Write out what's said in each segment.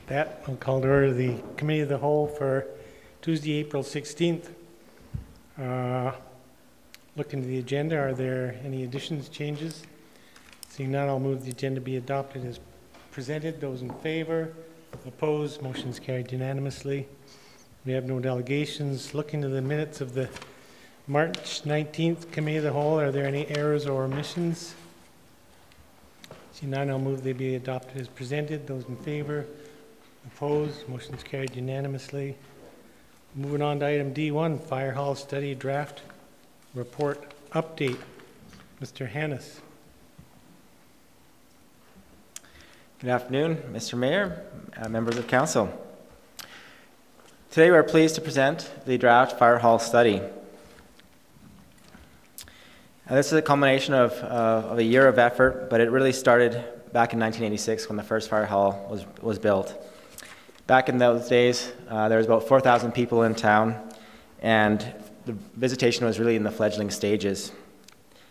That, I'll call to order the Committee of the Whole for Tuesday, April 16th. Looking to the agenda, are there any additions, changes? Seeing none, I'll move the agenda be adopted as presented. Those in favor? Opposed? Motion's carried unanimously. We have no delegations. Looking to the minutes of the March 19th Committee of the Whole, are there any errors or omissions? Seeing none, I'll move they be adopted as presented. Those in favor? Opposed? Motion's carried unanimously. Moving on to item D1, Fire Hall Study Draft Report Update. Mr. Hannes. Good afternoon, Mr. Mayor, members of Council. Today we are pleased to present the draft Fire Hall study. This is a culmination of a year of effort, but it really started back in 1986 when the first fire hall was built. Back in those days, there was about 4,000 people in town, and the visitation was really in the fledgling stages.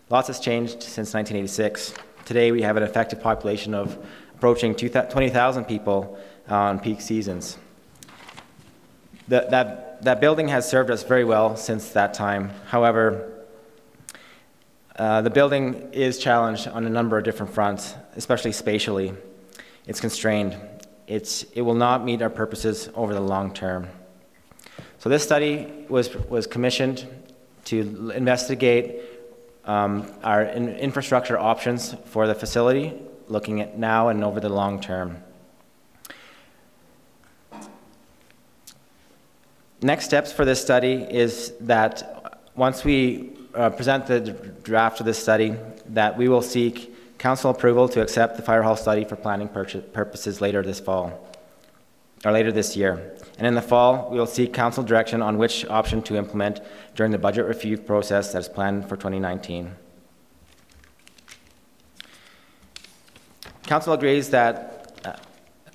Lots has changed since 1986. Today we have an effective population of approaching 20,000 people on peak seasons. That building has served us very well since that time. However, the building is challenged on a number of different fronts, especially spatially. It's constrained. It will not meet our purposes over the long term. So this study was commissioned to investigate our infrastructure options for the facility, looking at now and over the long term. Next steps for this study is that once we present the draft of this study, that we will seek council approval to accept the fire hall study for planning purposes later this fall, or later this year. And in the fall, we will seek council direction on which option to implement during the budget review process that is planned for 2019. Council agrees that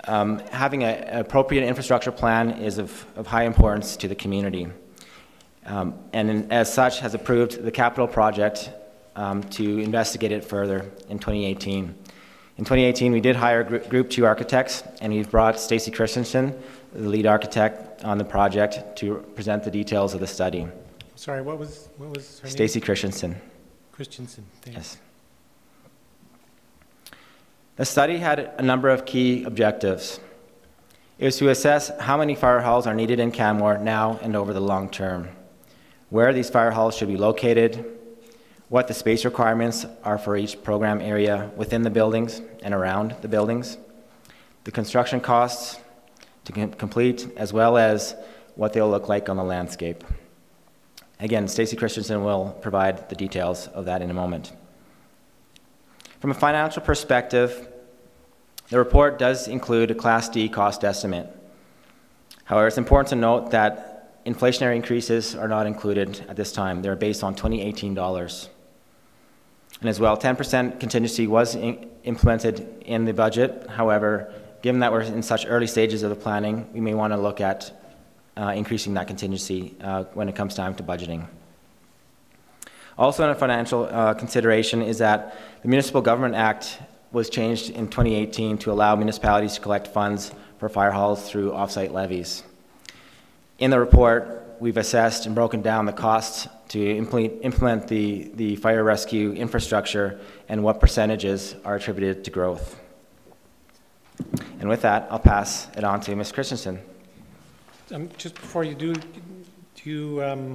having an appropriate infrastructure plan is of high importance to the community. And as such has approved the capital project to investigate it further in 2018. In 2018, we did hire Group 2 architects, and we've brought Stacy Christensen, the lead architect on the project, to present the details of the study. Sorry, what was her name? Stacy Christensen. Christensen, thanks. Yes. The study had a number of key objectives. It was to assess how many fire halls are needed in Canmore now and over the long term, where these fire halls should be located, what the space requirements are for each program area within the buildings and around the buildings, the construction costs to complete, as well as what they'll look like on the landscape. Again, Stacy Christensen will provide the details of that in a moment. From a financial perspective, the report does include a Class D cost estimate. However, it's important to note that inflationary increases are not included at this time. They're based on 2018 dollars. And as well, 10% contingency was implemented in the budget. However, given that we're in such early stages of the planning, we may want to look at increasing that contingency when it comes time to budgeting. Also, in a financial consideration is that the Municipal Government Act was changed in 2018 to allow municipalities to collect funds for fire halls through off-site levies. In the report, we've assessed and broken down the costs to implement the fire rescue infrastructure and what percentages are attributed to growth. And with that, I'll pass it on to Ms. Christensen. Just before you do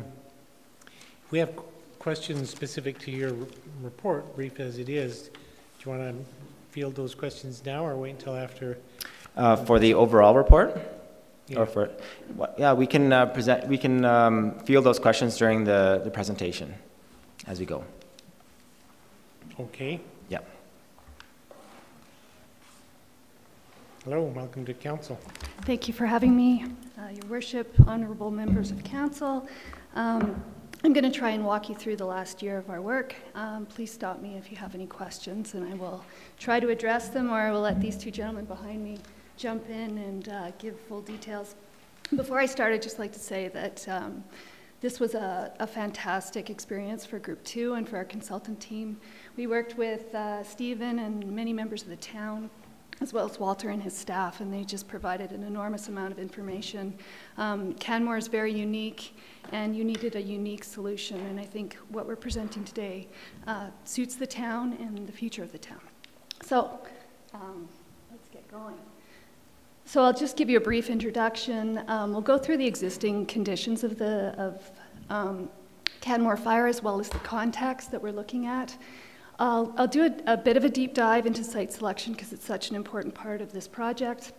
we have questions specific to your report, brief as it is. Do you want to field those questions now or wait until after? For the overall report? Yeah. Or for, yeah, we can field those questions during the presentation as we go. Okay. Yeah. Hello, welcome to Council. Thank you for having me, Your Worship, honorable members of Council. I'm going to try and walk you through the last year of our work. Please stop me if you have any questions, and I will try to address them, or I will let these two gentlemen behind me jump in and give full details. Before I start, I'd just like to say that this was a fantastic experience for Group 2 and for our consultant team. We worked with Stephen and many members of the town as well as Walter and his staff, and they just provided an enormous amount of information. Canmore is very unique, and you needed a unique solution, and I think what we're presenting today suits the town and the future of the town. So let's get going. So I'll just give you a brief introduction. We'll go through the existing conditions of Canmore Fire, as well as the context that we're looking at. I'll do a bit of a deep dive into site selection because it's such an important part of this project.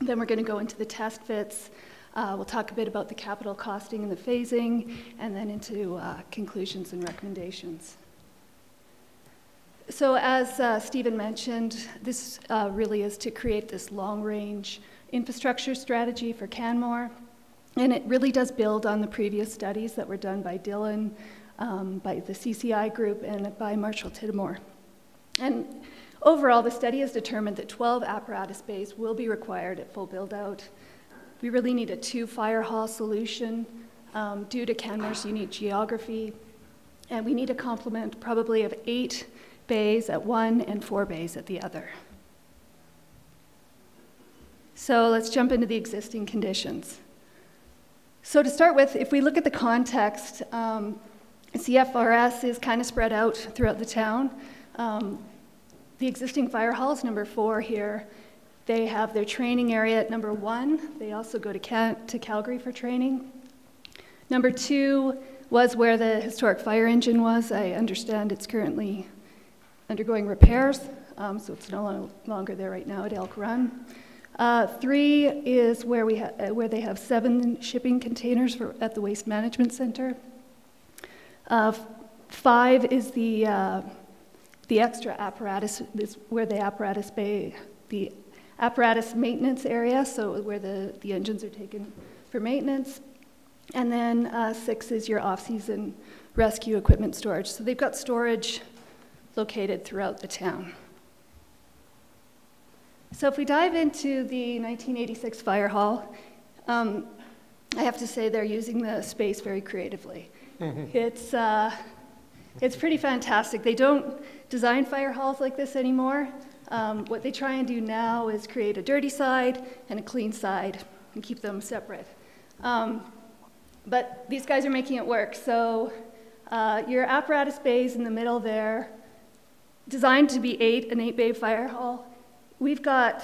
Then we're going to go into the test fits. We'll talk a bit about the capital costing and the phasing, and then into conclusions and recommendations. So as Stephen mentioned, this really is to create this long-range infrastructure strategy for Canmore, and it really does build on the previous studies that were done by Dylan, by the CCI group, and by Marshall Tidmore. And overall, the study has determined that 12 apparatus bays will be required at full build-out. We really need a 2 fire hall solution due to Canmore's unique geography, and we need a complement probably of 8 bays at one and 4 bays at the other. So let's jump into the existing conditions. So to start with, if we look at the context, CFRS is kind of spread out throughout the town. The existing fire halls, number 4 here, they have their training area at number 1. They also go to Calgary for training. Number 2 was where the historic fire engine was. I understand it's currently undergoing repairs, so it's no longer there right now at Elk Run. 3 is where they have 7 shipping containers at the Waste Management Center. 5 is the extra apparatus, is where the apparatus maintenance area, so where the engines are taken for maintenance. And then 6 is your off-season rescue equipment storage. So they've got storage located throughout the town. So if we dive into the 1986 fire hall, I have to say they're using the space very creatively. It's pretty fantastic. They don't design fire halls like this anymore. What they try and do now is create a dirty side and a clean side and keep them separate. But these guys are making it work. So your apparatus bays in the middle there, designed to be an 8-bay fire hall. We've got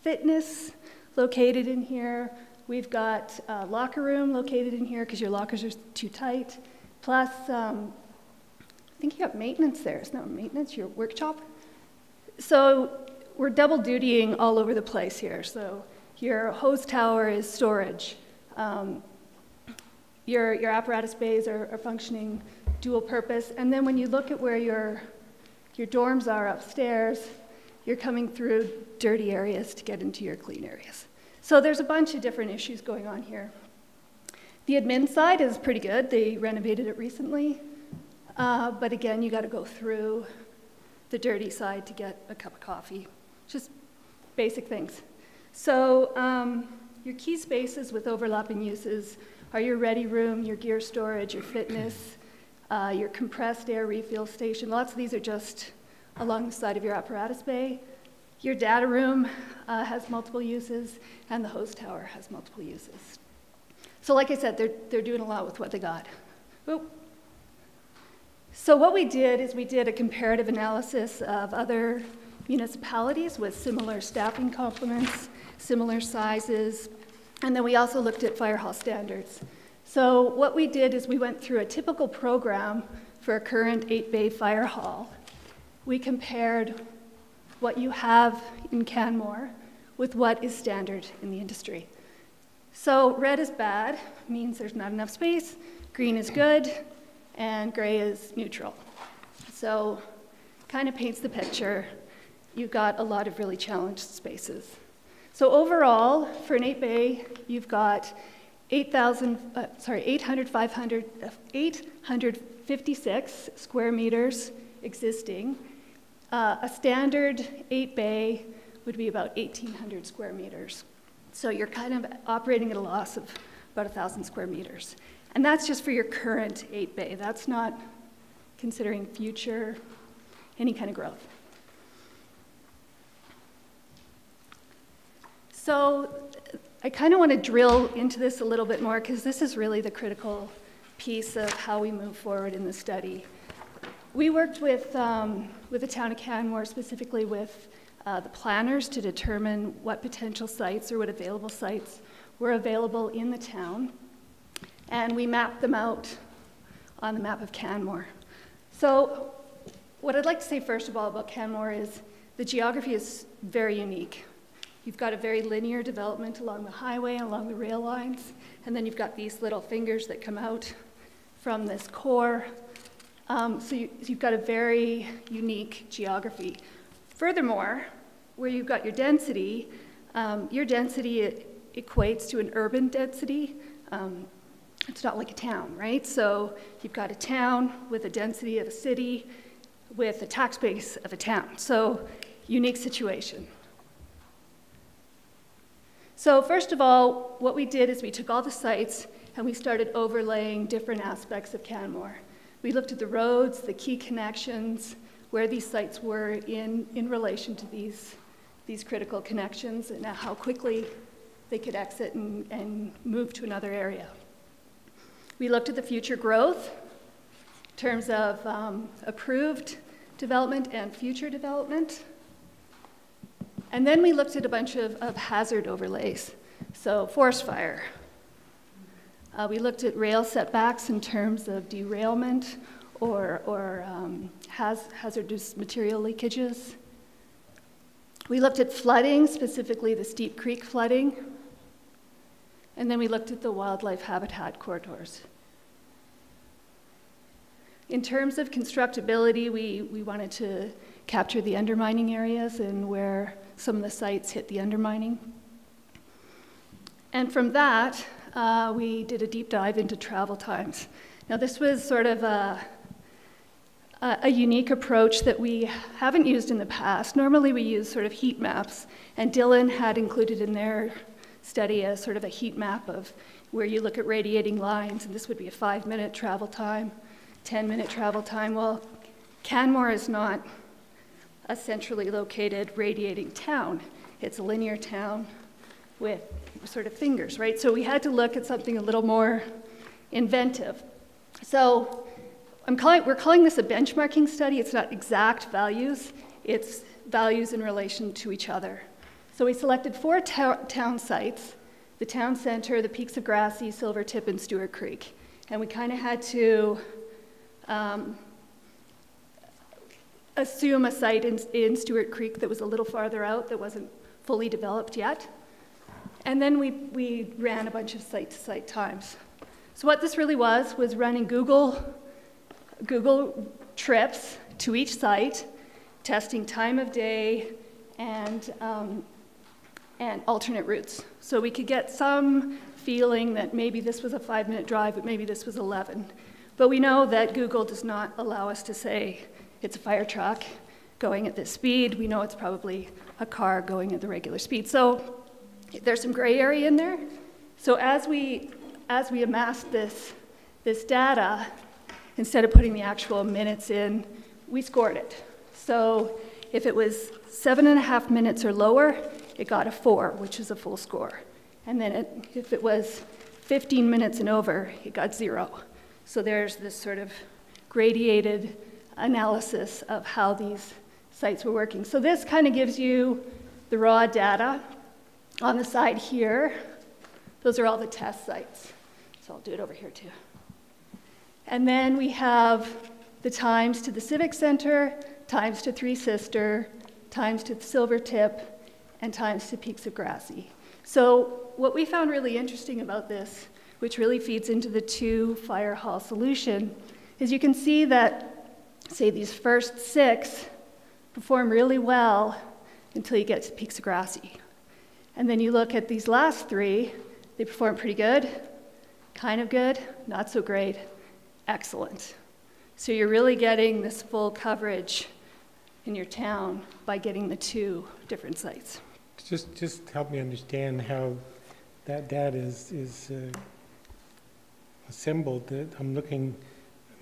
fitness located in here. We've got a locker room located in here because your lockers are too tight. Plus, I think you got maintenance there. It's not maintenance, your workshop. So we're double dutying all over the place here. So your hose tower is storage. Your apparatus bays are functioning dual purpose. And then when you look at where your dorms are upstairs, you're coming through dirty areas to get into your clean areas. So there's a bunch of different issues going on here. The admin side is pretty good. They renovated it recently. But again, you got to go through the dirty side to get a cup of coffee. Just basic things. So your key spaces with overlapping uses are your ready room, your gear storage, your fitness, your compressed air refuel station. Lots of these are just along the side of your apparatus bay. Your data room has multiple uses, and the hose tower has multiple uses. So like I said, they're doing a lot with what they got. Oop. So what we did is we did a comparative analysis of other municipalities with similar staffing complements, similar sizes, and then we also looked at fire hall standards. So what we did is we went through a typical program for a current 8-bay fire hall. We compared what you have in Canmore with what is standard in the industry. So red is bad, means there's not enough space, green is good, and gray is neutral. So kind of paints the picture. You've got a lot of really challenged spaces. So overall, for an 8-bay, you've got 856 square meters existing. A standard 8-bay would be about 1,800 square meters. So you're kind of operating at a loss of about 1,000 square meters. And that's just for your current 8-bay. That's not considering future, any kind of growth. So I kind of want to drill into this a little bit more because this is really the critical piece of how we move forward in the study. We worked with the town of Canmore, specifically with the planners, to determine what potential sites or what available sites were available in the town. And we mapped them out on the map of Canmore. So what I'd like to say first of all about Canmore is the geography is very unique. You've got a very linear development along the highway and along the rail lines, and then you've got these little fingers that come out from this core. So you've got a very unique geography. Furthermore, where you've got your density equates to an urban density. It's not like a town, right? So you've got a town with a density of a city with a tax base of a town. So unique situation. So first of all, what we did is we took all the sites and we started overlaying different aspects of Canmore. We looked at the roads, the key connections, where these sites were in relation to these critical connections, and how quickly they could exit and move to another area. We looked at the future growth in terms of approved development and future development. And then we looked at a bunch of hazard overlays. So forest fire. We looked at rail setbacks in terms of derailment or hazardous material leakages. We looked at flooding, specifically the Steep Creek flooding. And then we looked at the wildlife habitat corridors. In terms of constructability, we wanted to capture the undermining areas and where some of the sites hit the undermining. And from that, we did a deep dive into travel times. Now, this was sort of a unique approach that we haven't used in the past. Normally, we use sort of heat maps, and Dylan had included in their study a sort of a heat map of where you look at radiating lines, and this would be a 5-minute travel time, 10-minute travel time. Well, Canmore is not a centrally located radiating town. It's a linear town with sort of fingers, right? So we had to look at something a little more inventive. So we're calling this a benchmarking study. It's not exact values. It's values in relation to each other. So we selected 4 town sites: the town center, the Peaks of Grassy, Silvertip, and Stewart Creek. And we kind of had to assume a site in Stewart Creek that was a little farther out, that wasn't fully developed yet. And then we ran a bunch of site-to-site times. So what this really was running Google trips to each site, testing time of day and alternate routes. So we could get some feeling that maybe this was a 5-minute drive, but maybe this was 11. But we know that Google does not allow us to say it's a fire truck going at this speed. We know it's probably a car going at the regular speed. So there's some gray area in there. So as we amassed this data, instead of putting the actual minutes in, we scored it. So if it was 7.5 minutes or lower, it got a 4, which is a full score. And then if it was 15 minutes and over, it got 0. So there's this sort of gradiated analysis of how these sites were working. So this kind of gives you the raw data. On the side here, those are all the test sites. So I'll do it over here too. And then we have the times to the Civic Center, times to Three Sister, times to Silvertip, and times to Peaks of Grassy. So what we found really interesting about this, which really feeds into the 2 fire hall solution, is you can see that, say, these first 6 perform really well until you get to Peaks of Grassy. And then you look at these last 3, they perform pretty good, kind of good, not so great, excellent. So you're really getting this full coverage in your town by getting the 2 different sites. Just help me understand how that data is assembled. I'm looking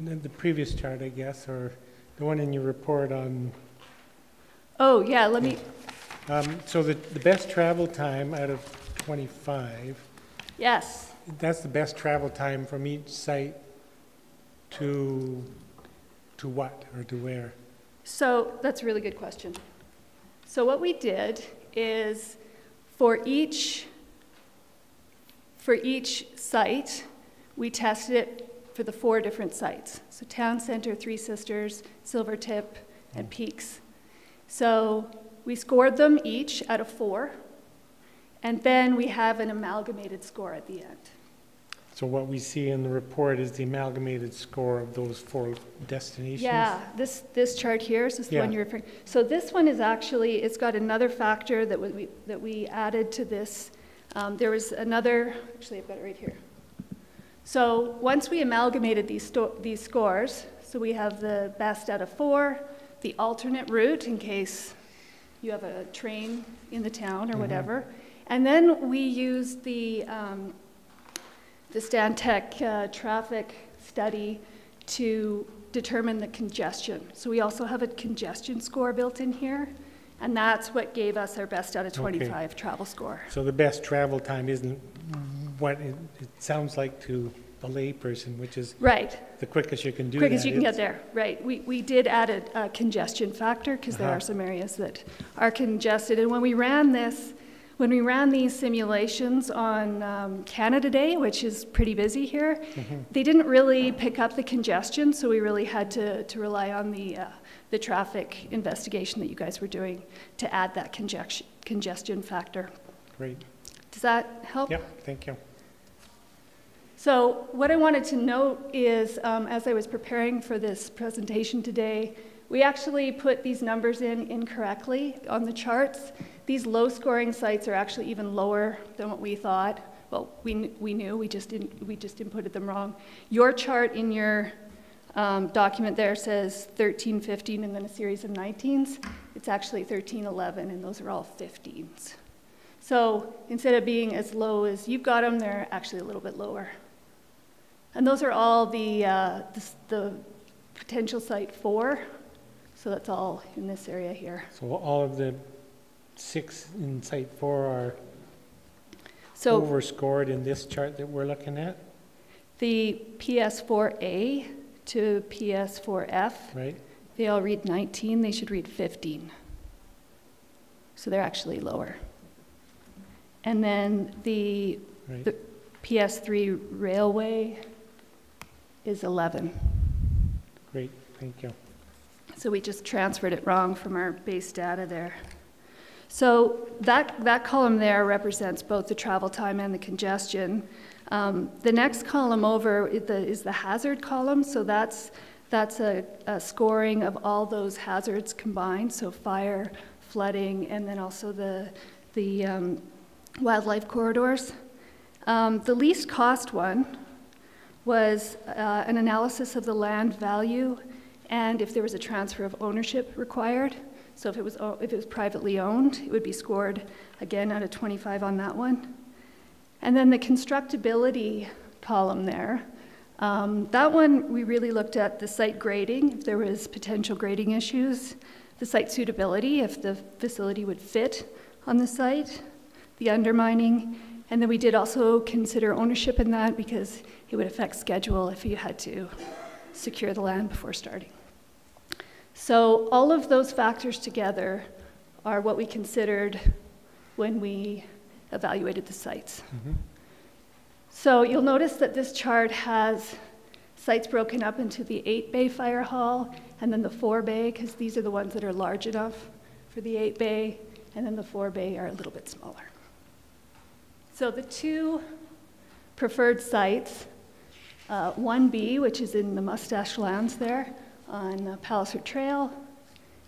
at the previous chart, I guess, or the one in your report on... Oh, yeah, let me So the best travel time out of 25, Yes. that's the best travel time from each site to what or to where? So that's a really good question. So what we did is for each site, we tested it for the 4 different sites. So Town Center, Three Sisters, Silvertip, and Peaks. So we scored them each out of 4, and then we have an amalgamated score at the end. So what we see in the report is the amalgamated score of those 4 destinations? Yeah, this chart here is this the one Yeah. you're referring. So this one is actually, it's got another factor that we added to this. There was another, actually I've got it right here. So once we amalgamated these scores, so we have the best out of 4, the alternate route in case you have a train in the town or whatever, and then we used the Stantec traffic study to determine the congestion. So we also have a congestion score built in here, and that's what gave us our best out of 25 travel score. So the best travel time isn't what it sounds like to a layperson, which is Right. the quickest you can do Quick as that. you can get there, right. We did add a congestion factor because there are some areas that are congested. And when we ran these simulations on Canada Day, which is pretty busy here, they didn't really pick up the congestion, so we really had to rely on the traffic investigation that you guys were doing to add that congestion factor. Great. Does that help? Yeah, thank you. So what I wanted to note is, as I was preparing for this presentation today, we actually put these numbers in incorrectly on the charts. These low-scoring sites are actually even lower than what we thought. Well, we knew, we just inputted them wrong. Your chart in your document there says 13, 15, and then a series of 19s. It's actually 13, 11, and those are all 15s. So instead of being as low as you've got them, they're actually a little bit lower. And those are all the potential site 4. So that's all in this area here. So all of the 6 in site 4 are So overscored in this chart that we're looking at, the PS4A to PS4F, right? they all read 19, they should read 15. So they're actually lower. And then the PS3 Railway is 11. Great, thank you. So we just transferred it wrong from our base data there. So that column there represents both the travel time and the congestion. The next column over is the hazard column. So that's a scoring of all those hazards combined. So fire, flooding, and then also the wildlife corridors. The least cost one was an analysis of the land value and if there was a transfer of ownership required. So if it was privately owned, it would be scored again out of 25 on that one. And then the constructability column there, that one we really looked at the site grading, if there was potential grading issues, the site suitability, if the facility would fit on the site, the undermining, and then we did also consider ownership in that because it would affect schedule if you had to secure the land before starting. So all of those factors together are what we considered when we evaluated the sites. So you'll notice that this chart has sites broken up into the 8-bay fire hall and then the 4-bay, because these are the ones that are large enough for the 8-bay, and then the 4-bay are a little bit smaller. So the 2 preferred sites, 1B, which is in the Mustache Lands there on Palliser Trail,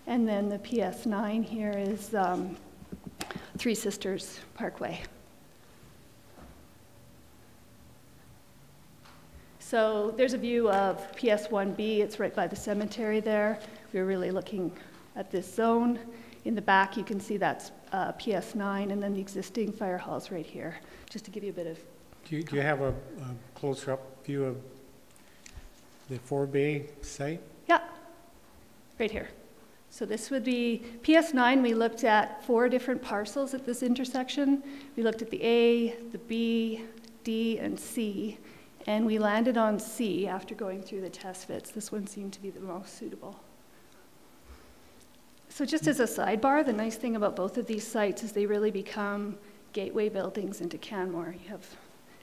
and then the PS9 here is Three Sisters Parkway. So there's a view of PS1B, it's right by the cemetery there. We're really looking at this zone. In the back you can see that's PS9 and then the existing fire hall's right here, just to give you a bit of... Do you have a closer up view of the 4-bay site? Yeah, right here. So this would be PS9. We looked at 4 different parcels at this intersection. We looked at the A, the B, D, and C, and we landed on C after going through the test fits. This one seemed to be the most suitable. So just as a sidebar, the nice thing about both of these sites is they really become gateway buildings into Canmore. You have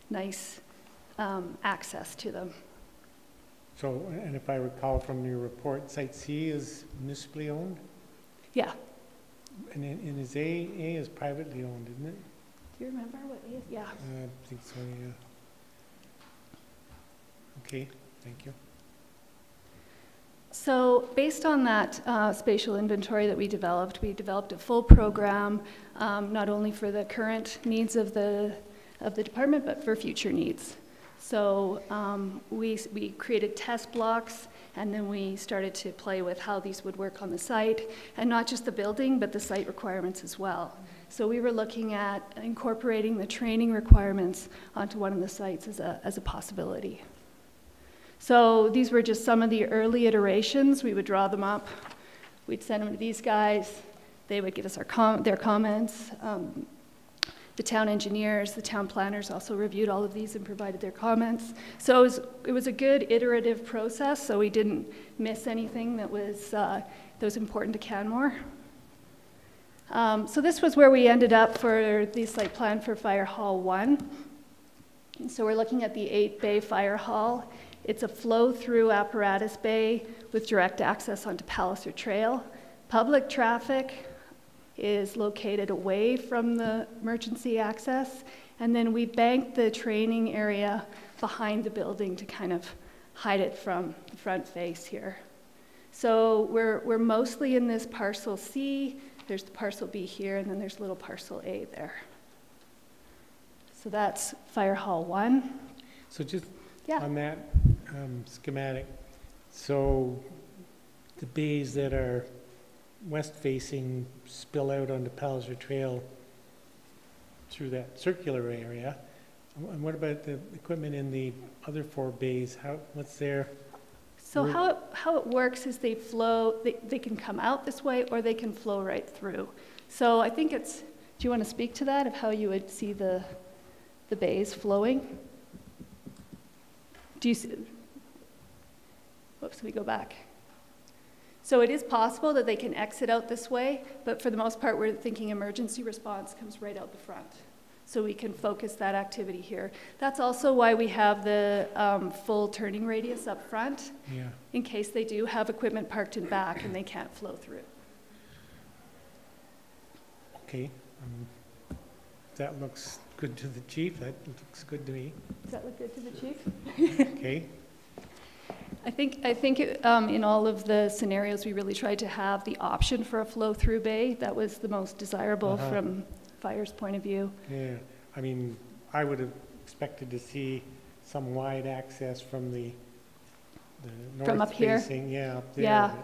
nice access to them. So, and if I recall from your report, Site C is municipally owned? Yeah. And is A is privately owned, isn't it? Do you remember what A is? Yeah. I think so, yeah. Okay, thank you. So based on that spatial inventory that we developed a full program, not only for the current needs of the department, but for future needs. So we created test blocks, and then we started to play with how these would work on the site, and not just the building, but the site requirements as well. So we were looking at incorporating the training requirements onto one of the sites as a possibility. So these were just some of the early iterations. We would draw them up. We'd send them to these guys. They would give us their comments. The town engineers, the town planners also reviewed all of these and provided their comments. So it was a good iterative process, so we didn't miss anything that was important to Canmore. So this was where we ended up for the site plan for Fire Hall 1. And so we're looking at the 8-bay fire hall. It's a flow-through apparatus bay with direct access onto Palliser Trail. Public traffic is located away from the emergency access, and then we banked the training area behind the building to kind of hide it from the front face here. So we're mostly in this parcel C. There's the parcel B here, and then there's little parcel A there. So that's Fire Hall 1. So just Yeah. on that schematic, so the bays that are west-facing spill out onto Palliser Trail through that circular area. And what about the equipment in the other 4 bays? What's their? So how it works is they flow, they can come out this way, or they can flow right through. So I think do you want to speak to that, of how you would see the bays flowing? Do you see? Whoops, we go back. So it is possible that they can exit out this way, but for the most part, we're thinking emergency response comes right out the front. So we can focus that activity here. That's also why we have the full turning radius up front, in case they do have equipment parked in back and they can't flow through. Okay. That looks good to the chief. That looks good to me. Does that look good to the chief? Okay. I think in all of the scenarios, we really tried to have the option for a flow-through bay. That was the most desirable from fire's point of view. Yeah, I mean, I would have expected to see some wide access from the north from up here. Facing, yeah, up there. Yeah.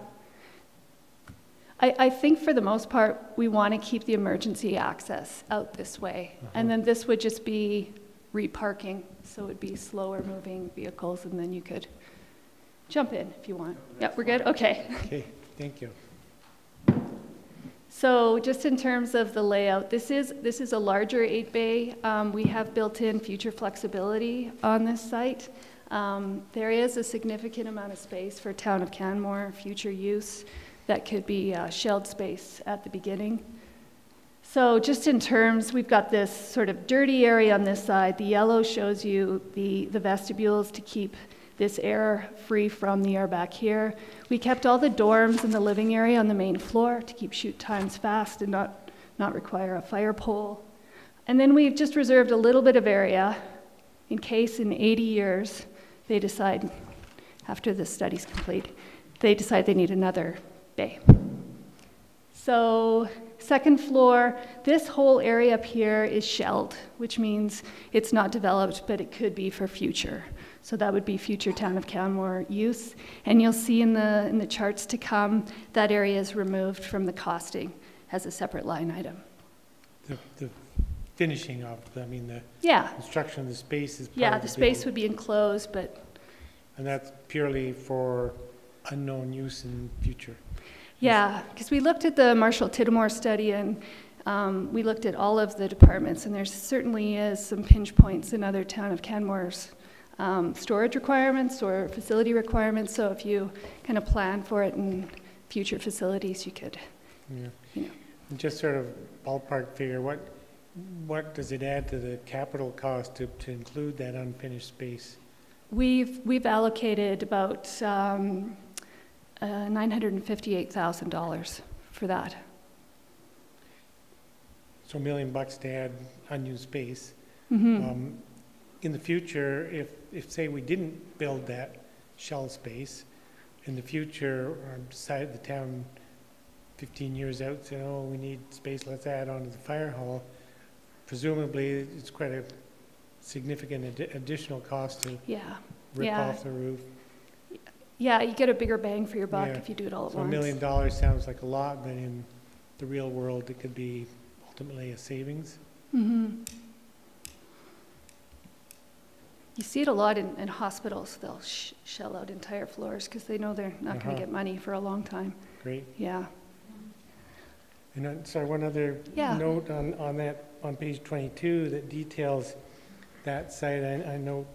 I think for the most part, we want to keep the emergency access out this way. And then this would just be reparking. So it would be slower moving vehicles, and then you could jump in if you want. Yep, we're good? Okay. Okay, thank you. So just in terms of the layout, this is a larger 8-bay. We have built in future flexibility on this site. There is a significant amount of space for Town of Canmore future use that could be shelled space at the beginning. So just in terms, we've got this sort of dirty area on this side. The yellow shows you the vestibules to keep this air free from the air back here. We kept all the dorms and the living area on the main floor to keep shoot times fast and not require a fire pole. And then we've just reserved a little bit of area in case in 80 years they decide, after this study's complete, they decide they need another bay. So second floor, this whole area up here is shelled, which means it's not developed, but it could be for future. So that would be future Town of Canmore use. And you'll see in the charts to come, that area is removed from the costing as a separate line item. The finishing of, I mean, the construction of the space is part of the space would be enclosed, but... And that's purely for unknown use in future? Yeah, because we looked at the Marshall-Tiddamore study, and we looked at all of the departments, and there certainly is some pinch points in other town of Canmore's storage requirements or facility requirements. So if you kind of plan for it in future facilities, you could, Yeah. you know. Just sort of ballpark figure, what does it add to the capital cost to include that unfinished space? We've allocated about $958,000 for that. So $1 million to add unused space. Mm-hmm. In the future, if say we didn't build that shell space, in the future, decide the town 15 years out, say, oh, we need space, let's add on to the fire hall. Presumably, it's quite a significant additional cost to rip off the roof. Yeah, you get a bigger bang for your buck Yeah. if you do it all at So once. $1 million sounds like a lot, but in the real world, it could be ultimately a savings. Mm-hmm. You see it a lot in hospitals. They'll shell out entire floors because they know they're not going to get money for a long time. Great. Yeah. And sorry, one other note on that, on page 22 that details that site. I note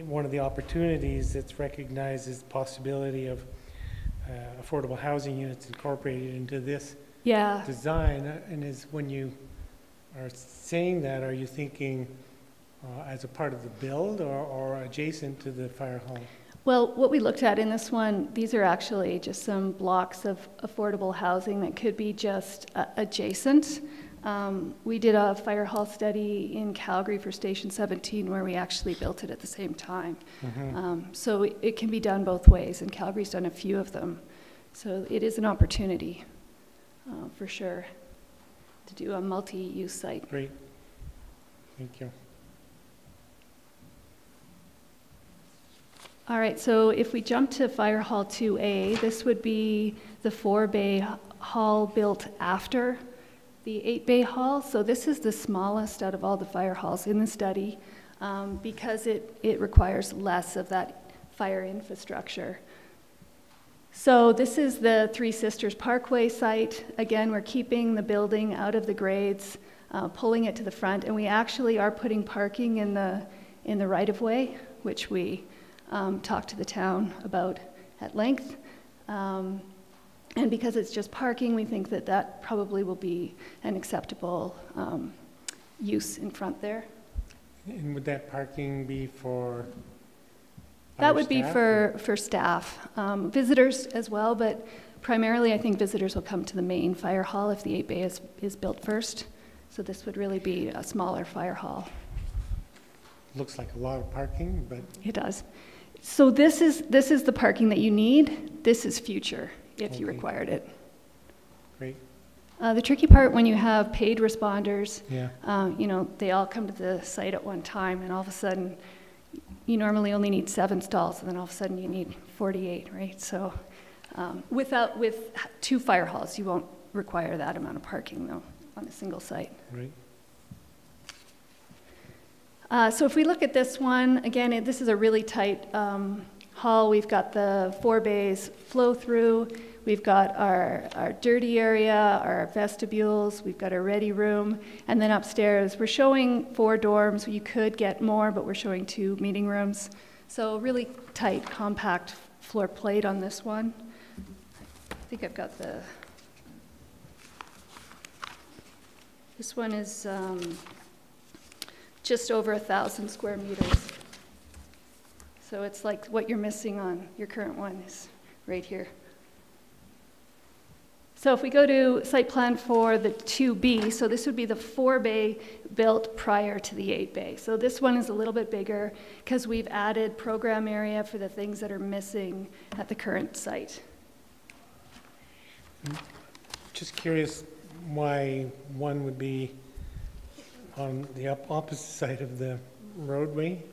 one of the opportunities that's recognized is the possibility of affordable housing units incorporated into this design. And is when you are saying that, are you thinking as a part of the build or adjacent to the fire hall? Well, what we looked at in this one, these are actually just some blocks of affordable housing that could be just adjacent. We did a fire hall study in Calgary for Station 17 where we actually built it at the same time. Mm-hmm. So it can be done both ways, and Calgary's done a few of them. So it is an opportunity for sure to do a multi-use site. Great. Thank you. All right, so if we jump to Fire Hall 2A, this would be the 4-bay hall built after the 8-bay hall. So this is the smallest out of all the fire halls in the study because it requires less of that fire infrastructure. So this is the Three Sisters Parkway site. Again, we're keeping the building out of the grades, pulling it to the front, and we actually are putting parking in the right-of-way, which we talked to the town about at length. And because it's just parking, we think that that probably will be an acceptable use in front there. And would that parking be for That would be staff, for staff. Visitors as well, but primarily I think visitors will come to the main fire hall if the 8-bay is built first. So this would really be a smaller fire hall. Looks like a lot of parking, but It does. So this is the parking that you need. This is future if you required it. great. The tricky part when you have paid responders, Yeah. you know, they all come to the site at one time, and all of a sudden, you normally only need 7 stalls, and then all of a sudden you need 48, right? So with 2 fire halls, you won't require that amount of parking, though, on a single site. Right. So if we look at this one, again, this is a really tight hall. We've got the 4 bays flow through. We've got our dirty area, our vestibules. We've got our ready room. And then upstairs, we're showing 4 dorms. You could get more, but we're showing 2 meeting rooms. So really tight, compact floor plate on this one. I think I've got this one is just over 1,000 square meters. So it's like what you're missing on your current one is right here. So if we go to site plan for the 2B, so this would be the 4-bay built prior to the 8-bay. So this one is a little bit bigger because we've added program area for the things that are missing at the current site. Just curious why one would be on the opposite side of the roadway.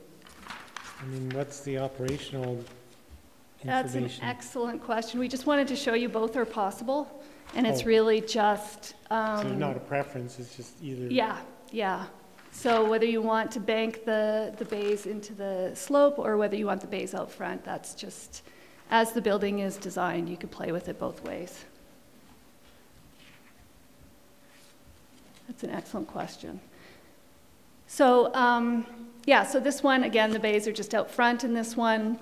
I mean, what's the operational That's an information? excellent question. We just wanted to show you both are possible, and it's Oh. really just... So there's not a preference, it's just either... Yeah. So whether you want to bank the bays into the slope or whether you want the bays out front, that's just as the building is designed, you could play with it both ways. That's an excellent question. So, yeah, so this one, again, the bays are just out front in this one.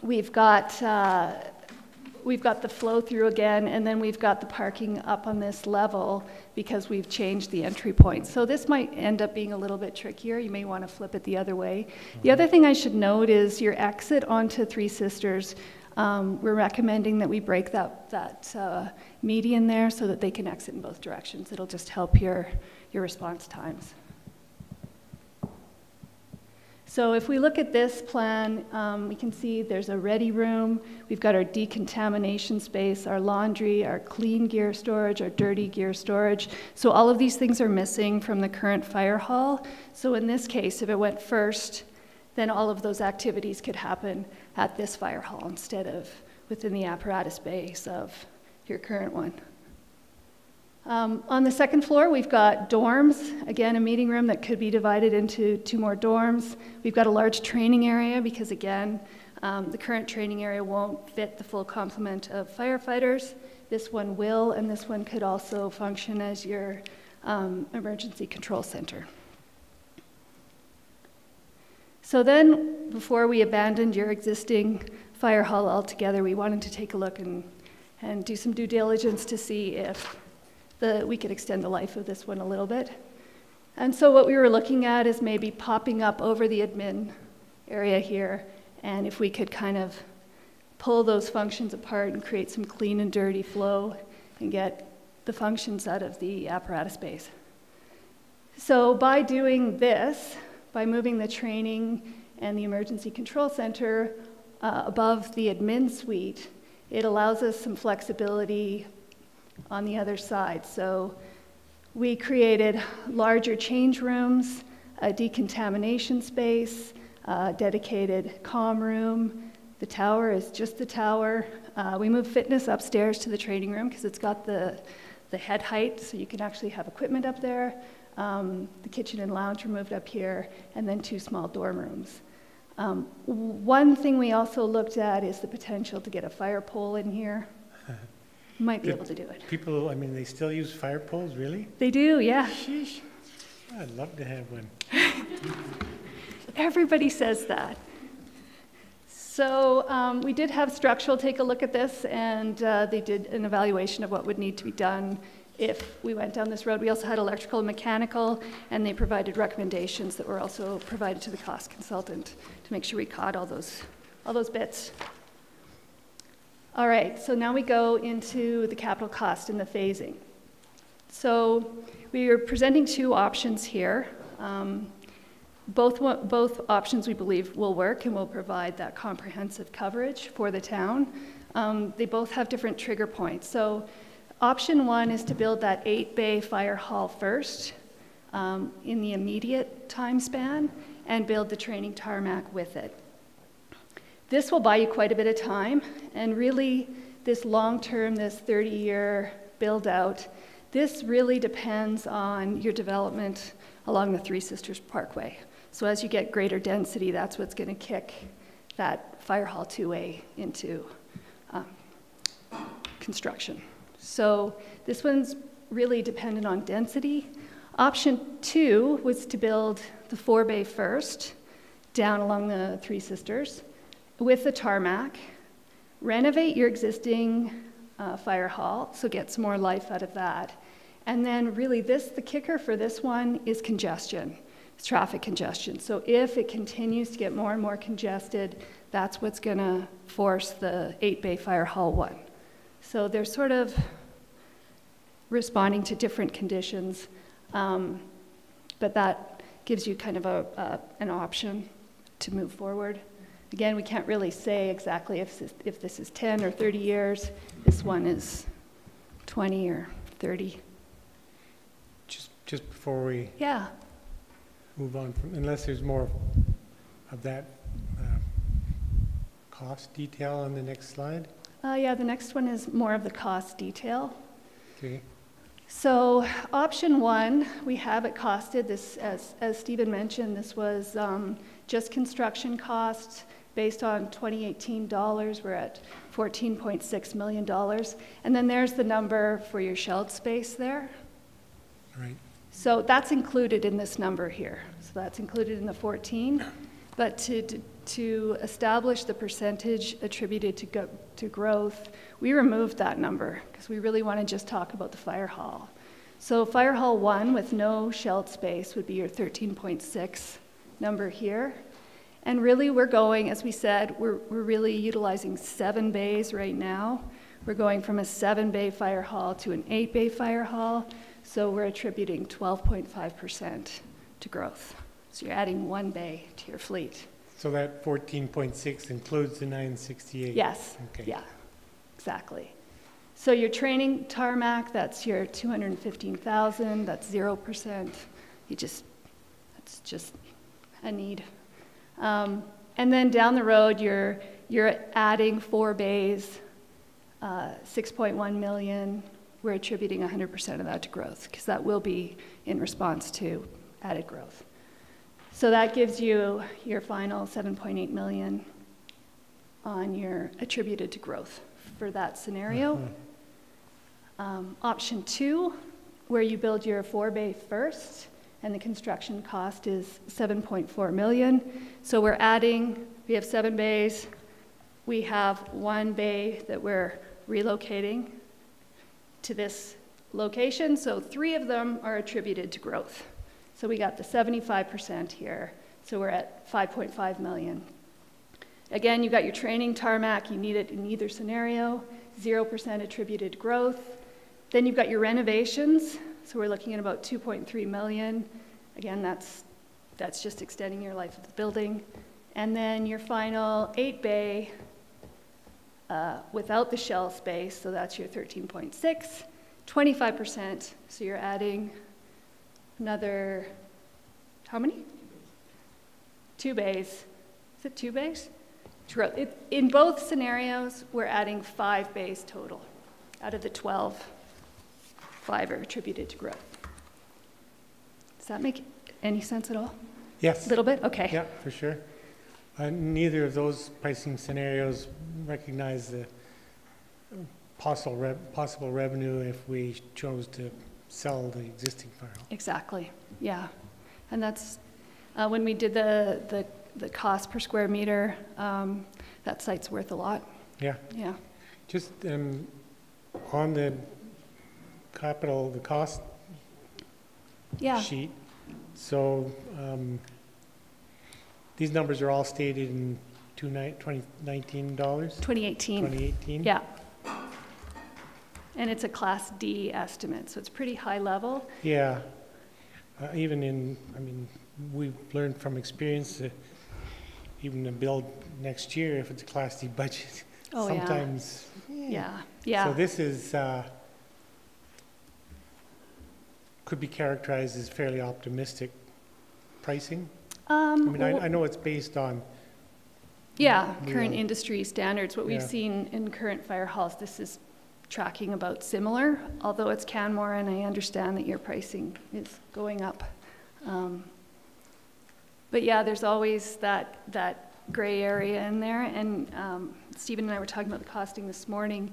We've got the flow through again, and then we've got the parking up on this level because we've changed the entry point. So this might end up being a little bit trickier. You may want to flip it the other way. The other thing I should note is your exit onto Three Sisters. We're recommending that we break that median there so that they can exit in both directions. It'll just help your response times. So if we look at this plan, we can see there's a ready room. We've got our decontamination space, our laundry, our clean gear storage, our dirty gear storage. So all of these things are missing from the current fire hall. So in this case, if it went first, then all of those activities could happen at this fire hall instead of within the apparatus base of your current one. On the second floor, we've got dorms, again, a meeting room that could be divided into 2 more dorms. We've got a large training area because, again, the current training area won't fit the full complement of firefighters. This one will, and this one could also function as your emergency control center. So then, before we abandoned your existing fire hall altogether, we wanted to take a look and do some due diligence to see if we could extend the life of this one a little bit. And so what we were looking at is maybe popping up over the admin area here, and if we could kind of pull those functions apart and create some clean and dirty flow and get the functions out of the apparatus space. So by doing this, by moving the training and the emergency control center above the admin suite, it allows us some flexibility on the other side. So we created larger change rooms, a decontamination space, a dedicated comm room. The tower is just the tower. We moved fitness upstairs to the training room because it's got the head height, so you can actually have equipment up there. The kitchen and lounge were moved up here, and then 2 small dorm rooms. One thing we also looked at is the potential to get a fire pole in here. Might be able to do it. People, I mean, they still use fire poles, really? They do, yeah. Sheesh. I'd love to have one. Everybody says that. So we did have structural take a look at this, and they did an evaluation of what would need to be done if we went down this road. We also had electrical and mechanical, and they provided recommendations that were also provided to the cost consultant to make sure we caught all those bits. All right, so now we go into the capital cost and the phasing. So we are presenting 2 options here. Both options we believe will work and will provide that comprehensive coverage for the town. They both have different trigger points. So option 1 is to build that 8-bay fire hall first in the immediate time span and build the training tarmac with it. This will buy you quite a bit of time, and really this long-term, this 30-year build-out, this really depends on your development along the Three Sisters Parkway. So as you get greater density, that's what's going to kick that Fire Hall 2A into construction. So this one's really dependent on density. Option 2 was to build the 4-bay first, down along the Three Sisters, with the tarmac, renovate your existing fire hall, so get some more life out of that. And then really the kicker for this one is congestion. It's traffic congestion. So if it continues to get more and more congested, that's what's gonna force the 8-bay fire hall 1. So they're sort of responding to different conditions, but that gives you kind of an option to move forward. Again, we can't really say exactly if this is 10 or 30 years. This one is 20 or 30. Just before we move on, unless there's more of that cost detail on the next slide. Yeah, the next one is more of the cost detail. Okay. So option 1, we have it costed. This, as Stephen mentioned, this was just construction costs based on 2018 dollars, we're at $14.6 million. And then there's the number for your shelved space there. Right. So that's included in this number here. So that's included in the 14. But to establish the percentage attributed to growth, we removed that number because we really want to just talk about the fire hall. So fire hall 1 with no shelved space would be your 13.6 number here. And really we're going, as we said, we're really utilizing 7 bays right now. We're going from a 7-bay fire hall to an 8-bay fire hall. So we're attributing 12.5% to growth. So you're adding 1 bay to your fleet. So that 14.6 includes the 968? Yes. Okay. Yeah, exactly. So your training tarmac, that's your 215,000, that's 0%. That's just a need. And then down the road, you're adding 4 bays, 6.1 million. We're attributing 100% of that to growth because that will be in response to added growth. So that gives you your final 7.8 million on your attributed to growth for that scenario. Option 2, where you build your 4-bay first, and the construction cost is 7.4 million. So we're adding, we have 7 bays. We have 1 bay that we're relocating to this location. So 3 of them are attributed to growth. So we got the 75% here. So we're at 5.5 million. Again, you got your training tarmac. You need it in either scenario. 0% attributed growth. Then you've got your renovations. So we're looking at about 2.3 million. Again, that's just extending your life of the building. And then your final 8-bay without the shell space. So that's your 13.6, 25%. So you're adding another, how many? 2 bays. Is it 2 bays? In both scenarios, we're adding 5 bays total. Out of the 12, 5 are attributed to growth. Does that make any sense at all? Yes. A little bit? Okay. Yeah, for sure. Neither of those pricing scenarios recognize the possible revenue if we chose to sell the existing fire hall. Exactly, yeah. And that's, when we did the cost per square meter, that site's worth a lot. Yeah. Yeah. Just on the capital, the cost sheet, so these numbers are all stated in 2019 dollars? 2018. 2018? Yeah. And it's a Class D estimate, so it's pretty high level. Yeah. Even we've learned from experience that even to build next year, if it's a Class D budget, sometimes. Yeah. Yeah. So this is, could be characterized as fairly optimistic pricing. I know it's based on. Current industry standards. What we've seen in current fire halls, this is tracking about similar, although it's Canmore, and I understand that your pricing is going up. But yeah, there's always that gray area in there, and Stephen and I were talking about the costing this morning.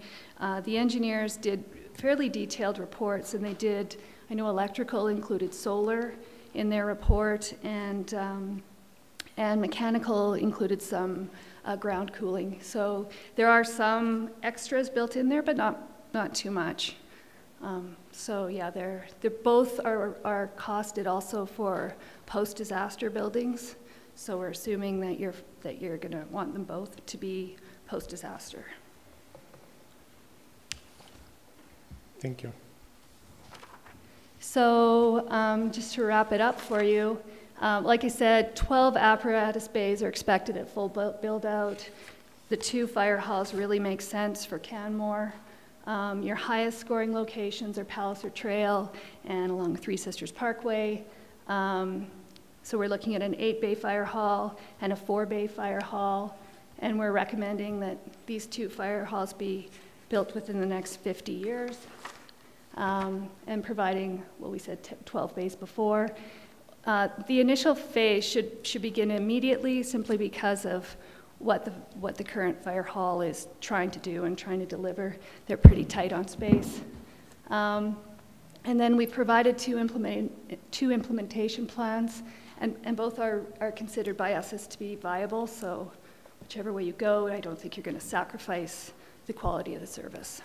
The engineers did fairly detailed reports, and they did, I know electrical included solar in their report, and mechanical included some ground cooling. So there are some extras built in there, but not too much. So yeah, they're both are costed also for post-disaster buildings. So we're assuming that you're going to want them both to be post-disaster. Thank you. So just to wrap it up for you, like I said, 12 apparatus bays are expected at full build-out. The 2 fire halls really make sense for Canmore. Your highest scoring locations are Palliser Trail and along Three Sisters Parkway. So we're looking at an 8-bay fire hall and a 4-bay fire hall, and we're recommending that these 2 fire halls be built within the next 50 years, and providing, well, we said 12 bays before. The initial phase should begin immediately simply because of what the current fire hall is trying to do and trying to deliver. They're pretty tight on space. And then we provided two implementation plans, and both are considered by us as to be viable, so whichever way you go, I don't think you're going to sacrifice the quality of the service.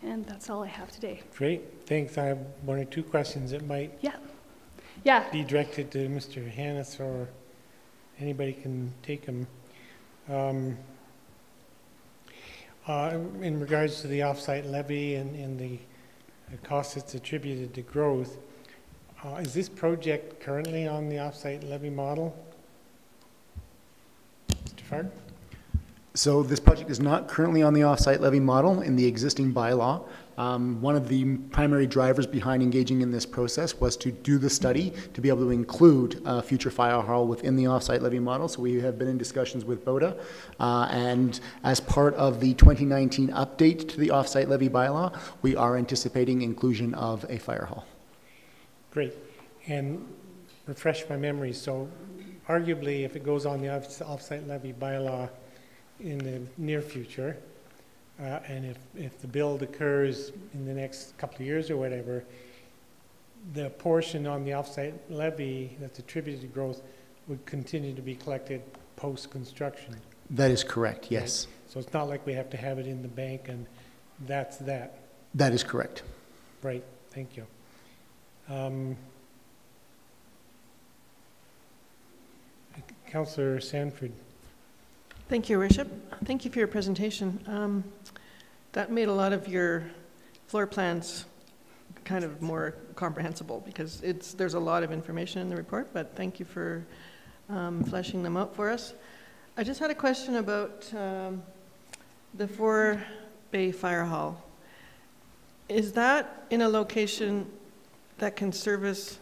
And that's all I have today. Great, thanks. I have one or two questions that might be directed to Mr. Hannes, or anybody can take them. In regards to the offsite levy and the cost that's attributed to growth, is this project currently on the offsite levy model? Mr. Farg? So this project is not currently on the off-site levy model in the existing bylaw. One of the primary drivers behind engaging in this process was to do the study to be able to include a future fire hall within the off-site levy model. So we have been in discussions with BODA, and as part of the 2019 update to the off-site levy bylaw, we are anticipating inclusion of a fire hall. Great. And refresh my memory. So arguably, if it goes on the off-site levy bylaw in the near future, and if the build occurs in the next couple of years or whatever, the portion on the offsite levy that's attributed to growth would continue to be collected post-construction. That is correct, yes. Right? So it's not like we have to have it in the bank and that's that. That is correct. Right, thank you. Councillor Sanford. Thank you, Your Worship. Thank you for your presentation. That made a lot of your floor plans kind of more comprehensible, because there's a lot of information in the report, but thank you for fleshing them out for us. I just had a question about the 4-bay fire hall. Is that in a location that can service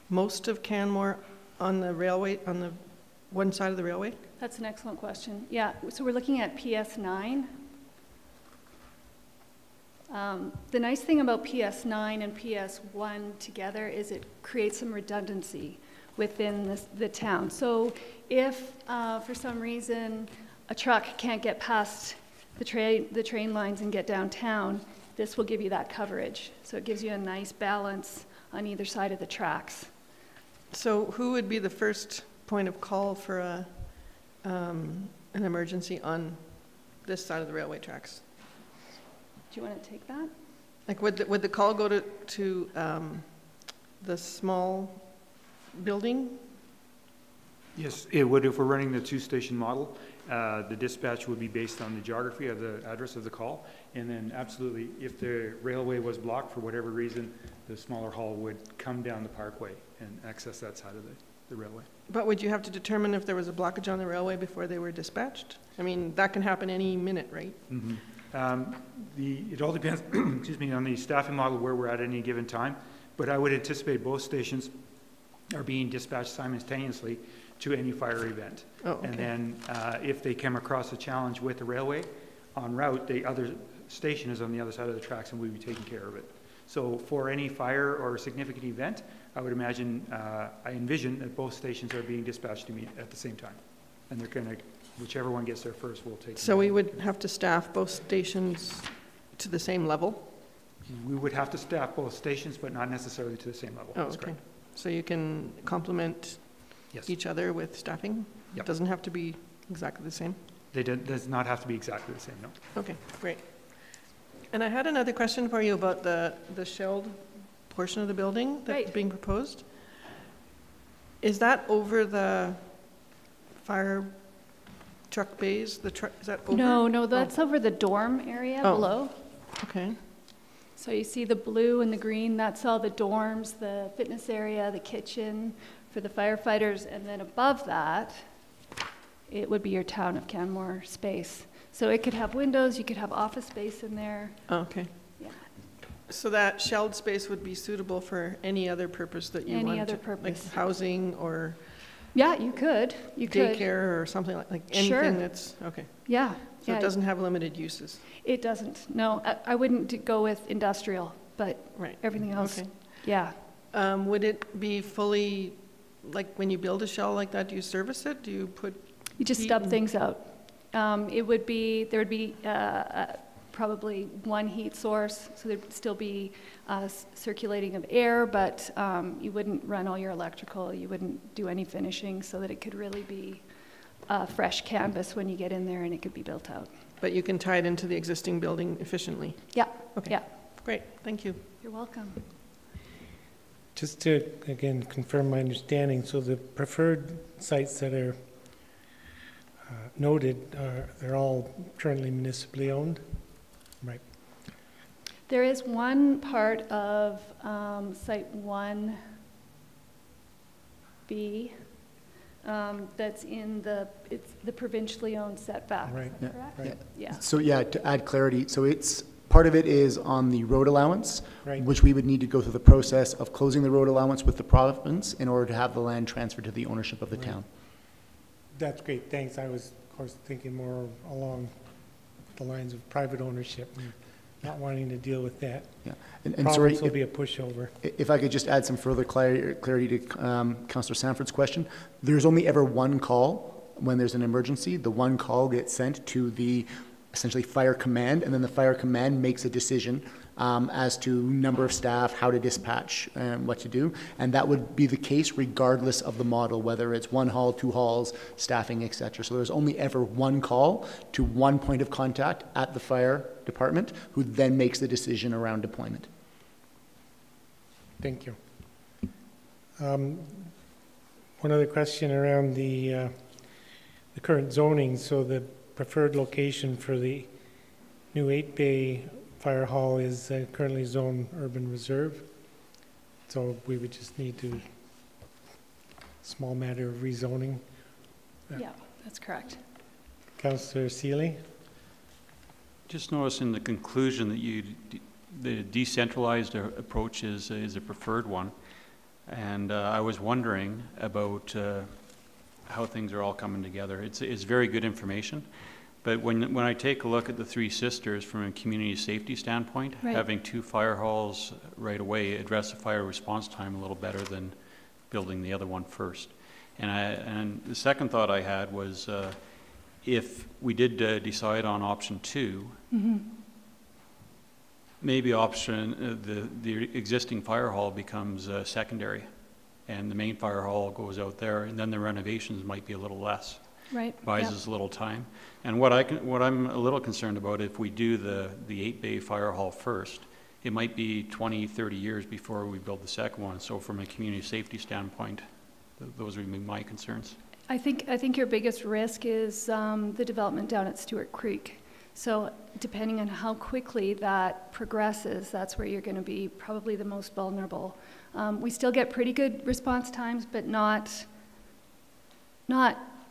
most of Canmore on the railway, on the one side of the railway? That's an excellent question. Yeah, so we're looking at PS9. The nice thing about PS9 and PS1 together is it creates some redundancy within the town. So if for some reason a truck can't get past the train lines and get downtown, this will give you that coverage. So it gives you a nice balance on either side of the tracks. So who would be the first point of call for an emergency on this side of the railway tracks? Do you want to take that? Like, would the call go to the small building? Yes, it would. If we're running the two-station model, the dispatch would be based on the geography of the address of the call, and then absolutely, if the railway was blocked for whatever reason, the smaller hall would come down the parkway and access that side of the railway. But would you have to determine if there was a blockage on the railway before they were dispatched? I mean, that can happen any minute, right? Mm-hmm. It all depends, excuse me, on the staffing model where we're at any given time, but I would anticipate both stations are being dispatched simultaneously to any fire event. Oh, okay. And then if they come across a challenge with the railway en route, the other station is on the other side of the tracks and we'll be taking care of it. So for any fire or significant event, I would imagine, I envision that both stations are being dispatched to me at the same time. And they're going to, whichever one gets there first will take. So we would have to staff both stations to the same level? We would have to staff both stations, but not necessarily to the same level. Oh, That's okay. correct. So you can complement Yes. each other with staffing? Yep. It doesn't have to be exactly the same? Does not have to be exactly the same, no. Okay, great. And I had another question for you about the shelled portion of the building that's Right. being proposed. Is that over the fire truck bays? Is that over? No, that's over the dorm area below. Okay. So you see the blue and the green, that's all the dorms, the fitness area, the kitchen for the firefighters, and then above that, it would be your town of Canmore space. So it could have windows, you could have office space in there. Okay. Yeah. So that shelled space would be suitable for any other purpose that you wanted to? Any other purpose. Like housing or Yeah, you could. daycare or something like Sure. anything that's, okay. Yeah. So it doesn't have limited uses? It doesn't. No, I wouldn't go with industrial, but Right. everything else, Okay. yeah. Would it be fully, like when you build a shell like that, do you service it? Do you put You just stub things out. There would be probably one heat source, so there'd still be circulating of air, but you wouldn't run all your electrical, you wouldn't do any finishing, so that it could really be fresh canvas when you get in there and it could be built out. But you can tie it into the existing building efficiently? Yeah. Okay. Yeah. Great, thank you. You're welcome. Just to, again, confirm my understanding, so the preferred sites that are noted, they're all currently municipally owned? Right. There is one part of Site 1B that's in it's the provincially owned setback. Right. Is that correct? Right. Yeah. So yeah, to add clarity, so it's, part of it is on the road allowance, Right. which we would need to go through the process of closing the road allowance with the province in order to have the land transferred to the ownership of the Right. town. That's great, thanks. I was, of course, thinking more along the lines of private ownership and not wanting to deal with that. Yeah, and sorry, Province will be a pushover. if I could just add some further clarity to Councillor Sanford's question. There's only ever one call when there's an emergency. The one call gets sent to the essentially fire command, and then the fire command makes a decision as to number of staff, how to dispatch, and what to do. And that would be the case regardless of the model, whether it's one hall, two halls, staffing, etc. So there's only ever one call to one point of contact at the fire department, who then makes the decision around deployment. Thank you. One other question around the current zoning. So the preferred location for the new 8-bay fire hall is currently zoned urban reserve. So we would just need to, small matter of rezoning. Yeah, that's correct. Councillor Seeley? Just noticed in the conclusion that the decentralized approach is a preferred one. And I was wondering about how things are all coming together. It's very good information. But when I take a look at the Three Sisters from a community safety standpoint, Right. having two fire halls right away address the fire response time a little better than building the other one first. And the second thought I had was if we did decide on option 2, maybe the existing fire hall becomes secondary, and the main fire hall goes out there, and then the renovations might be a little less. Right. Buys Yep. us a little time. And what I'm a little concerned about, if we do the 8-bay fire hall first, it might be 20, 30 years before we build the second one. So from a community safety standpoint, those would be my concerns. I think your biggest risk is the development down at Stewart Creek. So depending on how quickly that progresses, that's where you're going to be probably the most vulnerable. We still get pretty good response times, but not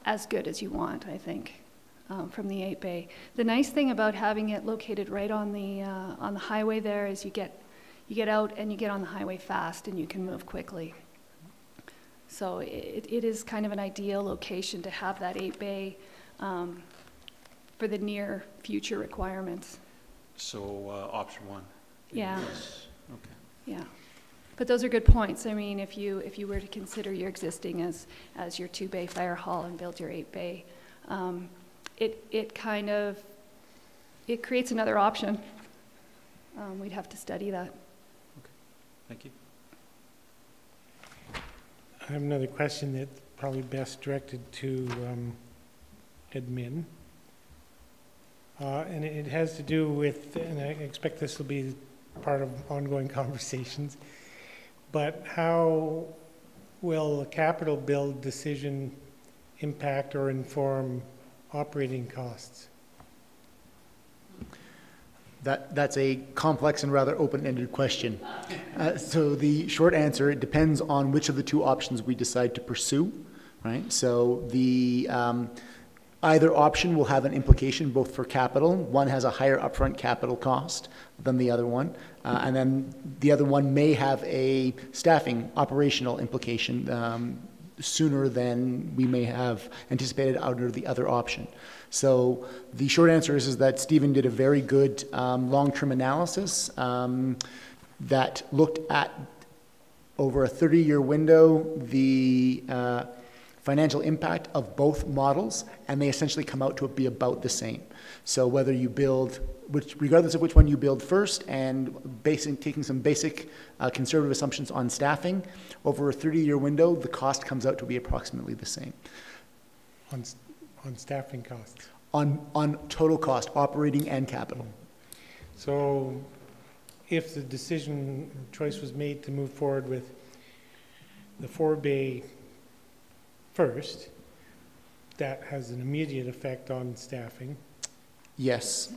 as good as you want, I think, from the 8-bay. The nice thing about having it located right on the highway there is you get out and you get on the highway fast and you can move quickly. So it is kind of an ideal location to have that 8-bay for the near future requirements. So option 1. Yeah. Yes. Okay. Yeah. But those are good points. I mean, if you were to consider your existing as your 2-bay fire hall and build your 8-bay, it creates another option. We'd have to study that. Okay. Thank you. I have another question that's probably best directed to admin. And it has to do with, and I expect this will be part of ongoing conversations, but how will a capital build decision impact or inform operating costs? That's a complex and rather open-ended question. So the short answer, it depends on which of the two options we decide to pursue, right? So the either option will have an implication both for capital. One has a higher upfront capital cost than the other one, and then the other one may have a staffing operational implication sooner than we may have anticipated under the other option. So the short answer is that Stephen did a very good long-term analysis that looked at over a 30-year window the financial impact of both models, and they essentially come out to be about the same. So whether you build, regardless of which one you build first, and taking some basic conservative assumptions on staffing, over a 30-year window, the cost comes out to be approximately the same. On staffing costs? On total cost, operating and capital. So if the choice was made to move forward with the 4-bay first, that has an immediate effect on staffing. Yes,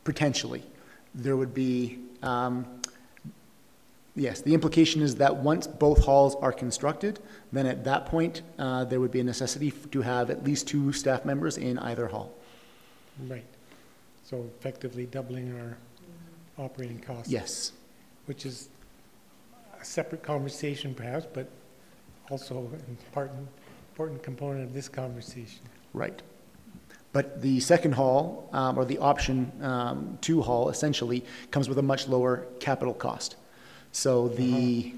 potentially. There would be, yes, the implication is that once both halls are constructed, then at that point, there would be a necessity to have at least 2 staff members in either hall. Right. So effectively doubling our operating costs. Yes. Which is a separate conversation perhaps, but also an important component of this conversation. Right. But the second hall, or the option 2 hall, essentially comes with a much lower capital cost. So the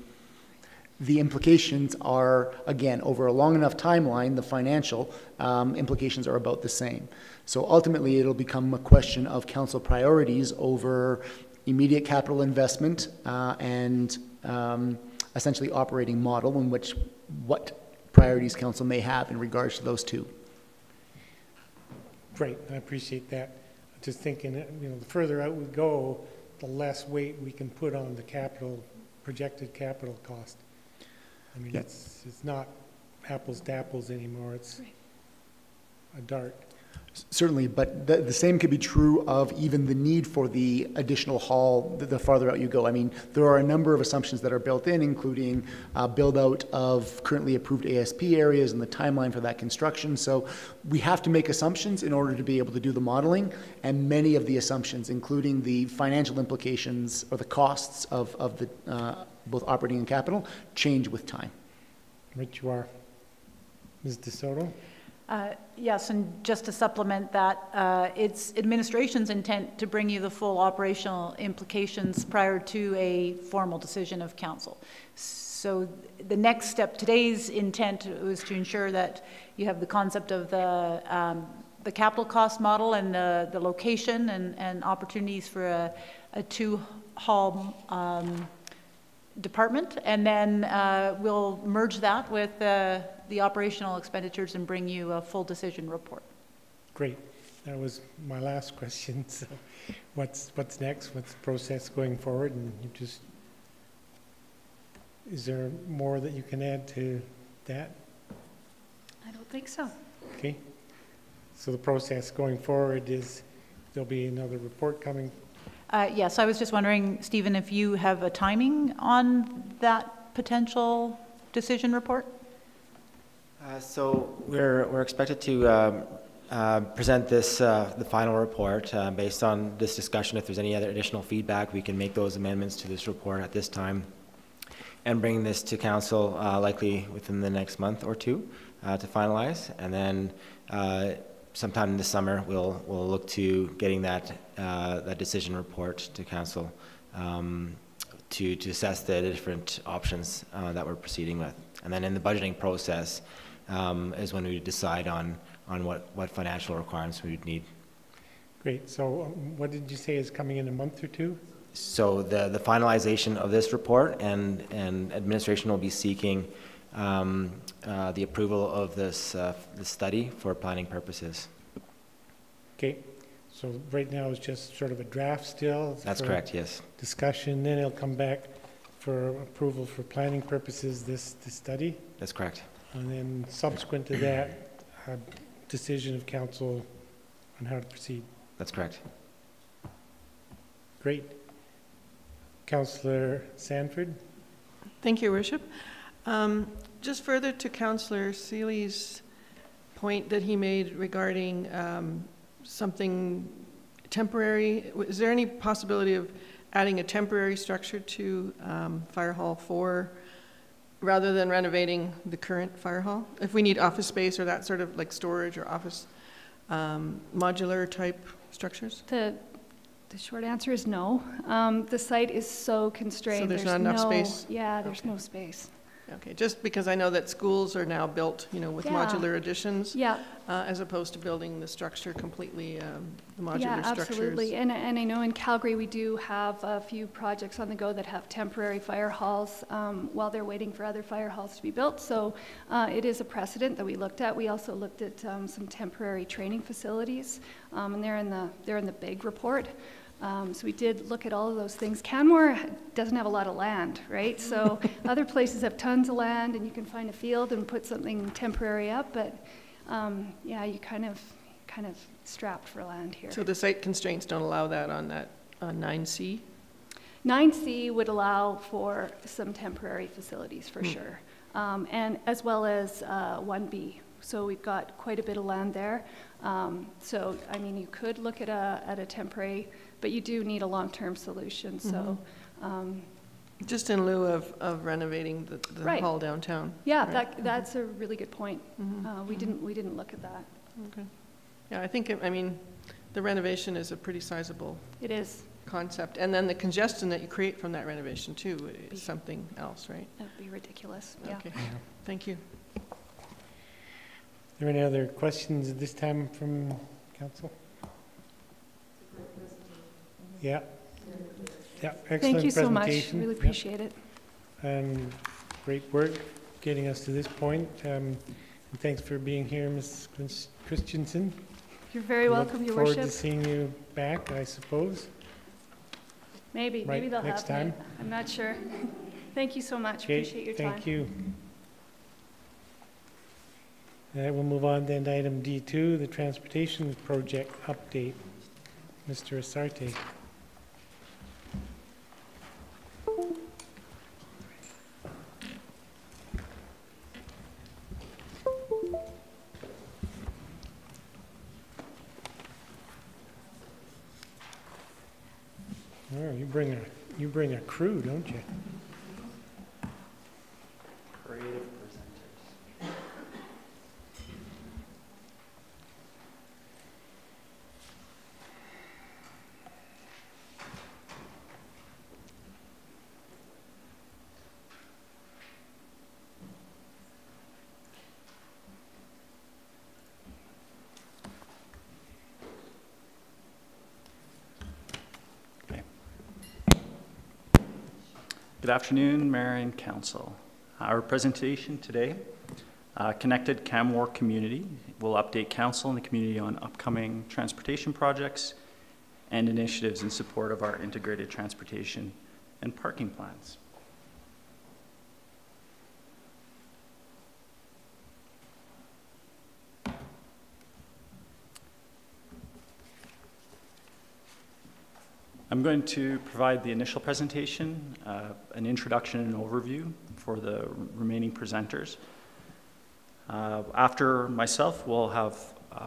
implications are, again, over a long enough timeline, the financial implications are about the same. So ultimately, it'll become a question of council priorities over immediate capital investment and essentially operating model in which what priorities council may have in regards to those 2. Great, I appreciate that. Just thinking, the further out we go, the less weight we can put on the projected capital cost. I mean, it's not apples to apples anymore. It's a dart. Certainly, but the same could be true of even the need for the additional hall the farther out you go. I mean, there are a number of assumptions that are built in, including build out of currently approved ASP areas and the timeline for that construction. So we have to make assumptions in order to be able to do the modeling, and many of the assumptions, including the financial implications or the costs of the both operating and capital, change with time. Right, you are. Ms. DeSoto? Yes, and just to supplement that, it's administration's intent to bring you the full operational implications prior to a formal decision of council. So the next step, today's intent was to ensure that you have the concept of the capital cost model and the location and opportunities for a 2-hall department, and then we'll merge that with the operational expenditures and bring you a full decision report. Great. That was my last question. So what's next? What's the process going forward? And is there more that you can add to that? I don't think so. Okay. So the process going forward is there'll be another report coming. Yes, I was just wondering, Stephen, if you have a timing on that potential decision report? So we're expected to present this, the final report based on this discussion. If there's any other additional feedback, we can make those amendments to this report at this time and bring this to council likely within the next month or 2 to finalize. And then sometime in the summer, we'll look to getting that decision report to council to assess the different options that we're proceeding with. And then in the budgeting process is when we decide on what financial requirements we would need. Great. So what did you say is coming in a month or 2? So the finalization of this report and administration will be seeking the approval of this study for planning purposes. Okay. So right now it's just sort of a draft still? That's correct, yes. Discussion, then it'll come back for approval for planning purposes, this study? That's correct. And then subsequent to that, a decision of council on how to proceed? That's correct. Great. Councillor Sanford? Thank you, Your Worship. Just further to Councillor Seeley's point that he made regarding something temporary, is there any possibility of adding a temporary structure to Fire Hall 4 rather than renovating the current Fire Hall? If we need office space or that sort of like storage or office modular type structures? The short answer is no. The site is so constrained. So there's not enough space? Yeah, there's no space. Okay, just because I know that schools are now built, you know, with Yeah. modular additions, Yeah, as opposed to building the structure completely, the modular yeah, structures. absolutely. And I know in Calgary, we do have a few projects on the go that have temporary fire halls while they're waiting for other fire halls to be built. So it is a precedent that we looked at. We also looked at some temporary training facilities, and they're in the big report. So we did look at all of those things. Canmore doesn't have a lot of land, right? So other places have tons of land, and you can find a field and put something temporary up. But yeah, you kind of strapped for land here. So the site constraints don't allow that on 9C? 9C would allow for some temporary facilities for sure, and as well as 1B. So we've got quite a bit of land there. So I mean, you could look at a temporary, but you do need a long-term solution. So Just in lieu of renovating the Right. hall downtown? yeah, right? that's a really good point. We didn't look at that. Okay. Yeah, I think, I mean, the renovation is a pretty sizable It is. concept. And then the congestion that you create from that renovation too is something else, right? That'd be ridiculous. Yeah. Okay, thank you. Are there any other questions at this time from council? Yeah. Yeah, excellent Thank you so much. presentation. Really Yep. appreciate it. Great work getting us to this point. And thanks for being here, Ms. Christensen. You're very welcome, Your Look Worship. forward to seeing you back, I suppose. Maybe Right, they'll next have me. time. I'm not sure. Thank you so much. Okay, Appreciate your time. thank you. We'll move on then to item D2, the transportation project update. Mr. Asarte. Oh, you bring a crew, don't you? Creative presenters. Good afternoon, Mayor and Council. Our presentation today, Connected Canmore Community, will update Council and the community on upcoming transportation projects and initiatives in support of our integrated transportation and parking plans. I'm going to provide the initial presentation, an introduction and overview for the remaining presenters. After myself, we'll have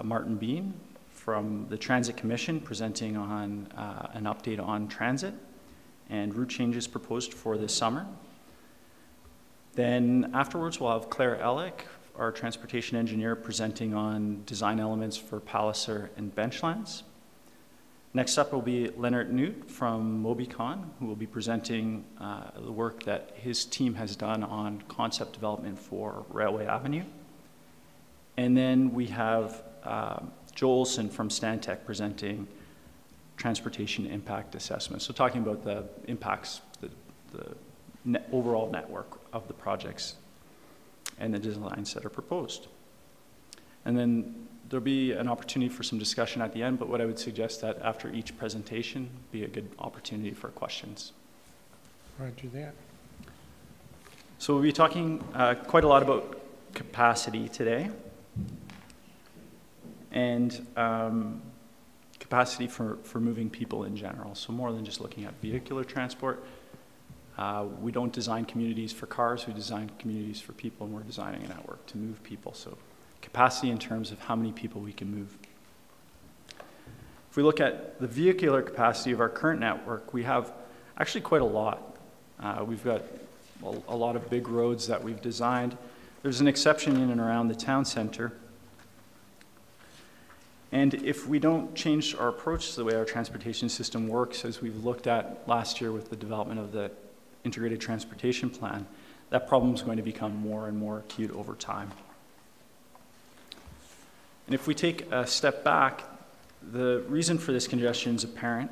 Martin Bean from the Transit Commission presenting on an update on transit and route changes proposed for this summer. Then afterwards, we'll have Claire Ellick, our transportation engineer, presenting on design elements for Palliser and Benchlands. Next up will be Leonard Newt from MobiCon, who will be presenting the work that his team has done on concept development for Railway Avenue. And then we have Joe Olson from Stantec presenting transportation impact assessment. So talking about the impacts, the overall network of the projects and the designs that are proposed. And then there'll be an opportunity for some discussion at the end, but what I would suggest that after each presentation be a good opportunity for questions. Roger that. So we'll be talking quite a lot about capacity today and capacity for moving people in general. So more than just looking at vehicular transport. We don't design communities for cars, we design communities for people, and we're designing a network to move people. So capacity in terms of how many people we can move. If we look at the vehicular capacity of our current network, we have actually quite a lot. We've got a lot of big roads that we've designed. There's an exception in and around the town center. And if we don't change our approach to the way our transportation system works, as we've looked at last year with the development of the integrated transportation plan, that problem is going to become more and more acute over time. And if we take a step back, the reason for this congestion is apparent.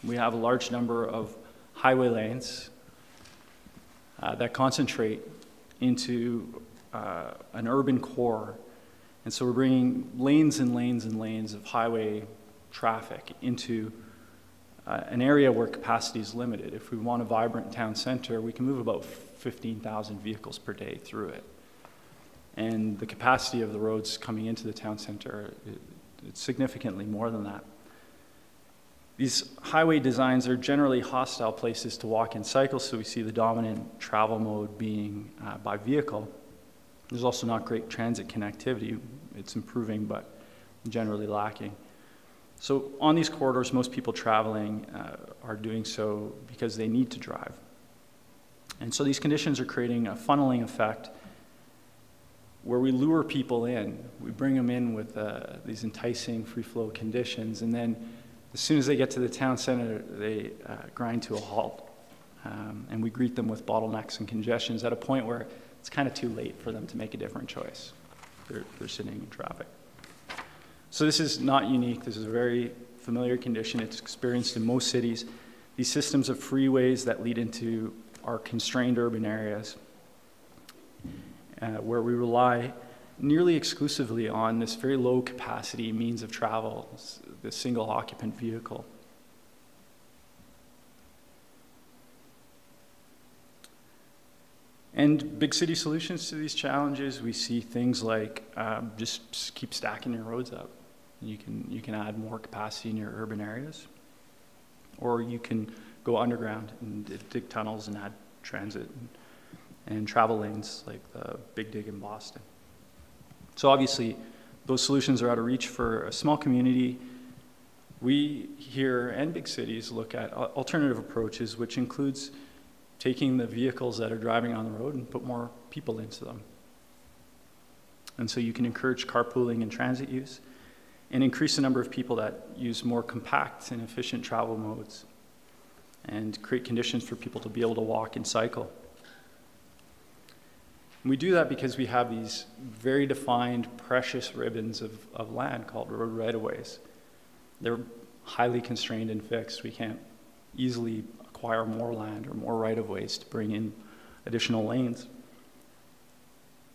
We have a large number of highway lanes that concentrate into an urban core. And so we're bringing lanes and lanes and lanes of highway traffic into an area where capacity is limited. If we want a vibrant town center, we can move about 15,000 vehicles per day through it. And the capacity of the roads coming into the town center, it's significantly more than that. These highway designs are generally hostile places to walk and cycle, so we see the dominant travel mode being by vehicle. There's also not great transit connectivity. It's improving, but generally lacking. So on these corridors, most people traveling are doing so because they need to drive. And so these conditions are creating a funneling effect where we lure people in. We bring them in with these enticing free flow conditions, and then as soon as they get to the town center, they grind to a halt. And we greet them with bottlenecks and congestions at a point where it's kind of too late for them to make a different choice. They're sitting in traffic. So this is not unique. This is a very familiar condition. It's experienced in most cities. These systems of freeways that lead into our constrained urban areas where we rely nearly exclusively on this very low capacity means of travel, the single occupant vehicle. And big city solutions to these challenges, we see things like just keep stacking your roads up. You can add more capacity in your urban areas, or you can go underground and dig tunnels and add transit and travel lanes like the Big Dig in Boston. So obviously, those solutions are out of reach for a small community. We here and big cities look at alternative approaches, which includes taking the vehicles that are driving on the road and put more people into them. And so you can encourage carpooling and transit use and increase the number of people that use more compact and efficient travel modes and create conditions for people to be able to walk and cycle. And we do that because we have these very defined, precious ribbons of land called road right-of-ways. They're highly constrained and fixed. We can't easily acquire more land or more right-of-ways to bring in additional lanes.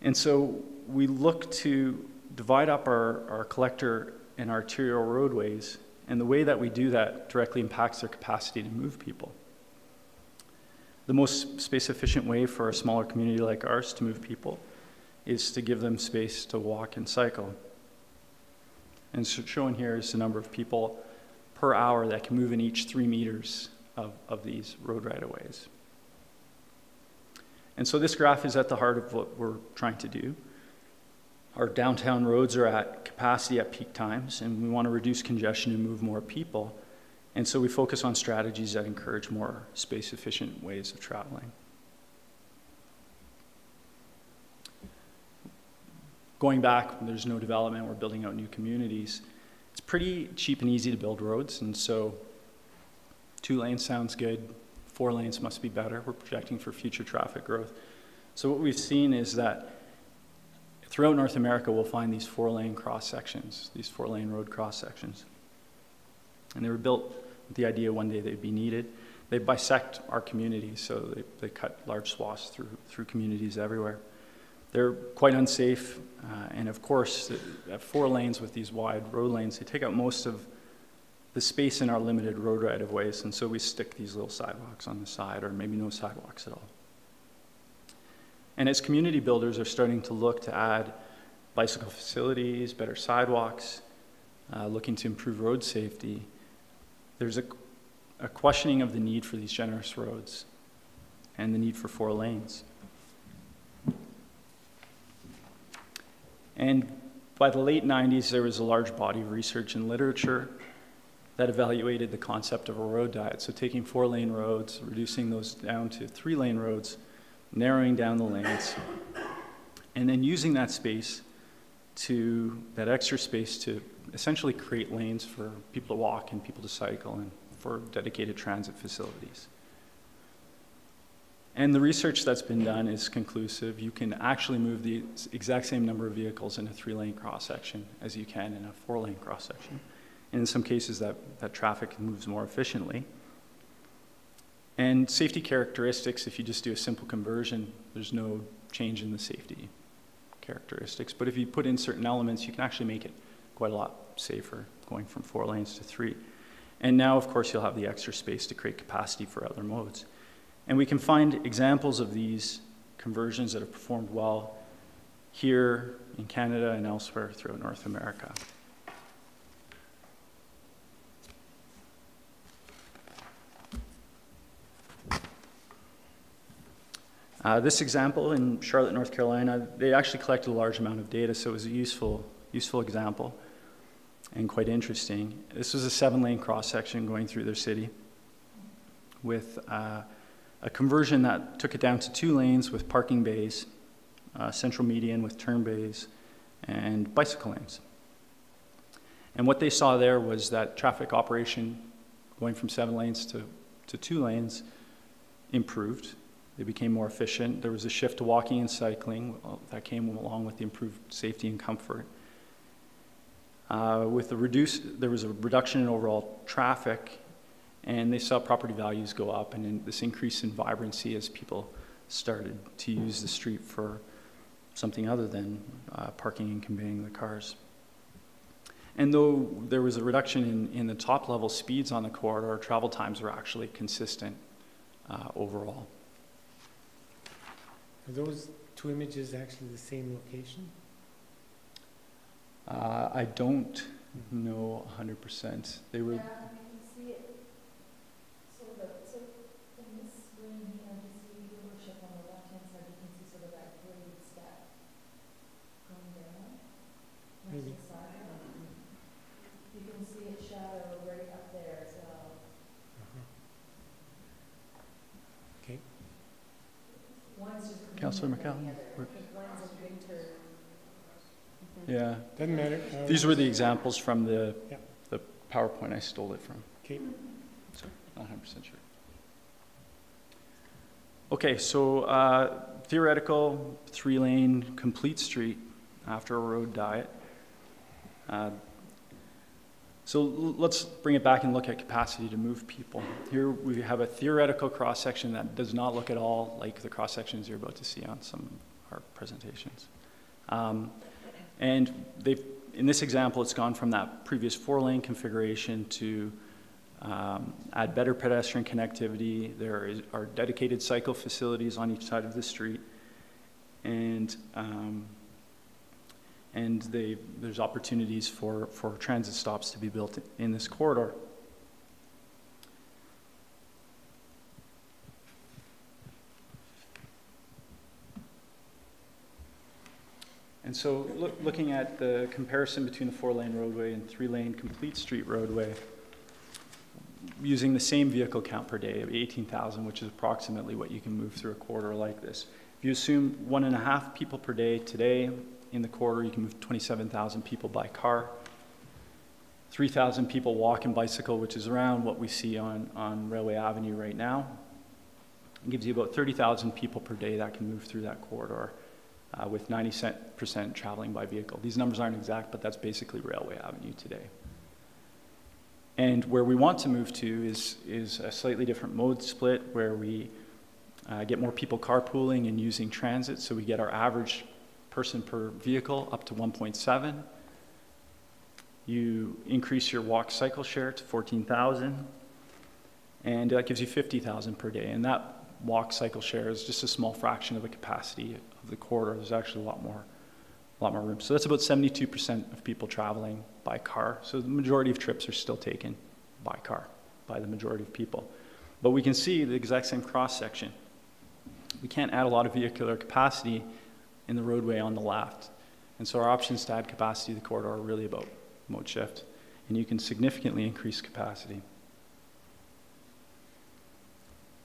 And so we look to divide up our collector and arterial roadways, and the way that we do that directly impacts their capacity to move people. The most space-efficient way for a smaller community like ours to move people is to give them space to walk and cycle. And so shown here is the number of people per hour that can move in each 3 meters of these road right-of-ways. And so this graph is at the heart of what we're trying to do. Our downtown roads are at capacity at peak times, and we want to reduce congestion and move more people. And so we focus on strategies that encourage more space-efficient ways of traveling. Going back, when there's no development, we're building out new communities. It's pretty cheap and easy to build roads, and so 2 lanes sounds good. 4 lanes must be better. We're projecting for future traffic growth. So what we've seen is that throughout North America, we'll find these 4-lane cross-sections, these 4-lane road cross-sections. And they were built with the idea one day they'd be needed. They bisect our communities, so they cut large swaths through communities everywhere. They're quite unsafe, and of course, at 4 lanes with these wide road lanes, they take out most of the space in our limited road right-of-ways, and so we stick these little sidewalks on the side, or maybe no sidewalks at all. And as community builders are starting to look to add bicycle facilities, better sidewalks, looking to improve road safety, there's a questioning of the need for these generous roads and the need for 4 lanes. And by the late 90s, there was a large body of research and literature that evaluated the concept of a road diet. So taking 4-lane roads, reducing those down to 3-lane roads, narrowing down the lanes, and then using that space that extra space to essentially create lanes for people to walk and people to cycle and for dedicated transit facilities. And the research that's been done is conclusive. You can actually move the exact same number of vehicles in a 3-lane cross-section as you can in a 4-lane cross-section. And in some cases, that traffic moves more efficiently. And safety characteristics, if you just do a simple conversion, there's no change in the safety characteristics. But if you put in certain elements, you can actually make it quite a lot safer, going from 4 lanes to 3. And now, of course, you'll have the extra space to create capacity for other modes. And we can find examples of these conversions that have performed well here in Canada and elsewhere throughout North America. This example in Charlotte, North Carolina, they actually collected a large amount of data, so it was a useful example and quite interesting. This was a 7-lane cross-section going through their city with a conversion that took it down to 2 lanes with parking bays, central median with turn bays, and bicycle lanes. And what they saw there was that traffic operation going from 7 lanes to 2 lanes improved. They became more efficient. There was a shift to walking and cycling that came along with the improved safety and comfort. There was a reduction in overall traffic, and they saw property values go up and this increase in vibrancy as people started to use the street for something other than parking and conveying the cars. And though there was a reduction in the top level speeds on the corridor, travel times were actually consistent overall. Are those 2 images actually the same location? I don't know 100%. They were. Yeah, I can see it. So in this screen here, I just see your worship on the left-hand side. You can see sort of that grade step going down. Maybe. You can see it shadow right up there as well. Okay. One's just Councillor McCall. one's in winter. Yeah. Doesn't matter. These were the examples from the Yeah. PowerPoint I stole it from. Okay. So, not 100% sure. Okay, so theoretical 3-lane complete street after a road diet. So let's bring it back and look at capacity to move people. Here we have a theoretical cross-section that does not look at all like the cross-sections you're about to see on some of our presentations. And in this example, it's gone from that previous 4-lane configuration to add better pedestrian connectivity. There are dedicated cycle facilities on each side of the street. And there's opportunities for transit stops to be built in this corridor. And so looking at the comparison between the 4-lane roadway and 3-lane complete street roadway, using the same vehicle count per day of 18,000, which is approximately what you can move through a corridor like this. If you assume 1.5 people per day today in the corridor, you can move 27,000 people by car. 3,000 people walk and bicycle, which is around what we see on Railway Avenue right now. It gives you about 30,000 people per day that can move through that corridor. With 90% traveling by vehicle. These numbers aren't exact, but that's basically Railway Avenue today. And where we want to move to is a slightly different mode split where we get more people carpooling and using transit, so we get our average person per vehicle up to 1.7. You increase your walk cycle share to 14,000, and that gives you 50,000 per day. And that walk cycle share is just a small fraction of the capacity of the corridor. There's actually a lot more room. So that's about 72% of people traveling by car. So the majority of trips are still taken by car, by the majority of people. But we can see the exact same cross-section. We can't add a lot of vehicular capacity in the roadway on the left. And so our options to add capacity to the corridor are really about mode shift. And you can significantly increase capacity.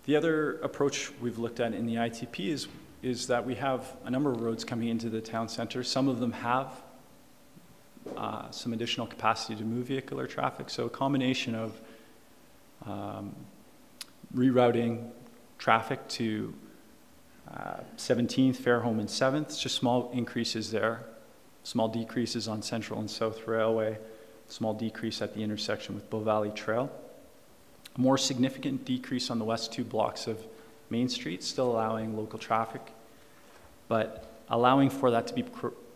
The other approach we've looked at in the ITP is that we have a number of roads coming into the town center. Some of them have some additional capacity to move vehicular traffic. So a combination of rerouting traffic to 17th, Fairholme and 7th, just small increases there. Small decreases on Central and South Railway, small decrease at the intersection with Bow Valley Trail. A more significant decrease on the west 2 blocks of Main Street, still allowing local traffic, but allowing for that to be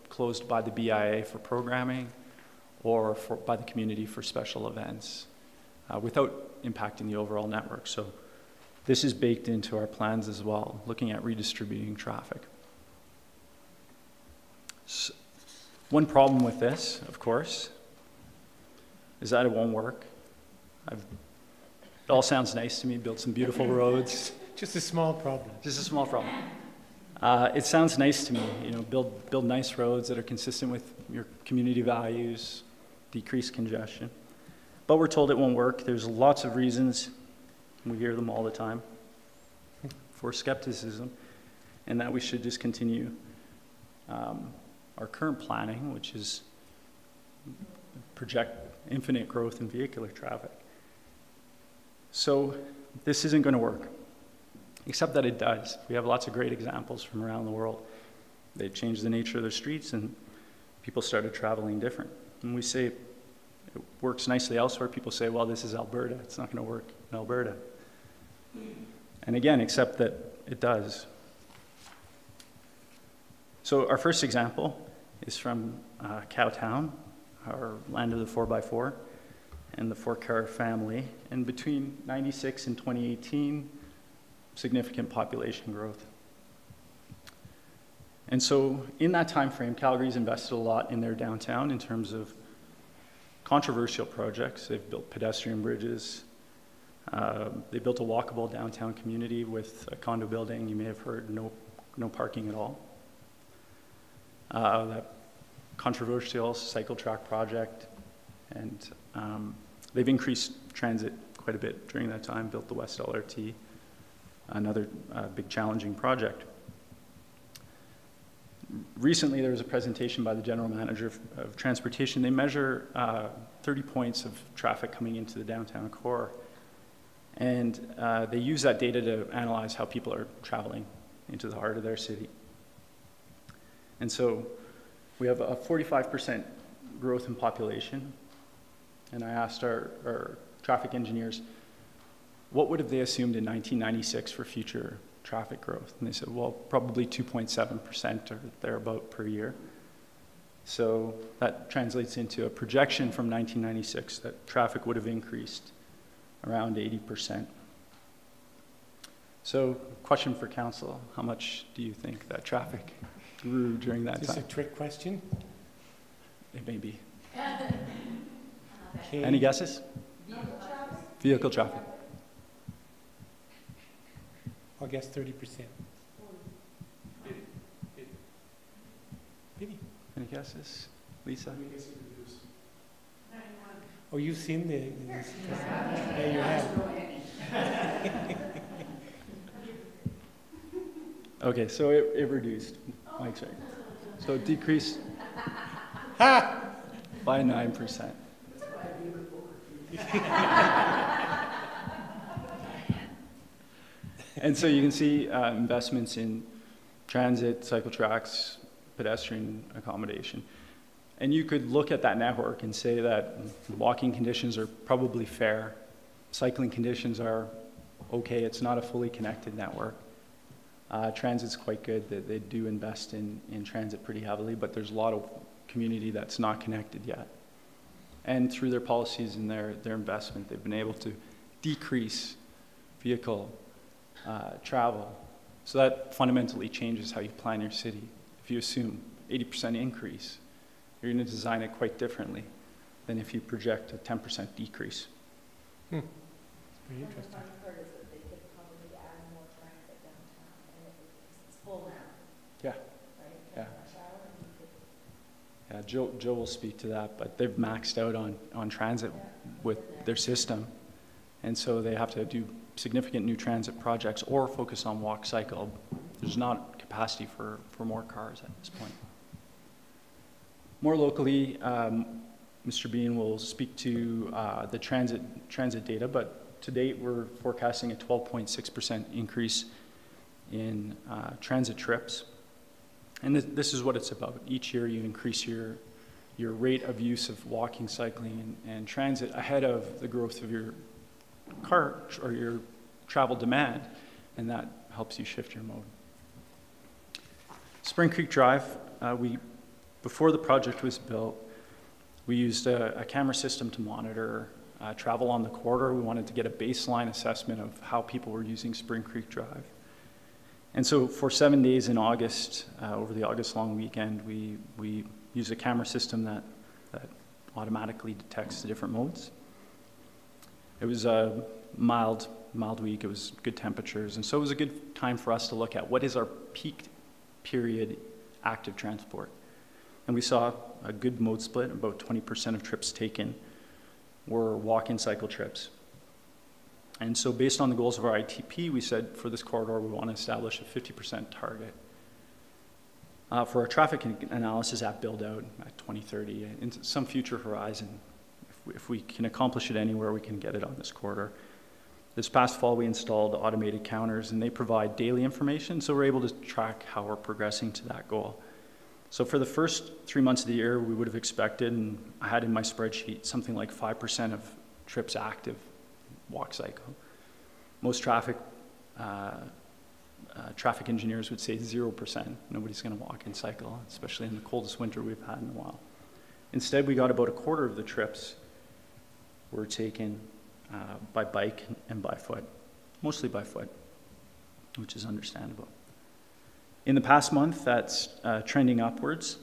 closed by the BIA for programming or by the community for special events without impacting the overall network. So this is baked into our plans as well, looking at redistributing traffic. So, one problem with this, of course, is that it won't work. It all sounds nice to me, build some beautiful roads. Just a small problem. Just a small problem. It sounds nice to me, you know, build nice roads that are consistent with your community values, decrease congestion. But we're told it won't work. There's lots of reasons, we hear them all the time, for skepticism, and that we should just continue our current planning, which is project infinite growth in vehicular traffic. So this isn't going to work, except that it does. We have lots of great examples from around the world. They changed the nature of their streets and people started traveling different. And we say it works nicely elsewhere. People say, well, this is Alberta. It's not going to work in Alberta. And again, except that it does. So our first example is from Cowtown, our land of the 4x4 and the 4-car family. And between 96 and 2018, significant population growth. And so in that time frame, Calgary's invested a lot in their downtown in terms of controversial projects. They've built pedestrian bridges. They built a walkable downtown community with a condo building. You may have heard no parking at all. That controversial cycle track project. And they've increased transit quite a bit during that time, built the West LRT, another big challenging project. Recently, there was a presentation by the general manager of transportation. They measure 30 points of traffic coming into the downtown core. And they use that data to analyze how people are traveling into the heart of their city. And so we have a 45% growth in population. And I asked our traffic engineers, what would have they assumed in 1996 for future traffic growth? And they said, well, probably 2.7% or thereabout per year. So that translates into a projection from 1996 that traffic would have increased around 80%. So question for council, how much do you think that traffic grew during that time? Is this a trick question? It may be. Okay. Any guesses? Vehicle traffic. I'll guess 30%. 50. Any guesses? Lisa? Oh, you've seen this? Yeah, you have. Okay, so it reduced. Mike's right. So it decreased by 9%. And so you can see investments in transit, cycle tracks, pedestrian accommodation. And you could look at that network and say that walking conditions are probably fair. Cycling conditions are okay. It's not a fully connected network. Transit's quite good. They do invest in transit pretty heavily, but there's a lot of community that's not connected yet. And through their policies and their investment, they've been able to decrease vehicle travel. So that fundamentally changes how you plan your city. If you assume 80% increase, you're going to design it quite differently than if you project a 10% decrease. Very interesting. The fun part is that they could probably add more transit downtown, and it's full now, Yeah, right? yeah. Rush hour, and you could. Yeah, Joe will speak to that, but they've maxed out on transit with their system. And so they have to do significant new transit projects or focus on walk cycle. There's not capacity for more cars at this point. More locally, Mr. Bean will speak to the transit data, but to date we're forecasting a 12.6% increase in transit trips. And this is what it's about. Each year you increase your rate of use of walking, cycling, and transit ahead of the growth of your car or your travel demand, and that helps you shift your mode. Spring Creek Drive, before the project was built, we used a camera system to monitor travel on the corridor. We wanted to get a baseline assessment of how people were using Spring Creek Drive. And so for 7 days in August, over the August long weekend, we used a camera system that automatically detects the different modes. It was a mild week. It was good temperatures. And so it was a good time for us to look at what is our peak period active transport. And we saw a good mode split. About 20% of trips taken were walk-in cycle trips. And so based on the goals of our ITP, we said for this corridor, we want to establish a 50% target. For our traffic analysis at build-out at 2030, in some future horizon, if we can accomplish it anywhere, we can get it on this corridor. This past fall, we installed automated counters, and they provide daily information, so we're able to track how we're progressing to that goal. So for the first 3 months of the year, we would have expected, and I had in my spreadsheet, something like 5% of trips active walk cycle. Most traffic engineers would say 0%. Nobody's going to walk and cycle, especially in the coldest winter we've had in a while. Instead, we got about a quarter of the trips were taken by bike and by foot, mostly by foot, which is understandable. In the past month, that's trending upwards.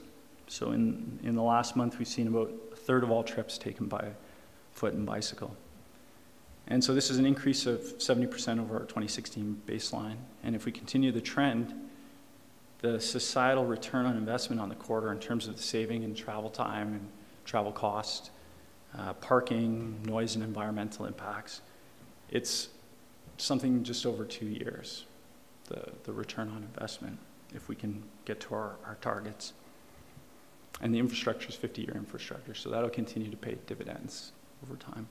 So in the last month, we've seen about a third of all trips taken by foot and bicycle. And so this is an increase of 70% over our 2016 baseline. And if we continue the trend, the societal return on investment on the corridor in terms of the saving in travel time and travel cost, parking, noise, and environmental impacts, it's something just over 2 years, the return on investment, if we can get to our targets. And the infrastructure is 50-year infrastructure, so that'll continue to pay dividends over time.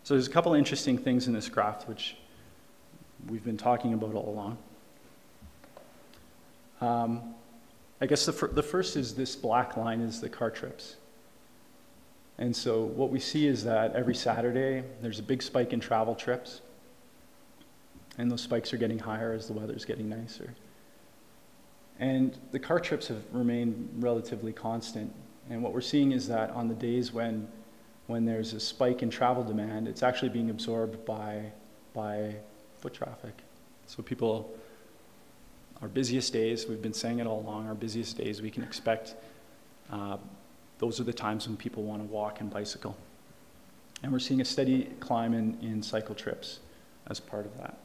So there's a couple interesting things in this graph which we've been talking about all along. I guess the first is this black line is the car trips. And so what we see is that every Saturday there's a big spike in travel trips, and those spikes are getting higher as the weather's getting nicer. And the car trips have remained relatively constant. And what we're seeing is that on the days when there's a spike in travel demand, it's actually being absorbed by foot traffic. So people, our busiest days, we've been saying it all along, our busiest days we can expect, those are the times when people want to walk and bicycle. And we're seeing a steady climb in cycle trips as part of that.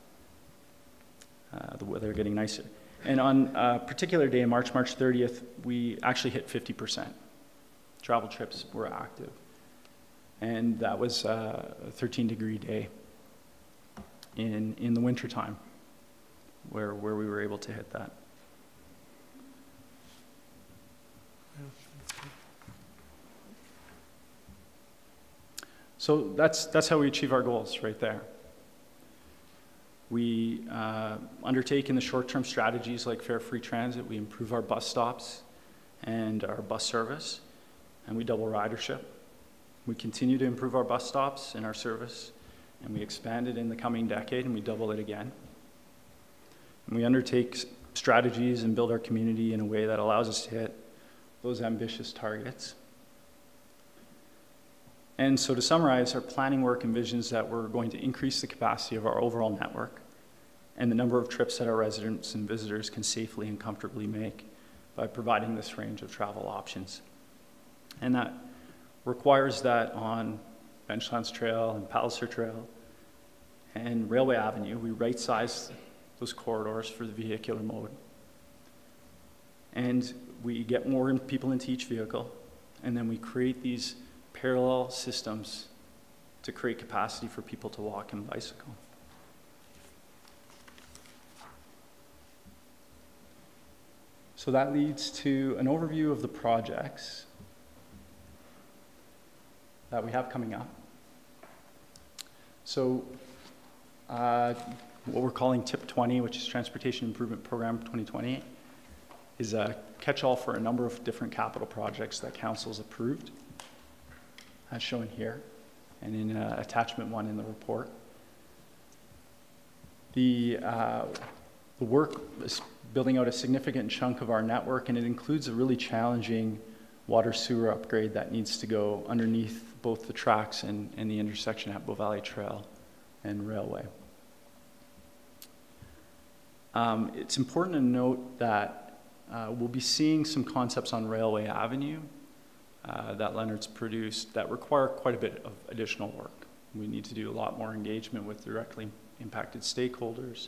The weather getting nicer. And on a particular day, March 30th, we actually hit 50%. Travel trips were active. And that was a 13-degree day in the wintertime where we were able to hit that. So that's how we achieve our goals right there. We undertake in the short-term strategies like fare-free transit. We improve our bus stops and our bus service, and we double ridership. We continue to improve our bus stops and our service, and we expand it in the coming decade, and we double it again. And we undertake strategies and build our community in a way that allows us to hit those ambitious targets. And so to summarize, our planning work envisions that we're going to increase the capacity of our overall network and the number of trips that our residents and visitors can safely and comfortably make by providing this range of travel options. And that requires that on Benchlands Trail and Palliser Trail and Railway Avenue, we right-size those corridors for the vehicular mode. And we get more people into each vehicle, and then we create these parallel systems to create capacity for people to walk and bicycle. So that leads to an overview of the projects that we have coming up. So what we're calling TIP 20, which is Transportation Improvement Program 2020, is a catch-all for a number of different capital projects that council's approved, as shown here, and in attachment 1 in the report. The work is building out a significant chunk of our network, and it includes a really challenging water sewer upgrade that needs to go underneath both the tracks and the intersection at Bow Valley Trail and Railway. It's important to note that we'll be seeing some concepts on Railway Avenue that Leonard's produced that require quite a bit of additional work. We need to do a lot more engagement with directly impacted stakeholders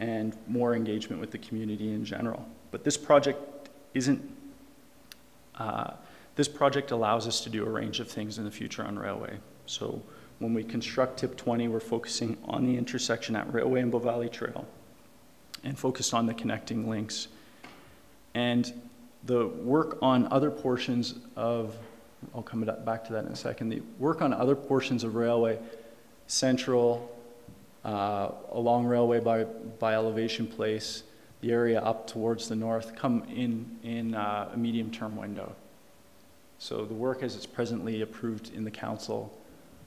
and more engagement with the community in general. But this project isn't, this project allows us to do a range of things in the future on Railway. So when we construct TIP 20, we're focusing on the intersection at Railway and Bow Valley Trail and focused on the connecting links. And the work on other portions of, I'll come back to that in a second, the work on other portions of Railway, Central, along Railway by Elevation Place, the area up towards the north, come in a medium-term window. So the work as it's presently approved in the council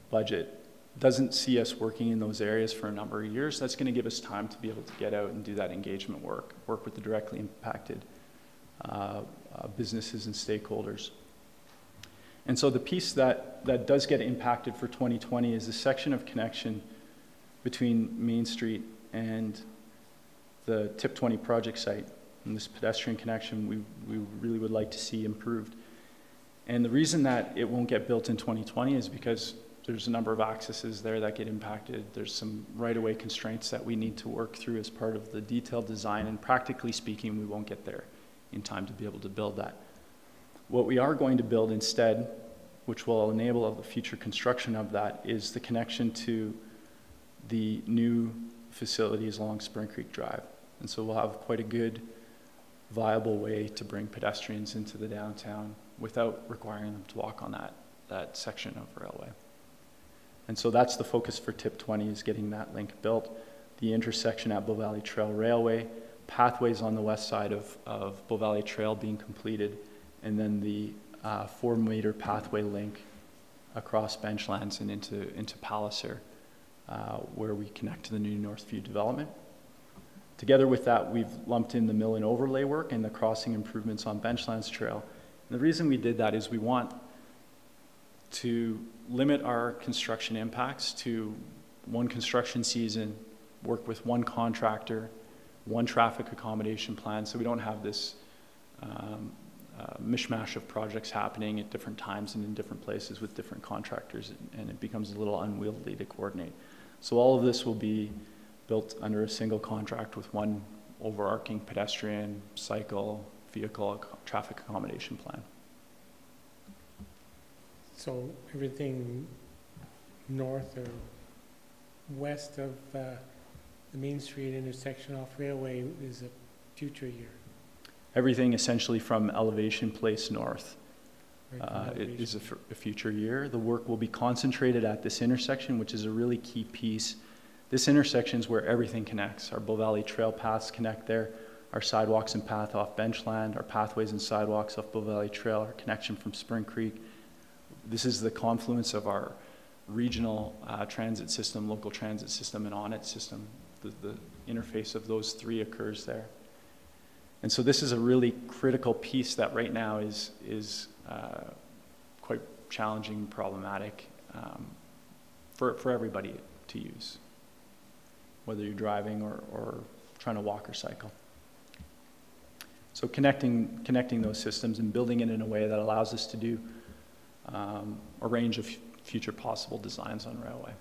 budget doesn't see us working in those areas for a number of years. That's going to give us time to be able to get out and do that engagement work with the directly impacted businesses and stakeholders. And so the piece that does get impacted for 2020 is the section of connection between Main Street and the TIP 20 project site. And this pedestrian connection we really would like to see improved. And the reason that it won't get built in 2020 is because there's a number of accesses there that get impacted. There's some right-of-way constraints that we need to work through as part of the detailed design, and practically speaking, we won't get there in time to be able to build that. What we are going to build instead, which will enable the future construction of that, is the connection to the new facilities along Spring Creek Drive. And so we'll have quite a good, viable way to bring pedestrians into the downtown without requiring them to walk on that section of Railway. And so that's the focus for TIP 20, is getting that link built, the intersection at Bow Valley Trail Railway, pathways on the west side of Bow Valley Trail being completed, and then the 4-meter pathway link across Benchlands and into Palliser, where we connect to the new Northview development. Together with that, we've lumped in the mill and overlay work and the crossing improvements on Benchlands Trail. And the reason we did that is we want to limit our construction impacts to one construction season, work with one contractor, one traffic accommodation plan, so we don't have this mishmash of projects happening at different times and in different places with different contractors, and it becomes a little unwieldy to coordinate. So all of this will be built under a single contract with one overarching pedestrian, cycle, vehicle, traffic accommodation plan. So everything north or west of the Main Street intersection off Railway is a future year? Everything essentially from Elevation Place north Right, is a future year. The work will be concentrated at this intersection, which is a really key piece. This intersection is where everything connects. Our Bow Valley Trail paths connect there, our sidewalks and path off Benchland, our pathways and sidewalks off Bow Valley Trail, our connection from Spring Creek. This is the confluence of our regional transit system, local transit system, and on-it system. The interface of those three occurs there. And so this is a really critical piece that right now is quite challenging and problematic for everybody to use, whether you're driving or trying to walk or cycle. So connecting those systems and building it in a way that allows us to do a range of future possible designs on Railway.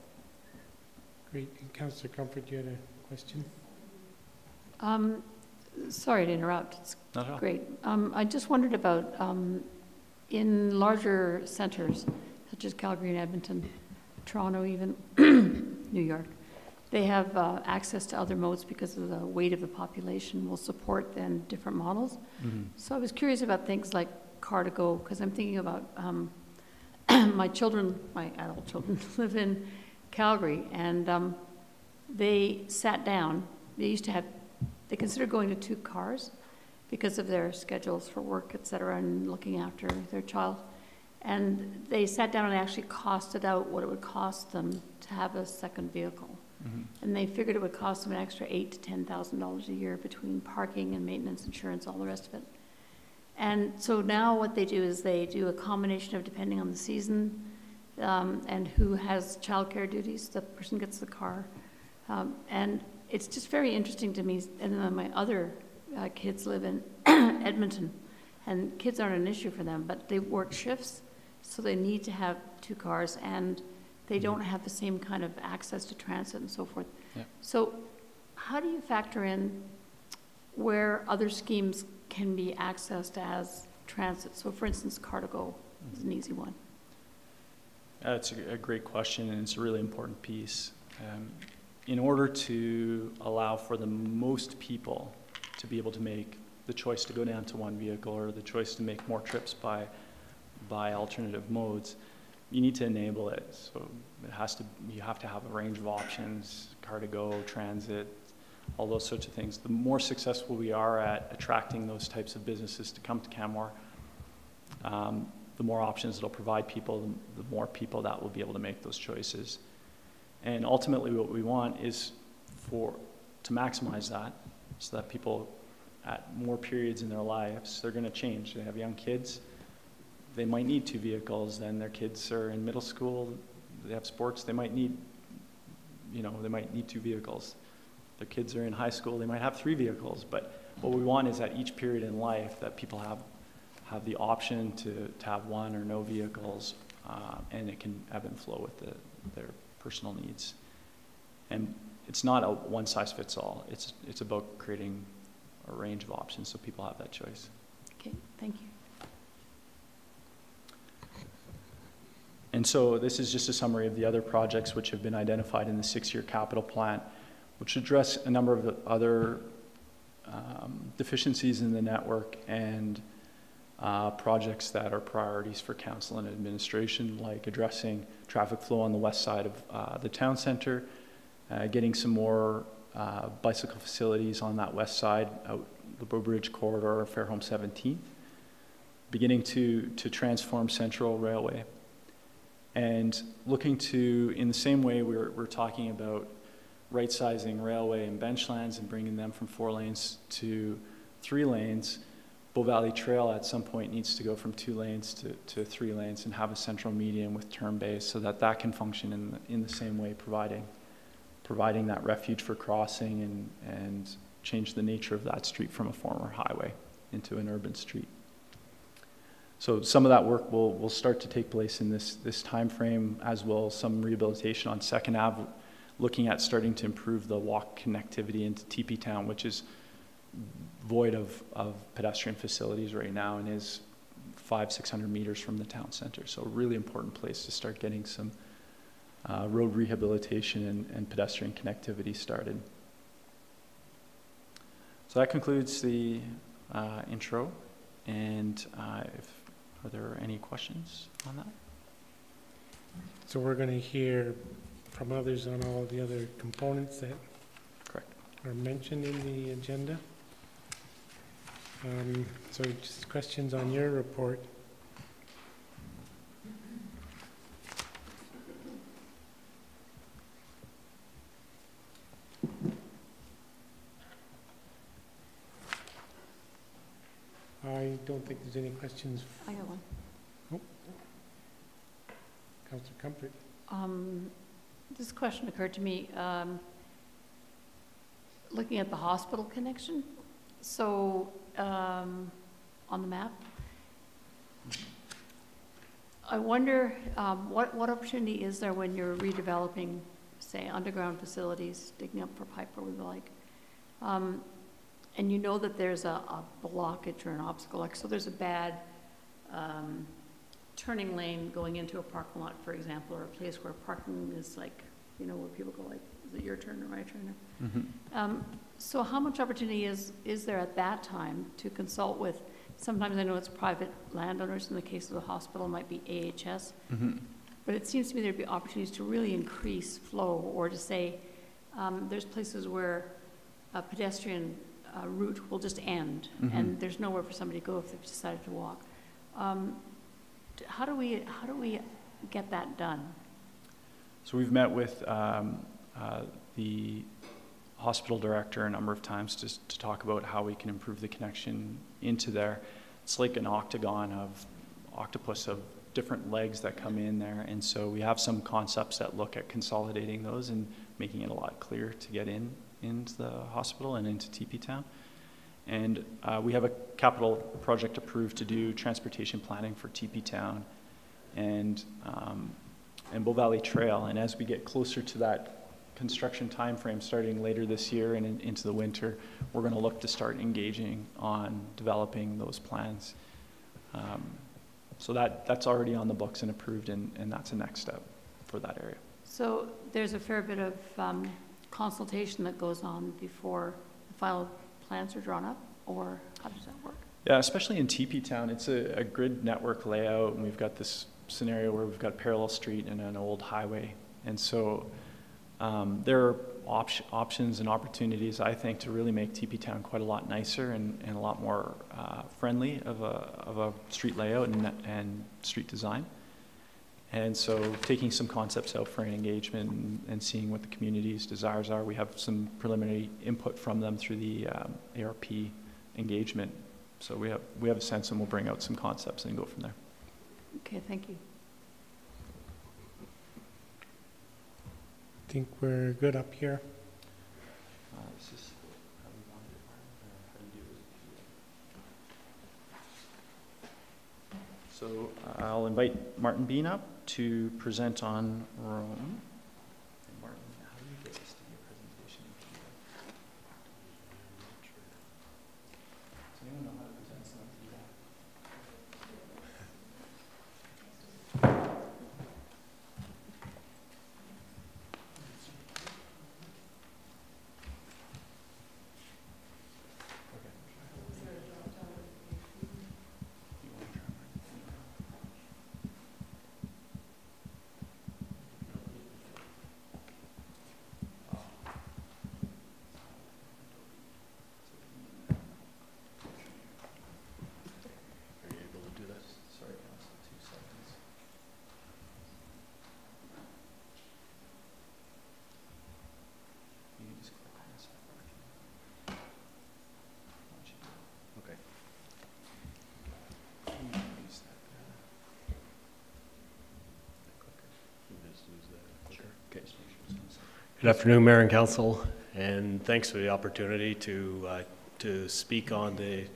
Great. And Councillor Comfort, you had a question? Sorry to interrupt. It's Not at all. great. I just wondered about in larger centers such as Calgary and Edmonton, Toronto even, New York, they have access to other modes because of the weight of the population will support then different models. Mm-hmm. So I was curious about things like car-to-go, because I'm thinking about my children, my adult children, live in Calgary, and they sat down. They used to have, they considered going to 2 cars because of their schedules for work, et cetera, and looking after their child. And they sat down and actually costed out what it would cost them to have a second vehicle. And they figured it would cost them an extra $8,000 to $10,000 a year between parking and maintenance, insurance, all the rest of it. And so now what they do is they do a combination of, depending on the season and who has childcare duties, the person gets the car. And it's just very interesting to me. And then my other kids live in Edmonton, and kids aren't an issue for them, but they work shifts, so they need to have 2 cars, and they don't have the same kind of access to transit and so forth. Yeah. So how do you factor in where other schemes can be accessed as transit? So for instance, Car2Go is an easy one. It's a great question, and it's a really important piece. In order to allow for the most people to be able to make the choice to go down to 1 vehicle, or the choice to make more trips by alternative modes, you need to enable it. So you have to have a range of options, Car2Go, transit, all those sorts of things. The more successful we are at attracting those types of businesses to come to Canmore, the more options it'll provide people, the more people that will be able to make those choices. And ultimately what we want is to maximize that, so that people at more periods in their lives, they're going to change. They have young kids, they might need 2 vehicles, then their kids are in middle school, they have sports, they might need 2 vehicles. Their kids are in high school, they might have 3 vehicles, but what we want is at each period in life that people have the option to have 1 or no vehicles, and it can ebb and flow with their personal needs. And it's not a one-size-fits-all. It's about creating a range of options so people have that choice. Okay, thank you. And so this is just a summary of the other projects which have been identified in the 6-year capital plan, which address a number of the other deficiencies in the network and projects that are priorities for council and administration, like addressing traffic flow on the west side of the town center, getting some more bicycle facilities on that west side, out the Bow Bridge corridor, Fairholme 17th, beginning to transform Central Railway. And looking to, in the same way we're talking about right-sizing railway and benchlands and bringing them from 4 lanes to 3 lanes, Bow Valley Trail at some point needs to go from 2 lanes to 3 lanes and have a central median with turn bays, so that can function in the same way, providing that refuge for crossing and change the nature of that street from a former highway into an urban street. So some of that work will start to take place in this time frame, as well as some rehabilitation on 2nd Ave, looking at starting to improve the walk connectivity into TP Town, which is void of pedestrian facilities right now and is 500-600 meters from the town center. So a really important place to start getting some road rehabilitation and pedestrian connectivity started. So that concludes the intro, and are there any questions on that? So we're going to hear from others on all the other components that Correct. are mentioned in the agenda. So just questions on your report. I don't think there's any questions. I got one. Oh. Councillor Comfort. This question occurred to me, looking at the hospital connection. So on the map, I wonder what opportunity is there when you're redeveloping, say, underground facilities, digging up for pipe or the like, and you know that there's a blockage or an obstacle, like so there's a bad turning lane going into a parking lot, for example, or a place where parking is like, you know, where people go like, is it your turn or my turn? Mm-hmm. So how much opportunity is there at that time to consult with, sometimes I know it's private landowners, in the case of the hospital it might be AHS, Mm-hmm. but it seems to me there'd be opportunities to really increase flow, or to say, there's places where a pedestrian route will just end, Mm-hmm. and there's nowhere for somebody to go if they've decided to walk. How do we get that done? So we've met with the hospital director a number of times just to talk about how we can improve the connection into there. It's like an octopus of different legs that come in there, and so we have some concepts that look at consolidating those and making it a lot clearer to get into the hospital and into TP Town. And we have a capital project approved to do transportation planning for TP Town and Bow Valley Trail. And as we get closer to that construction timeframe, starting later this year and into the winter, we're going to look to start engaging on developing those plans. So that's already on the books and approved, and that's a next step for that area. So there's a fair bit of consultation that goes on before the final plans are drawn up, or how does that work? Yeah, especially in TP Town, it's a grid network layout, and we've got this scenario where we've got a parallel street and an old highway. And so there are options and opportunities, I think, to really make TP Town quite a lot nicer and a lot more friendly of a street layout and street design. And so taking some concepts out for an engagement and seeing what the community's desires are. We have some preliminary input from them through the ARP engagement. So we have a sense, and we'll bring out some concepts and go from there. Okay, thank you. I think we're good up here. So I'll invite Martin Bean up to present on Rome. Martin, how do you get this to be a presentation? Does anyone know how to present something like that? Good afternoon, Mayor and Council, and thanks for the opportunity to speak on the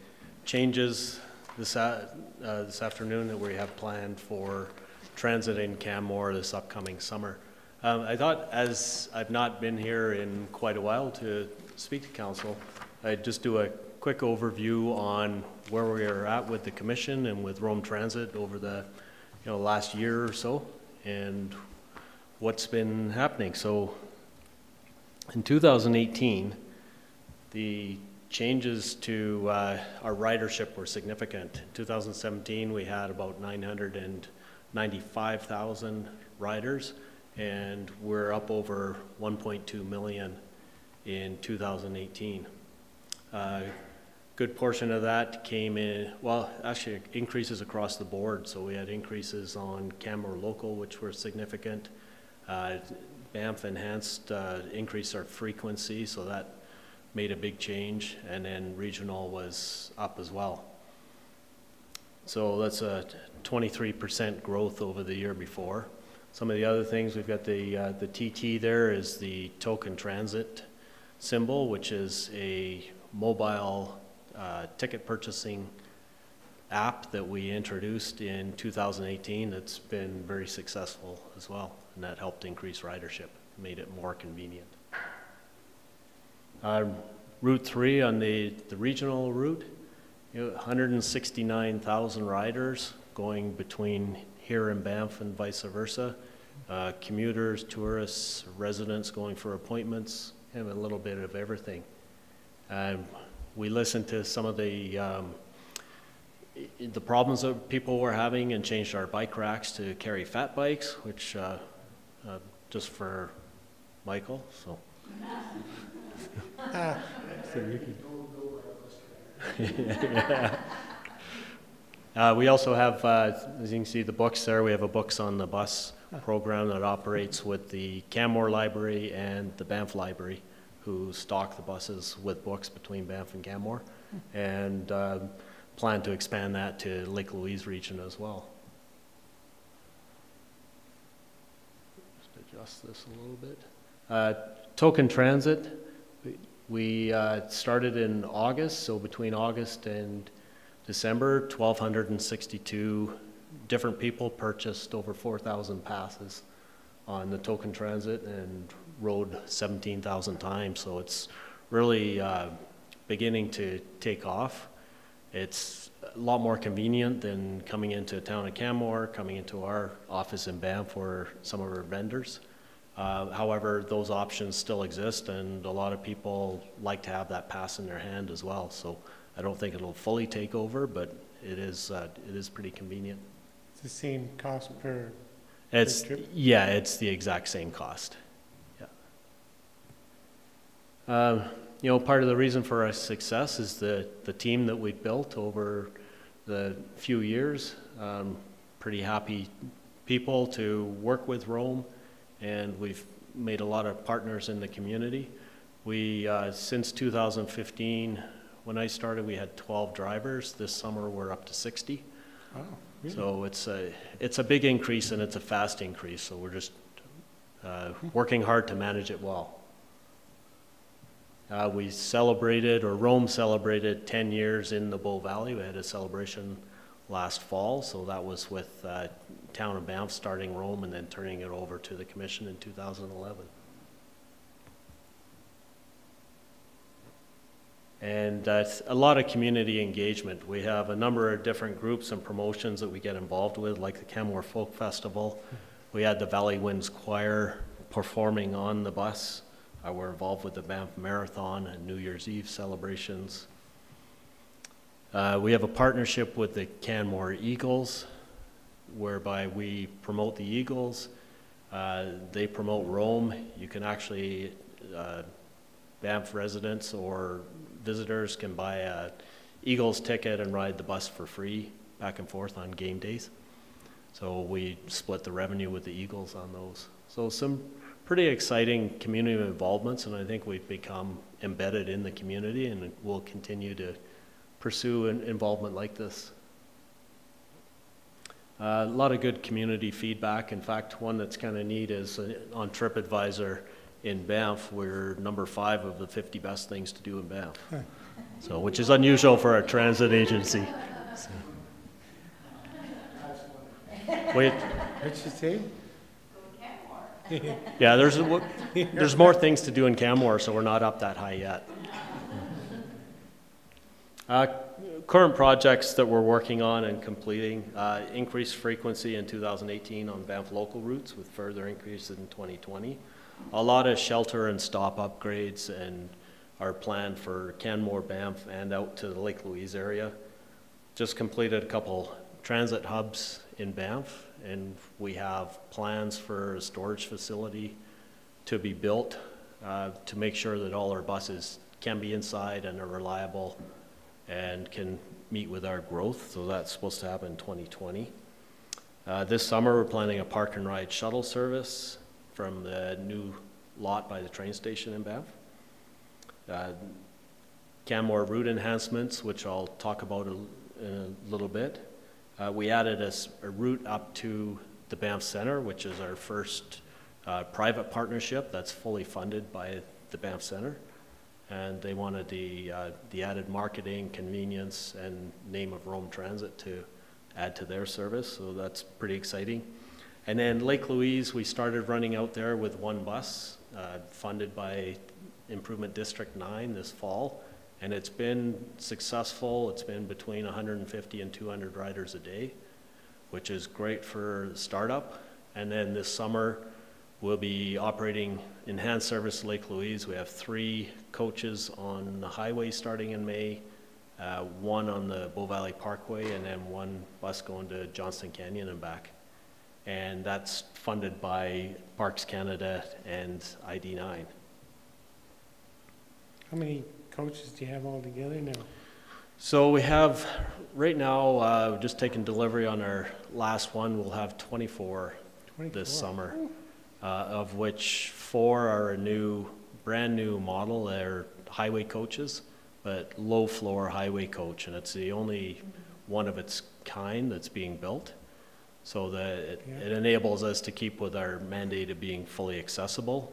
changes this afternoon that we have planned for transit in Canmore this upcoming summer. I thought, as I've not been here in quite a while to speak to Council, I'd just do a quick overview on where we are at with the Commission and with Rome Transit over the last year or so, and what's been happening. So in 2018, the changes to our ridership were significant. In 2017, we had about 995,000 riders, and we're up over 1.2 million in 2018. Good portion of that came in, well, actually increases across the board. So we had increases on Canmore Local, which were significant. Banff Enhanced increased our frequency, so that made a big change, and then Regional was up as well. So that's a 23% growth over the year before. Some of the other things, we've got the TT there is the token transit symbol, which is a mobile ticket purchasing app that we introduced in 2018 that's been very successful as well, and that helped increase ridership, made it more convenient. Route 3 on the regional route, 169,000 riders going between here in Banff and vice versa. Commuters, tourists, residents going for appointments, and a little bit of everything. We listened to some of the problems that people were having and changed our bike racks to carry fat bikes, which just for Michael. So We also have, as you can see, the books there. We have a Books on the Bus program that operates with the Canmore Library and the Banff Library, who stock the buses with books between Banff and Canmore, and plan to expand that to Lake Louise region as well. Just adjust this a little bit. Token transit, we started in August, so between August and December, 1,262 different people purchased over 4,000 passes on the token transit and rode 17,000 times. So it's really beginning to take off. It's a lot more convenient than coming into a town of Canmore, coming into our office in Banff for some of our vendors. However, those options still exist, and a lot of people like to have that pass in their hand as well. So I don't think it'll fully take over, but it is pretty convenient. It's the same cost per trip? Yeah, it's the exact same cost. Yeah. You know, part of the reason for our success is the team that we've built over the few years. Pretty happy people to work with Rome, and we've made a lot of partners in the community. We, since 2015, when I started, we had 12 drivers. This summer, we're up to 60. Oh, really? So it's a big increase, and it's a fast increase. So we're just working hard to manage it well. We celebrated, or Rome celebrated 10 years in the Bow Valley. We had a celebration last fall, so that was with Town of Banff starting Rome and then turning it over to the Commission in 2011. And a lot of community engagement. We have a number of different groups and promotions that we get involved with, like the Canmore Folk Festival. We had the Valley Winds Choir performing on the bus. We're involved with the Banff Marathon and New Year's Eve celebrations. We have a partnership with the Canmore Eagles, whereby we promote the Eagles. They promote Rome. You can actually, Banff residents or visitors can buy a Eagles ticket and ride the bus for free back and forth on game days. So we split the revenue with the Eagles on those. So some pretty exciting community involvements, and I think we've become embedded in the community, and we'll continue to pursue an involvement like this. A lot of good community feedback. In fact, one that's kind of neat is on TripAdvisor in Banff, we're number 5 of the 50 best things to do in Banff. So, which is unusual for a transit agency. So. Wait. What'd she say? Yeah, there's more things to do in Canmore, so we're not up that high yet. Current projects that we're working on and completing, increased frequency in 2018 on Banff local routes with further increases in 2020. A lot of shelter and stop upgrades and are planned for Canmore, Banff, and out to the Lake Louise area. Just completed a couple transit hubs in Banff, and we have plans for a storage facility to be built to make sure that all our buses can be inside and are reliable and can meet with our growth. So that's supposed to happen in 2020. This summer, we're planning a park and ride shuttle service from the new lot by the train station in Banff. Canmore route enhancements, which I'll talk about in a little bit. We added a route up to the Banff Centre, which is our first private partnership that's fully funded by the Banff Centre. And they wanted the added marketing, convenience, and name of Rome Transit to add to their service, so that's pretty exciting. And then Lake Louise, we started running out there with one bus, funded by Improvement District 9 this fall, and it's been successful. It's been between 150 and 200 riders a day, which is great for the startup. And then this summer, we'll be operating enhanced service Lake Louise. We have 3 coaches on the highway starting in May, 1 on the Bow Valley Parkway, and then 1 bus going to Johnston Canyon and back. And that's funded by Parks Canada and ID9. How many coaches do you have altogether now? So we have, right now, just taken delivery on our last one. We'll have 24 this summer, of which 4 are a brand new model. They're highway coaches, but low floor highway coach, and it's the only one of its kind that's being built. So that it enables us to keep with our mandate of being fully accessible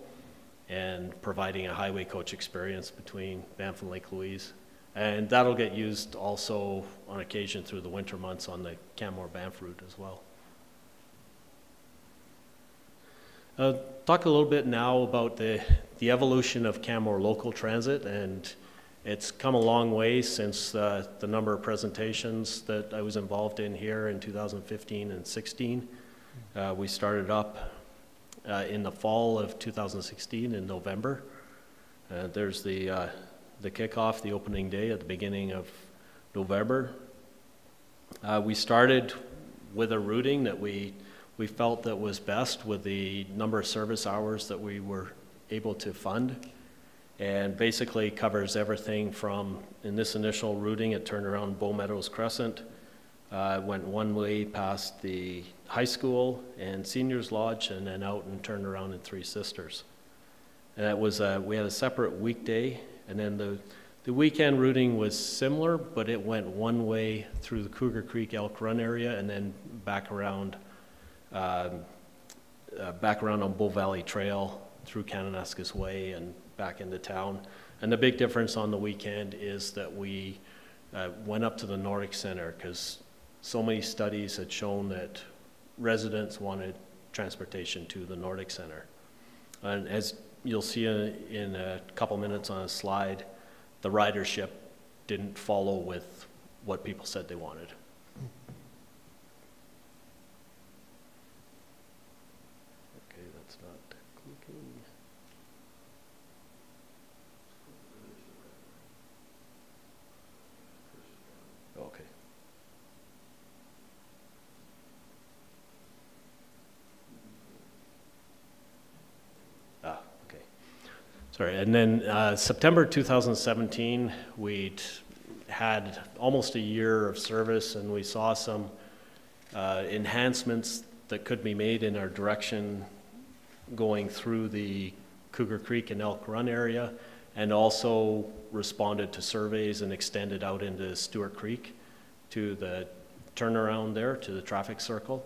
and providing a highway coach experience between Banff and Lake Louise. And that'll get used also on occasion through the winter months on the Canmore-Banff route as well. Talk a little bit now about the evolution of Canmore local transit, and it's come a long way since the number of presentations that I was involved in here in 2015 and 16. We started up in the fall of 2016 in November. There's the kickoff, the opening day at the beginning of November. We started with a routing that we felt that was best with the number of service hours that we were able to fund, and basically covers everything from, in this initial routing, it turned around Bow Meadows Crescent, went one way past the high school and seniors lodge, and then out and turned around in Three Sisters. And that was, we had a separate weekday, and then the weekend routing was similar, but it went one way through the Cougar Creek Elk Run area and then back around on Bow Valley Trail through Kananaskis Way and back into town. And the big difference on the weekend is that we went up to the Nordic Center, because so many studies had shown that residents wanted transportation to the Nordic Center. And as you'll see in a couple minutes on a slide, the ridership didn't follow with what people said they wanted. Okay, that's not clicking. Okay. Okay. Sorry, and then September 2017, we'd had almost a year of service, and we saw some enhancements that could be made in our direction going through the Cougar Creek and Elk Run area, and also responded to surveys and extended out into Stewart Creek to the turnaround there, to the traffic circle.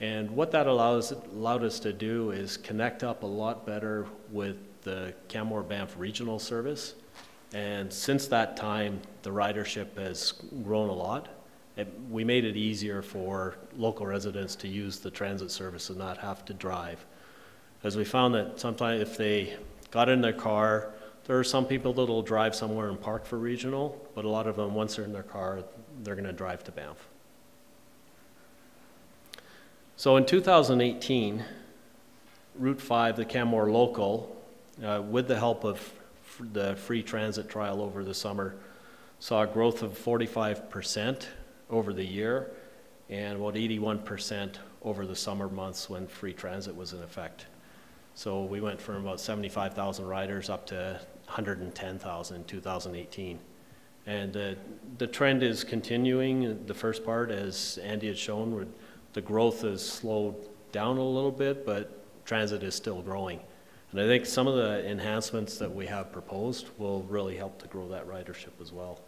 And what that allowed us to do is connect up a lot better with the Canmore-Banff regional service. And since that time, the ridership has grown a lot. We made it easier for local residents to use the transit service and not have to drive. As we found that sometimes if they got in their car, there are some people that will drive somewhere and park for regional, but a lot of them, once they're in their car, they're going to drive to Banff. So in 2018, Route 5, the Canmore Local, with the help of the free transit trial over the summer, saw a growth of 45% over the year and about 81% over the summer months when free transit was in effect. So we went from about 75,000 riders up to 110,000 in 2018. And the trend is continuing. The first part, as Andy had shown, the growth has slowed down a little bit, but transit is still growing. And I think some of the enhancements that we have proposed will really help to grow that ridership as well.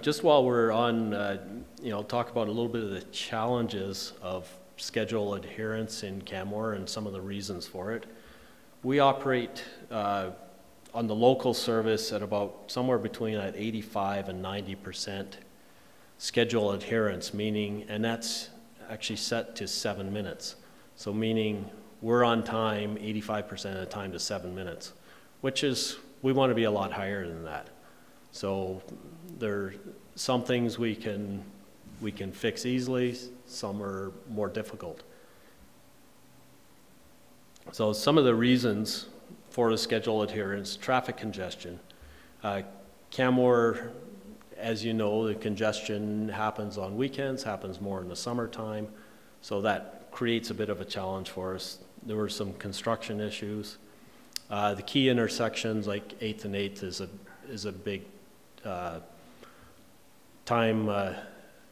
Just while we're on, talk about a little bit of the challenges of schedule adherence in Canmore and some of the reasons for it. We operate on the local service at about somewhere between 85 and 90% schedule adherence, meaning, and that's actually set to 7 minutes. So meaning we're on time 85% of the time to 7 minutes, which is, we want to be a lot higher than that. So there are some things we can fix easily, some are more difficult. So some of the reasons for the schedule adherence: traffic congestion. Canmore, as you know, the congestion happens on weekends, happens more in the summertime, so that creates a bit of a challenge for us. There were some construction issues. The key intersections like 8th and 8th is a big time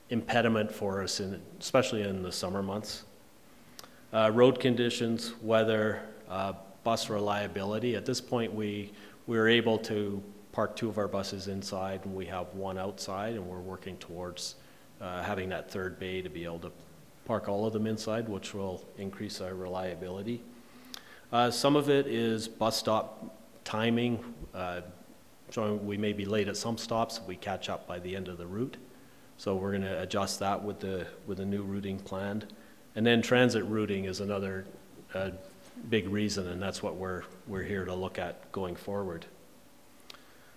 impediment for us, especially in the summer months. Road conditions, weather, bus reliability. At this point, we were able to park 2 of our buses inside, and we have 1 outside, and we're working towards having that 3rd bay to be able to park all of them inside, which will increase our reliability. Some of it is bus stop timing. So we may be late at some stops. We catch up by the end of the route. So we're going to adjust that with the new routing planned. And then transit routing is another big reason, and that's what we're here to look at going forward.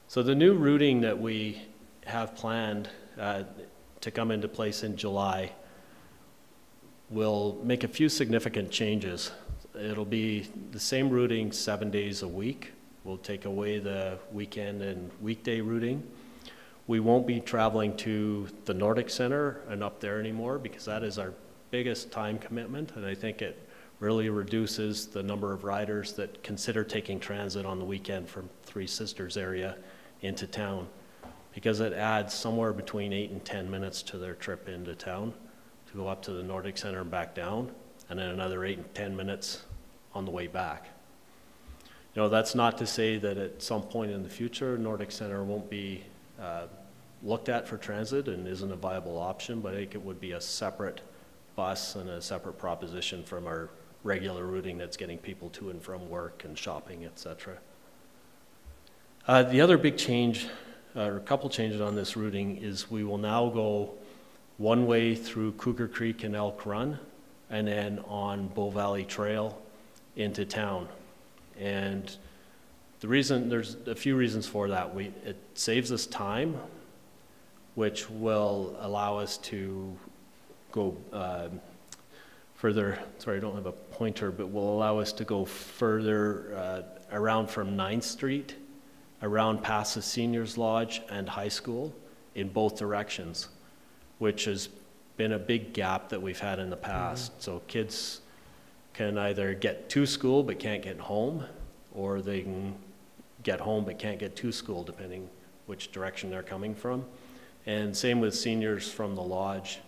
So the new routing that we have planned to come into place in July will make a few significant changes. It'll be the same routing 7 days a week. We'll take away the weekend and weekday routing. We won't be traveling to the Nordic Center and up there anymore because that is our biggest time commitment, and I think it really reduces the number of riders that consider taking transit on the weekend from Three Sisters area into town, because it adds somewhere between 8 and 10 minutes to their trip into town to go up to the Nordic Center and back down, and then another 8 and 10 minutes on the way back. You know, that's not to say that at some point in the future, Nordic Center won't be looked at for transit and isn't a viable option, but I think it would be a separate bus and a separate proposition from our regular routing that's getting people to and from work and shopping, etc. The other big change, or a couple changes on this routing, is we will now go one way through Cougar Creek and Elk Run, and then on Bow Valley Trail into town. And the reason, there's a few reasons for that. It saves us time, which will allow us to go further. Sorry, I don't have a pointer, but will allow us to go further around from 9th Street, around past the Seniors Lodge and high school in both directions, which has been a big gap that we've had in the past. So kids can either get to school but can't get home, or they can get home but can't get to school, depending which direction they're coming from. And same with seniors from the lodge.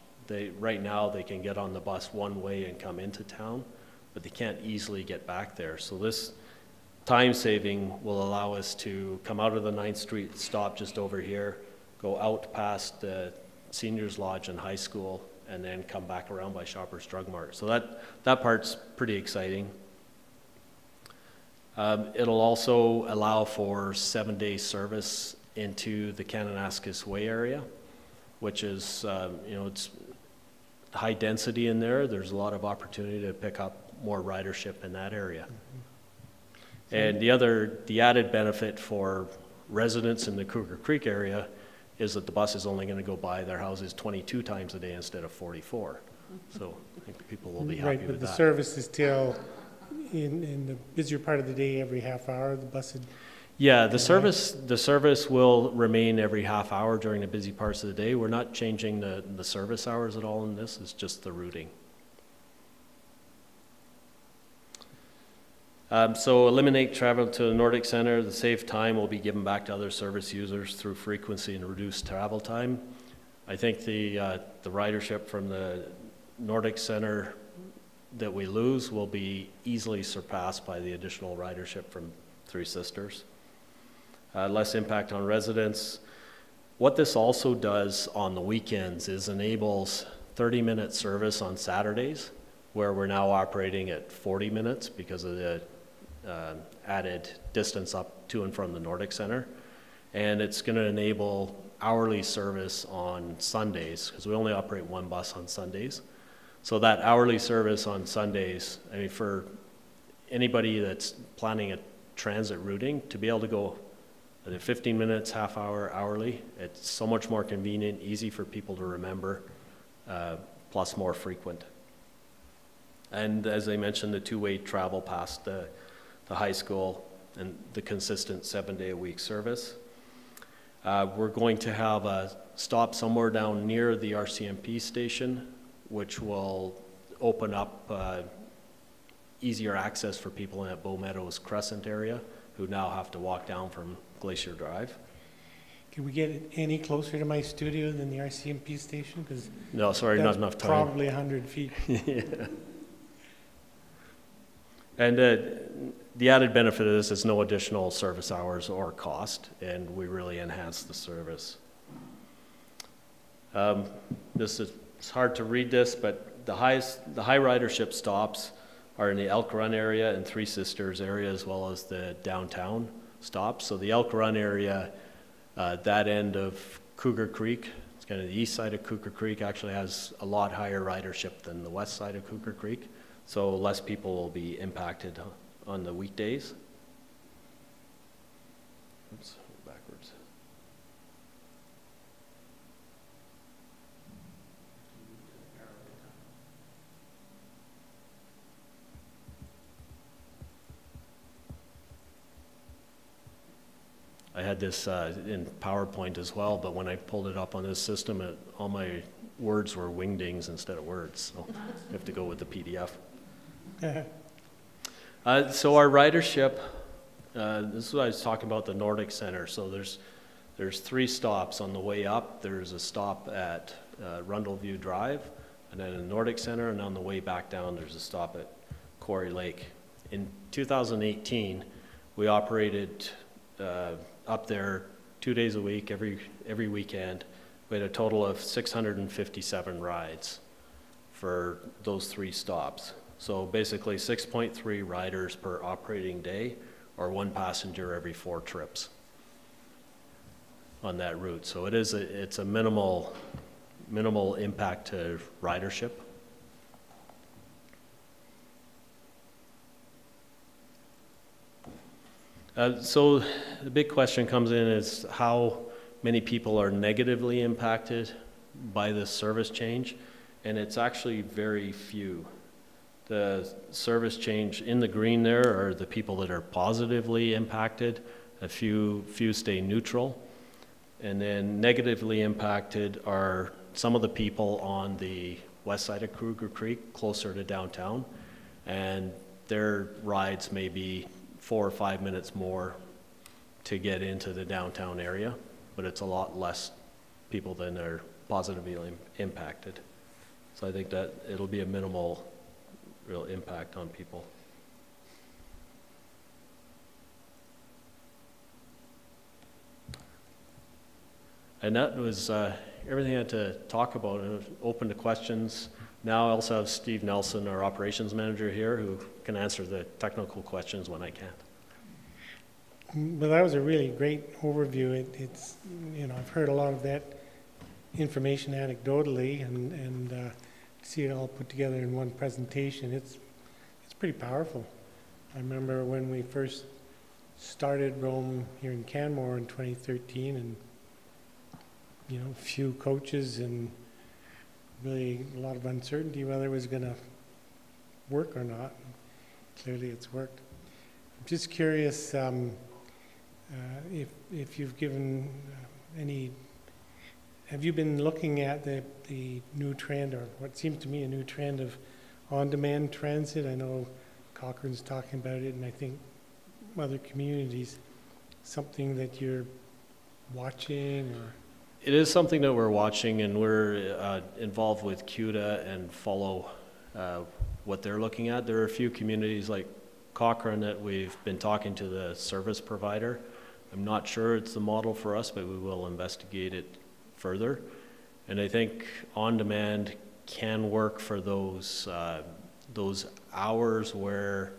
Right now they can get on the bus one way and come into town, but they can't easily get back there. So this time saving will allow us to come out of the 9th Street, stop just over here, go out past the Seniors Lodge and high school, and then come back around by Shoppers Drug Mart. So that part's pretty exciting. It'll also allow for 7-day service into the Kananaskis Way area, which is, it's high density in there. There's a lot of opportunity to pick up more ridership in that area. And the added benefit for residents in the Cougar Creek area is that the bus is only going to go by their houses 22 times a day instead of 44. So I think people will be happy right, with but that. the service is still in the busier part of the day every half hour, the bus would... Yeah, the service will remain every half hour during the busy parts of the day. We're not changing the service hours at all in this, it's just the routing. So eliminate travel to the Nordic Center. The saved time will be given back to other service users through frequency and reduced travel time. I think the ridership from the Nordic Center that we lose will be easily surpassed by the additional ridership from Three Sisters. Less impact on residents. What this also does on the weekends is enables 30-minute service on Saturdays, where we're now operating at 40 minutes because of the added distance up to and from the Nordic Center. And it's going to enable hourly service on Sundays, because we only operate one bus on Sundays. So that hourly service on Sundays, I mean, for anybody that's planning a transit routing, to be able to go 15 minutes, half hour, hourly, it's so much more convenient, easy for people to remember, plus more frequent. And as I mentioned, the two-way travel past the high school and the consistent 7-day-a-week service. We're going to have a stop somewhere down near the RCMP station, which will open up easier access for people in that Bow Meadows Crescent area who now have to walk down from Glacier Drive. Can we get any closer to my studio than the RCMP station? Because No, sorry, not enough time. Probably 100 feet. Yeah. And the added benefit of this is no additional service hours or cost, and we really enhance the service. It's hard to read this, but the high ridership stops are in the Elk Run area and Three Sisters area, as well as the downtown stops. So the Elk Run area, that end of Cougar Creek, it's kind of the east side of Cougar Creek, actually has a lot higher ridership than the west side of Cougar Creek. So less people will be impacted on the weekdays. Oops, backwards. I had this in PowerPoint as well, but when I pulled it up on this system, all my words were wingdings instead of words, so I have to go with the PDF. So our ridership, this is what I was talking about, the Nordic Center. So there's 3 stops on the way up. There's a stop at Rundleview Drive, and then in the Nordic Center, and on the way back down, there's a stop at Quarry Lake. In 2018, we operated up there 2 days a week, every weekend. We had a total of 657 rides for those 3 stops. So basically 6.3 riders per operating day, or 1 passenger every 4 trips on that route. So it's a minimal impact to ridership. So the big question comes in is how many people are negatively impacted by this service change, and it's actually very few. The service change in the green there are the people that are positively impacted. A few stay neutral. And then negatively impacted are some of the people on the west side of Cougar Creek, closer to downtown. And their rides may be 4 or 5 minutes more to get into the downtown area, but it's a lot less people than are positively impacted. So I think that it'll be a minimal real impact on people. And that was everything I had to talk about. And open to questions. Now I also have Steve Nelson, our operations manager here, who can answer the technical questions when I can't. Well, that was a really great overview. It's I've heard a lot of that information anecdotally, and see it all put together in one presentation. It's pretty powerful. I remember when we first started Roam here in Canmore in 2013, and a few coaches and really a lot of uncertainty whether it was going to work or not. Clearly it's worked. I'm just curious if you've given have you been looking at the new trend, or what seems to me a new trend of on-demand transit? I know Cochrane's talking about it, and I think other communities, something that you're watching, or? It is something that we're watching, and we're involved with CUDA and follow what they're looking at. There are a few communities like Cochrane that we've been talking to the service provider. I'm not sure it's the model for us, but we will investigate it further. And I think on-demand can work for those hours where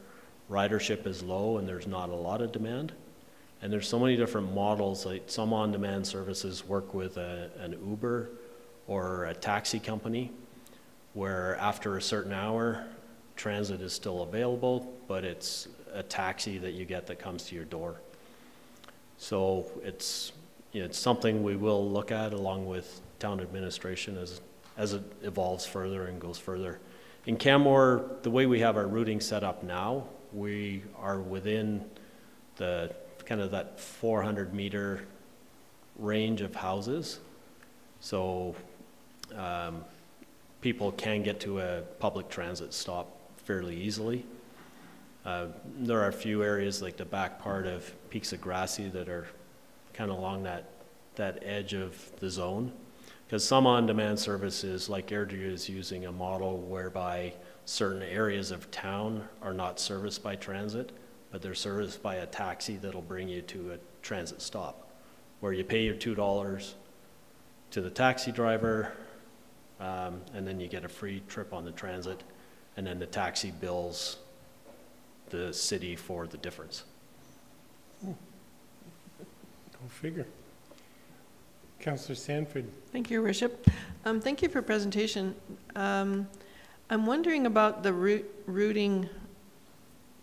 ridership is low and there's not a lot of demand. And there's so many different models. Like some on-demand services work with an Uber or a taxi company, where after a certain hour, transit is still available, but it's a taxi that you get that comes to your door. So it's something we will look at along with town administration as it evolves further and goes further. In Canmore, the way we have our routing set up now, we are within the kind of that 400-meter range of houses. So people can get to a public transit stop fairly easily. There are a few areas like the back part of Peaks of Grassy that are kind of along that edge of the zone. Because some on-demand services, like Airdrie, is using a model whereby certain areas of town are not serviced by transit, but they're serviced by a taxi that'll bring you to a transit stop, where you pay your $2 to the taxi driver, and then you get a free trip on the transit, and then the taxi bills the city for the difference. Go figure. Councillor Sanford. Thank you, Your Worship. Thank you for presentation. I'm wondering about the routing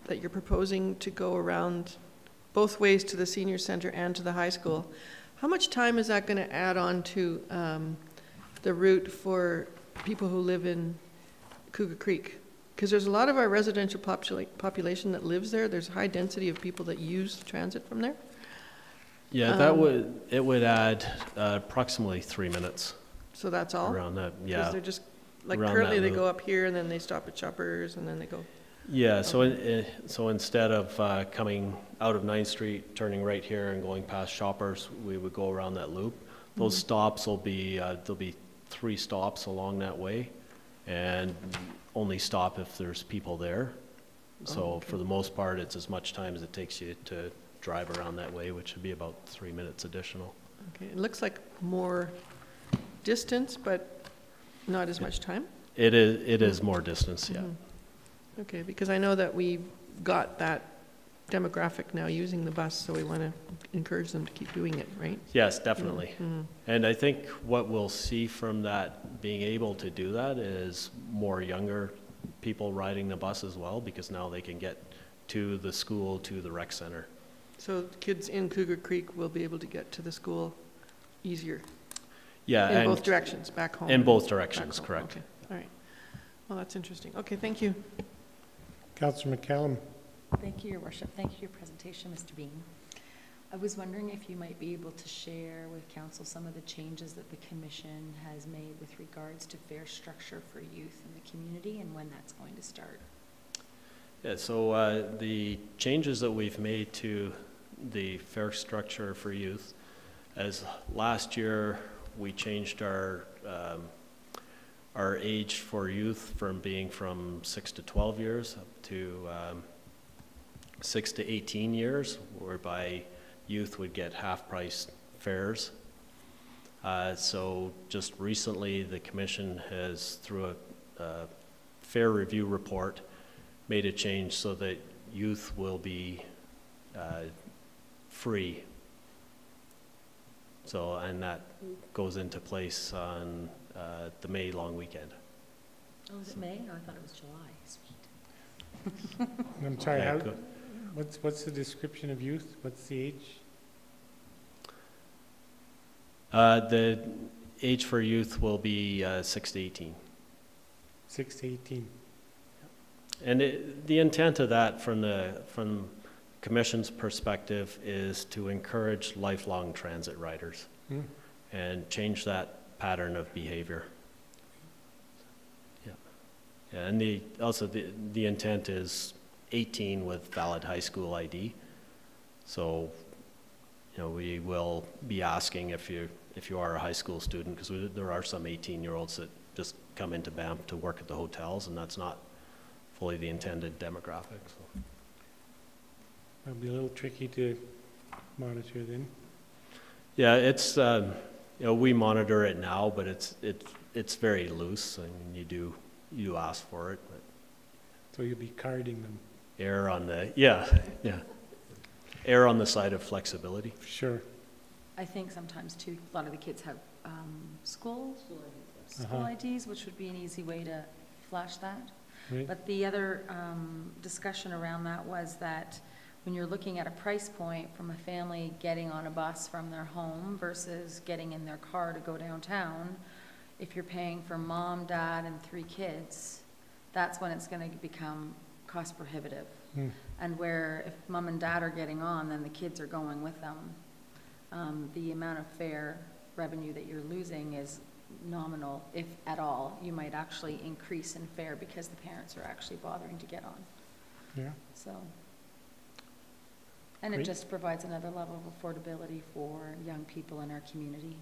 that you're proposing to go around both ways to the senior center and to the high school. How much time is that going to add on to the route for people who live in Cougar Creek? Because there's a lot of our residential population that lives there. There's a high density of people that use transit from there. Yeah, it would add approximately 3 minutes. So that's all? Around that, yeah. Because they're just, like Around currently they loop. go up here and then they stop at Shoppers and then they go. Yeah, so instead of coming out of 9th Street, turning right here and going past Shoppers, we would go around that loop. Those stops will be, there'll be 3 stops along that way, and only stop if there's people there. So for the most part, it's as much time as it takes you to drive around that way, which would be about 3 minutes additional. Okay, it looks like more distance, but not as much time? It is more distance, yeah. Okay, because I know that we've got that demographic now using the bus, so we want to encourage them to keep doing it, right? Yes, definitely. And I think what we'll see from that, being able to do that, is more younger people riding the bus as well, because now they can get to the school, to the rec center. So kids in Cougar Creek will be able to get to the school easier? Yeah. In both directions, back home? In both directions, correct. Okay, all right. Well, that's interesting. Okay, thank you. Councillor McCallum. Thank you, Your Worship. Thank you for your presentation, Mr. Bean. I was wondering if you might be able to share with Council some of the changes that the Commission has made with regards to fare structure for youth in the community and when that's going to start. Yeah, so the changes that we've made to the fare structure for youth, as last year we changed our age for youth from being from 6 to 12 years up to 6 to 18 years, whereby youth would get half-price fares. So just recently, the Commission has, through a fare review report, made a change so that youth will be free. So, and that goes into place on the May long weekend. Oh, is it May? Oh, I thought it was July. Sweet. I'm sorry, Yeah, what's the description of youth? What's the age? The age for youth will be 6 to 18. 6 to 18. And the intent of that from Commission's perspective is to encourage lifelong transit riders and change that pattern of behavior. Yeah, and the intent is 18 with valid high school ID. So, you know, we will be asking if you are a high school student, because there are some 18-year-olds that just come into Banff to work at the hotels, and that's not fully the intended demographic. So. That'll be a little tricky to monitor then. Yeah, it's you know, we monitor it now, but it's very loose. I mean, you ask for it, but So you'll be carding them. err on the err on the side of flexibility. Sure. I think sometimes too, a lot of the kids have school IDs, which would be an easy way to flash that. Right. But the other discussion around that was that when you're looking at a price point from a family getting on a bus from their home versus getting in their car to go downtown, if you're paying for mom, dad, and 3 kids, that's when it's going to become cost prohibitive. And where if mom and dad are getting on, then the kids are going with them. The amount of fare revenue that you're losing is nominal, if at all. You might actually increase in fare because the parents are actually bothering to get on. Yeah. So. And it Great. just provides another level of affordability for young people in our community.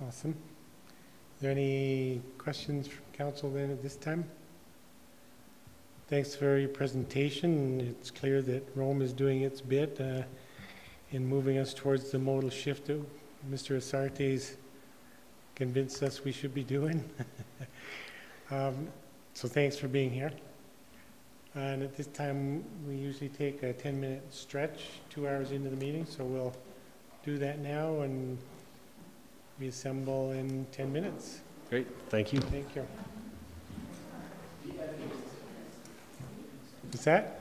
Awesome. Are there any questions from council then at this time? Thanks for your presentation. It's clear that Rome is doing its bit in moving us towards the modal shift that Mr. Asarte's convinced us we should be doing. So thanks for being here. And at this time, we usually take a 10-minute stretch, 2 hours into the meeting, so we'll do that now and reassemble in 10 minutes. Great, thank you. Thank you. What's that?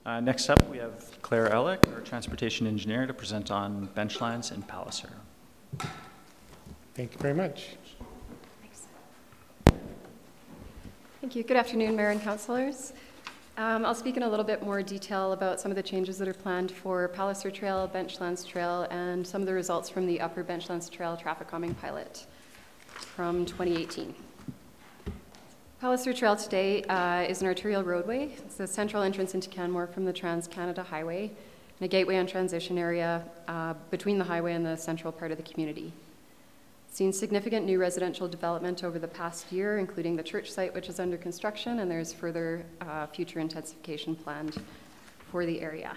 Next up, we have Claire Ellick, our transportation engineer, to present on benchlands in Palliser. Thank you very much. Thank you. Good afternoon, Mayor and Councillors. I'll speak in a little bit more detail about some of the changes that are planned for Palliser Trail, Benchlands Trail, and some of the results from the Upper Benchlands Trail traffic calming pilot from 2018. Palliser Trail today is an arterial roadway. It's the central entrance into Canmore from the Trans-Canada Highway and a gateway and transition area between the highway and the central part of the community. It's seen significant new residential development over the past year, including the church site, which is under construction, and there's further future intensification planned for the area.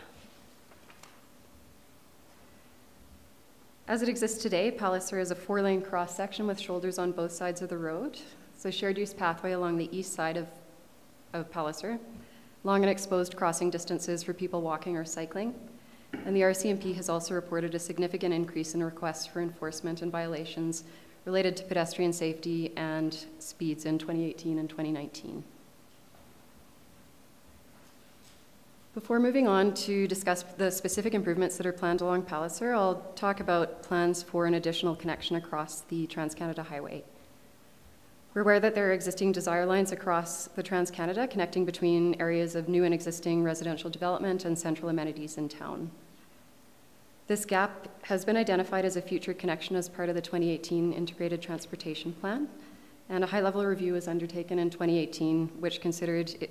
As it exists today, Palliser is a 4-lane cross-section with shoulders on both sides of the road. It's a shared use pathway along the east side of Palliser, long and exposed crossing distances for people walking or cycling. And the RCMP has also reported a significant increase in requests for enforcement and violations related to pedestrian safety and speeds in 2018 and 2019. Before moving on to discuss the specific improvements that are planned along Palliser, I'll talk about plans for an additional connection across the Trans-Canada Highway. We're aware that there are existing desire lines across the Trans-Canada connecting between areas of new and existing residential development and central amenities in town. This gap has been identified as a future connection as part of the 2018 Integrated Transportation Plan, and a high-level review was undertaken in 2018, which considered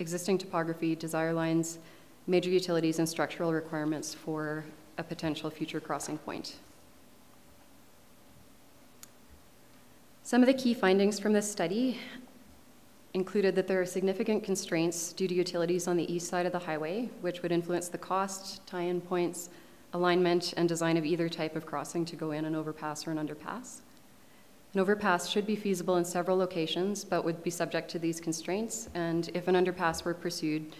existing topography, desire lines, major utilities, and structural requirements for a potential future crossing point. Some of the key findings from this study included that there are significant constraints due to utilities on the east side of the highway, which would influence the cost, tie-in points, alignment, and design of either type of crossing to go in an overpass or an underpass. An overpass should be feasible in several locations, but would be subject to these constraints, and if an underpass were pursued,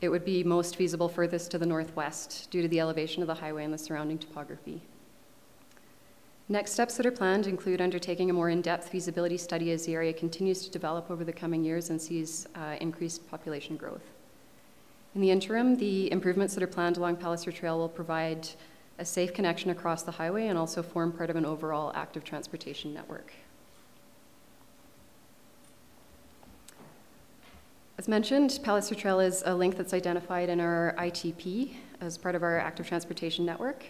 it would be most feasible furthest to the northwest due to the elevation of the highway and the surrounding topography. Next steps that are planned include undertaking a more in-depth feasibility study as the area continues to develop over the coming years and sees increased population growth. In the interim, the improvements that are planned along Palliser Trail will provide a safe connection across the highway and also form part of an overall active transportation network. As mentioned, Palliser Trail is a link that's identified in our ITP as part of our active transportation network.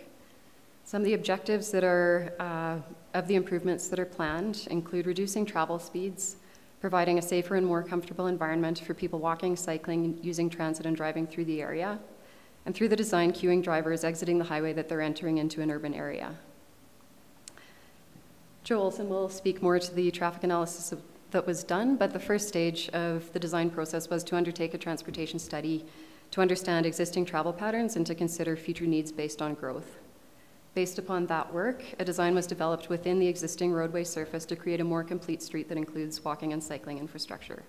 Some of the objectives that are of the improvements that are planned include reducing travel speeds, providing a safer and more comfortable environment for people walking, cycling, using transit, and driving through the area, and through the design, queuing drivers exiting the highway that they're entering into an urban area. Joe Olson will speak more to the traffic analysis that was done, but the first stage of the design process was to undertake a transportation study to understand existing travel patterns and to consider future needs based on growth. Based upon that work, a design was developed within the existing roadway surface to create a more complete street that includes walking and cycling infrastructure.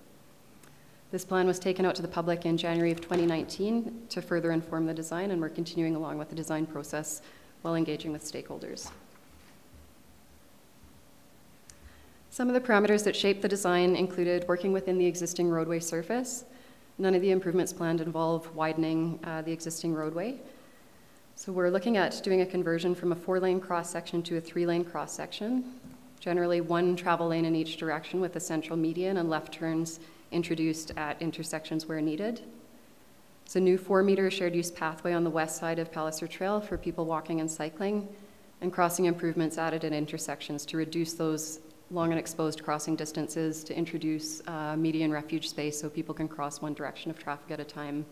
This plan was taken out to the public in January of 2019 to further inform the design, and we're continuing along with the design process while engaging with stakeholders. Some of the parameters that shaped the design included working within the existing roadway surface. None of the improvements planned involve widening the existing roadway. So we're looking at doing a conversion from a 4-lane cross-section to a 3-lane cross-section, generally one travel lane in each direction with a central median and left turns introduced at intersections where needed. It's a new 4-meter shared use pathway on the west side of Palliser Trail for people walking and cycling, and crossing improvements added at intersections to reduce those long and exposed crossing distances, to introduce median refuge space so people can cross one direction of traffic at a time,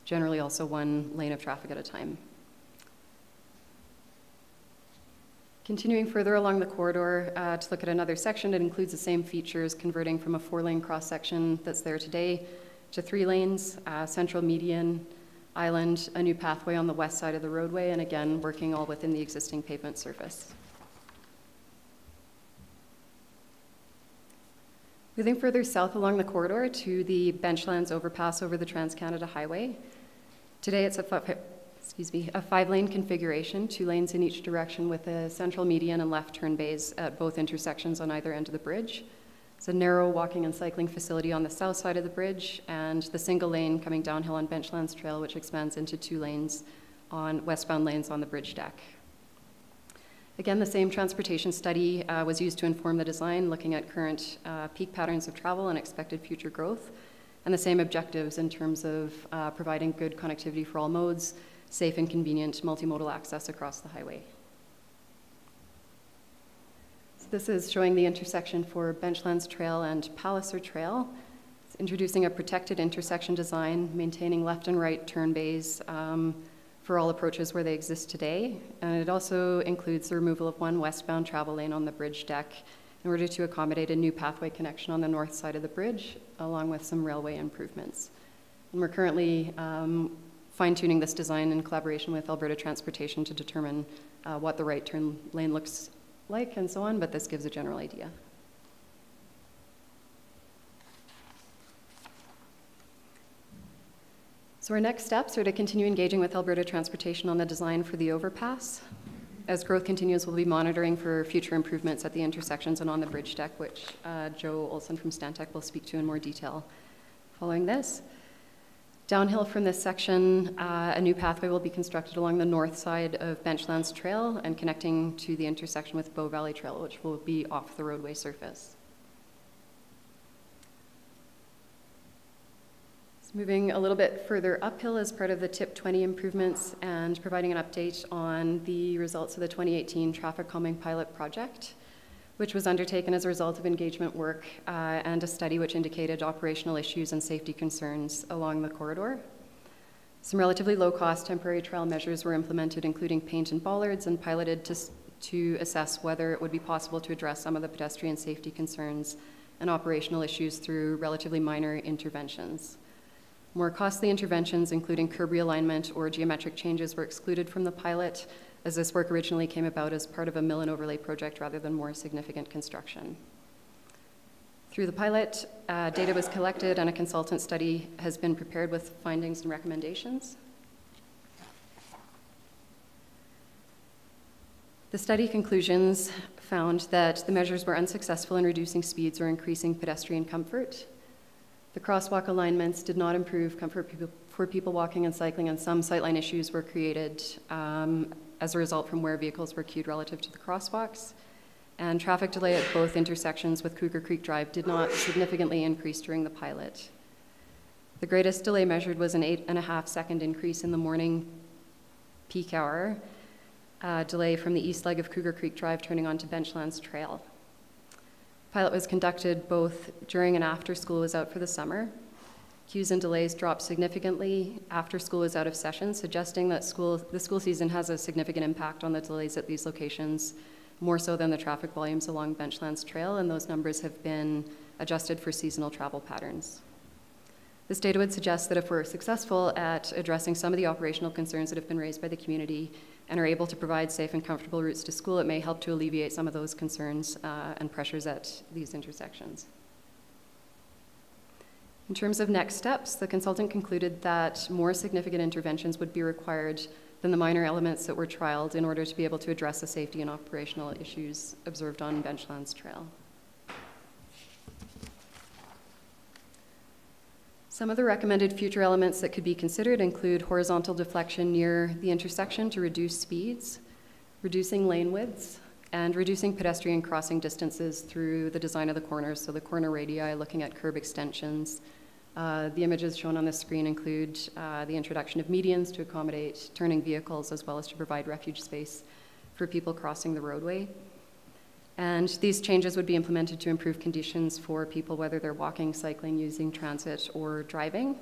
generally also one lane of traffic at a time. Continuing further along the corridor to look at another section, it includes the same features, converting from a 4-lane cross-section that's there today to 3 lanes, central median, island, a new pathway on the west side of the roadway, and again, working all within the existing pavement surface. Moving further south along the corridor to the Benchlands overpass over the Trans-Canada Highway. Today it's a 5-lane configuration, 2 lanes in each direction with a central median and left turn bays at both intersections on either end of the bridge. It's a narrow walking and cycling facility on the south side of the bridge, and the single lane coming downhill on Benchlands Trail, which expands into 2 lanes on westbound lanes on the bridge deck. Again, the same transportation study was used to inform the design, looking at current peak patterns of travel and expected future growth, and the same objectives in terms of providing good connectivity for all modes, safe and convenient multimodal access across the highway. So this is showing the intersection for Benchlands Trail and Palliser Trail. It's introducing a protected intersection design, maintaining left and right turn bays for all approaches where they exist today. And it also includes the removal of 1 westbound travel lane on the bridge deck in order to accommodate a new pathway connection on the north side of the bridge, along with some railway improvements. And we're currently fine-tuning this design in collaboration with Alberta Transportation to determine what the right turn lane looks like and so on, but this gives a general idea. So our next steps are to continue engaging with Alberta Transportation on the design for the overpass. As growth continues, we'll be monitoring for future improvements at the intersections and on the bridge deck, which Joe Olson from Stantec will speak to in more detail following this. Downhill from this section, a new pathway will be constructed along the north side of Benchlands Trail and connecting to the intersection with Bow Valley Trail, which will be off the roadway surface. Moving a little bit further uphill as part of the TIP 20 improvements and providing an update on the results of the 2018 traffic calming pilot project, which was undertaken as a result of engagement work and a study which indicated operational issues and safety concerns along the corridor. Some relatively low-cost temporary trial measures were implemented, including paint and bollards, and piloted to assess whether it would be possible to address some of the pedestrian safety concerns and operational issues through relatively minor interventions. More costly interventions, including curb realignment or geometric changes, were excluded from the pilot, as this work originally came about as part of a mill and overlay project rather than more significant construction. Through the pilot, data was collected and a consultant study has been prepared with findings and recommendations. The study conclusions found that the measures were unsuccessful in reducing speeds or increasing pedestrian comfort. The crosswalk alignments did not improve comfort for people walking and cycling, and some sightline issues were created as a result from where vehicles were queued relative to the crosswalks. And traffic delay at both intersections with Cougar Creek Drive did not significantly increase during the pilot. The greatest delay measured was an 8.5-second increase in the morning peak hour delay from the east leg of Cougar Creek Drive turning onto Benchlands Trail. Pilot was conducted both during and after school was out for the summer. Queues and delays dropped significantly after school was out of session, suggesting that the school season has a significant impact on the delays at these locations, more so than the traffic volumes along Benchlands Trail, and those numbers have been adjusted for seasonal travel patterns. This data would suggest that if we're successful at addressing some of the operational concerns that have been raised by the community and are able to provide safe and comfortable routes to school, it may help to alleviate some of those concerns and pressures at these intersections. In terms of next steps, the consultant concluded that more significant interventions would be required than the minor elements that were trialed in order to be able to address the safety and operational issues observed on Benchlands Trail. Some of the recommended future elements that could be considered include horizontal deflection near the intersection to reduce speeds, reducing lane widths, and reducing pedestrian crossing distances through the design of the corners, so the corner radii looking at curb extensions. The images shown on the screen include the introduction of medians to accommodate turning vehicles as well as to provide refuge space for people crossing the roadway. And these changes would be implemented to improve conditions for people, whether they're walking, cycling, using transit, or driving.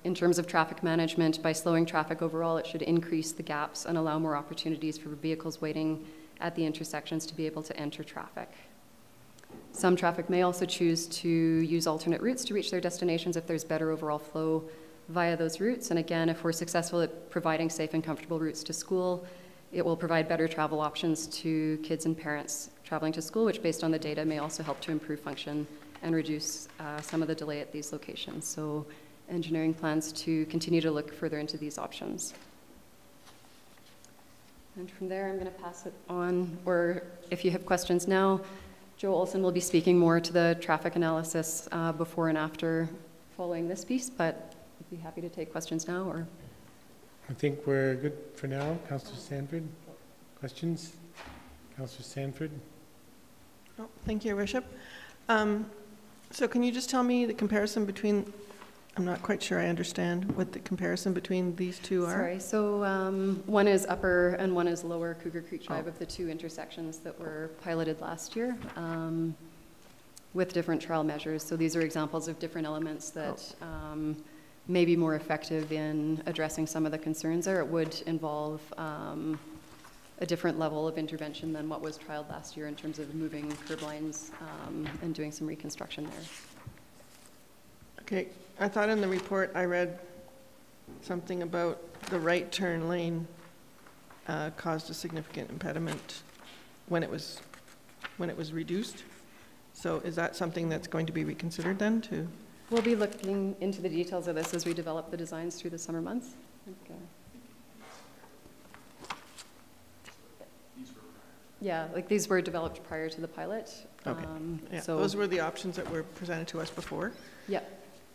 In terms of traffic management, by slowing traffic overall, it should increase the gaps and allow more opportunities for vehicles waiting at the intersections to be able to enter traffic. Some traffic may also choose to use alternate routes to reach their destinations if there's better overall flow via those routes. And again, if we're successful at providing safe and comfortable routes to school, it will provide better travel options to kids and parents traveling to school, which based on the data may also help to improve function and reduce some of the delay at these locations. So engineering plans to continue to look further into these options. And from there, I'm going to pass it on, or if you have questions now, Joe Olson will be speaking more to the traffic analysis before and after following this piece, but I'd be happy to take questions now. Or I think we're good for now. Councillor Sanford, questions? Councillor Sanford? Oh, thank you, Your Worship. So can you just tell me the comparison between, I'm not quite sure I understand what the comparison between these two are. Sorry, so one is upper and one is lower Cougar Creek Drive of the two intersections that were piloted last year with different trial measures. So these are examples of different elements that may be more effective in addressing some of the concerns there. It would involve a different level of intervention than what was trialed last year in terms of moving curb lines and doing some reconstruction there. Okay, I thought in the report I read something about the right turn lane caused a significant impediment when it was reduced. So is that something that's going to be reconsidered then too? We'll be looking into the details of this as we develop the designs through the summer months. Okay. Yeah, like these were developed prior to the pilot. Okay. Yeah, so those were the options that were presented to us before. Yeah.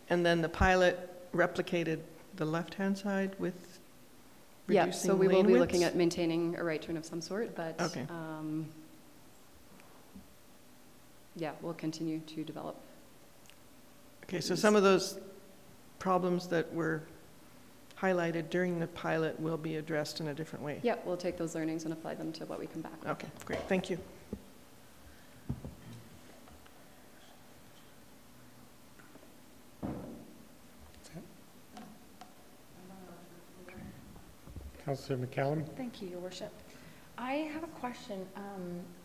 And then the pilot replicated the left-hand side with reducing yeah, so we will lane be widths? looking at maintaining a right turn of some sort, but okay. Yeah, we'll continue to develop. Okay, so some of those problems that were highlighted during the pilot will be addressed in a different way. Yeah, we'll take those learnings and apply them to what we come back with. Okay, great, thank you. Councillor McCallum? Thank you, Your Worship. I have a question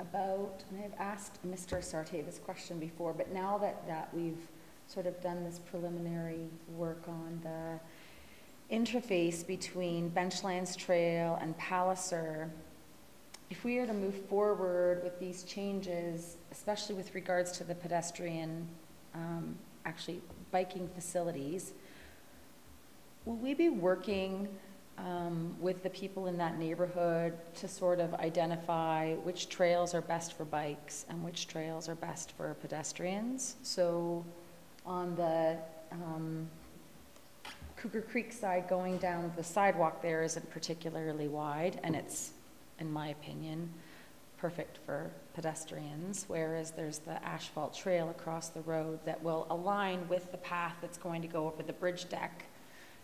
about, and I've asked Mr. Sarté this question before, but now that we've sort of done this preliminary work on the interface between Benchlands Trail and Palliser, if we are to move forward with these changes, especially with regards to the pedestrian, actually biking facilities, will we be working with the people in that neighborhood to sort of identify which trails are best for bikes and which trails are best for pedestrians? So on the Cougar Creek side, going down the sidewalk there isn't particularly wide, and it's, in my opinion, perfect for pedestrians, whereas there's the asphalt trail across the road that will align with the path that's going to go over the bridge deck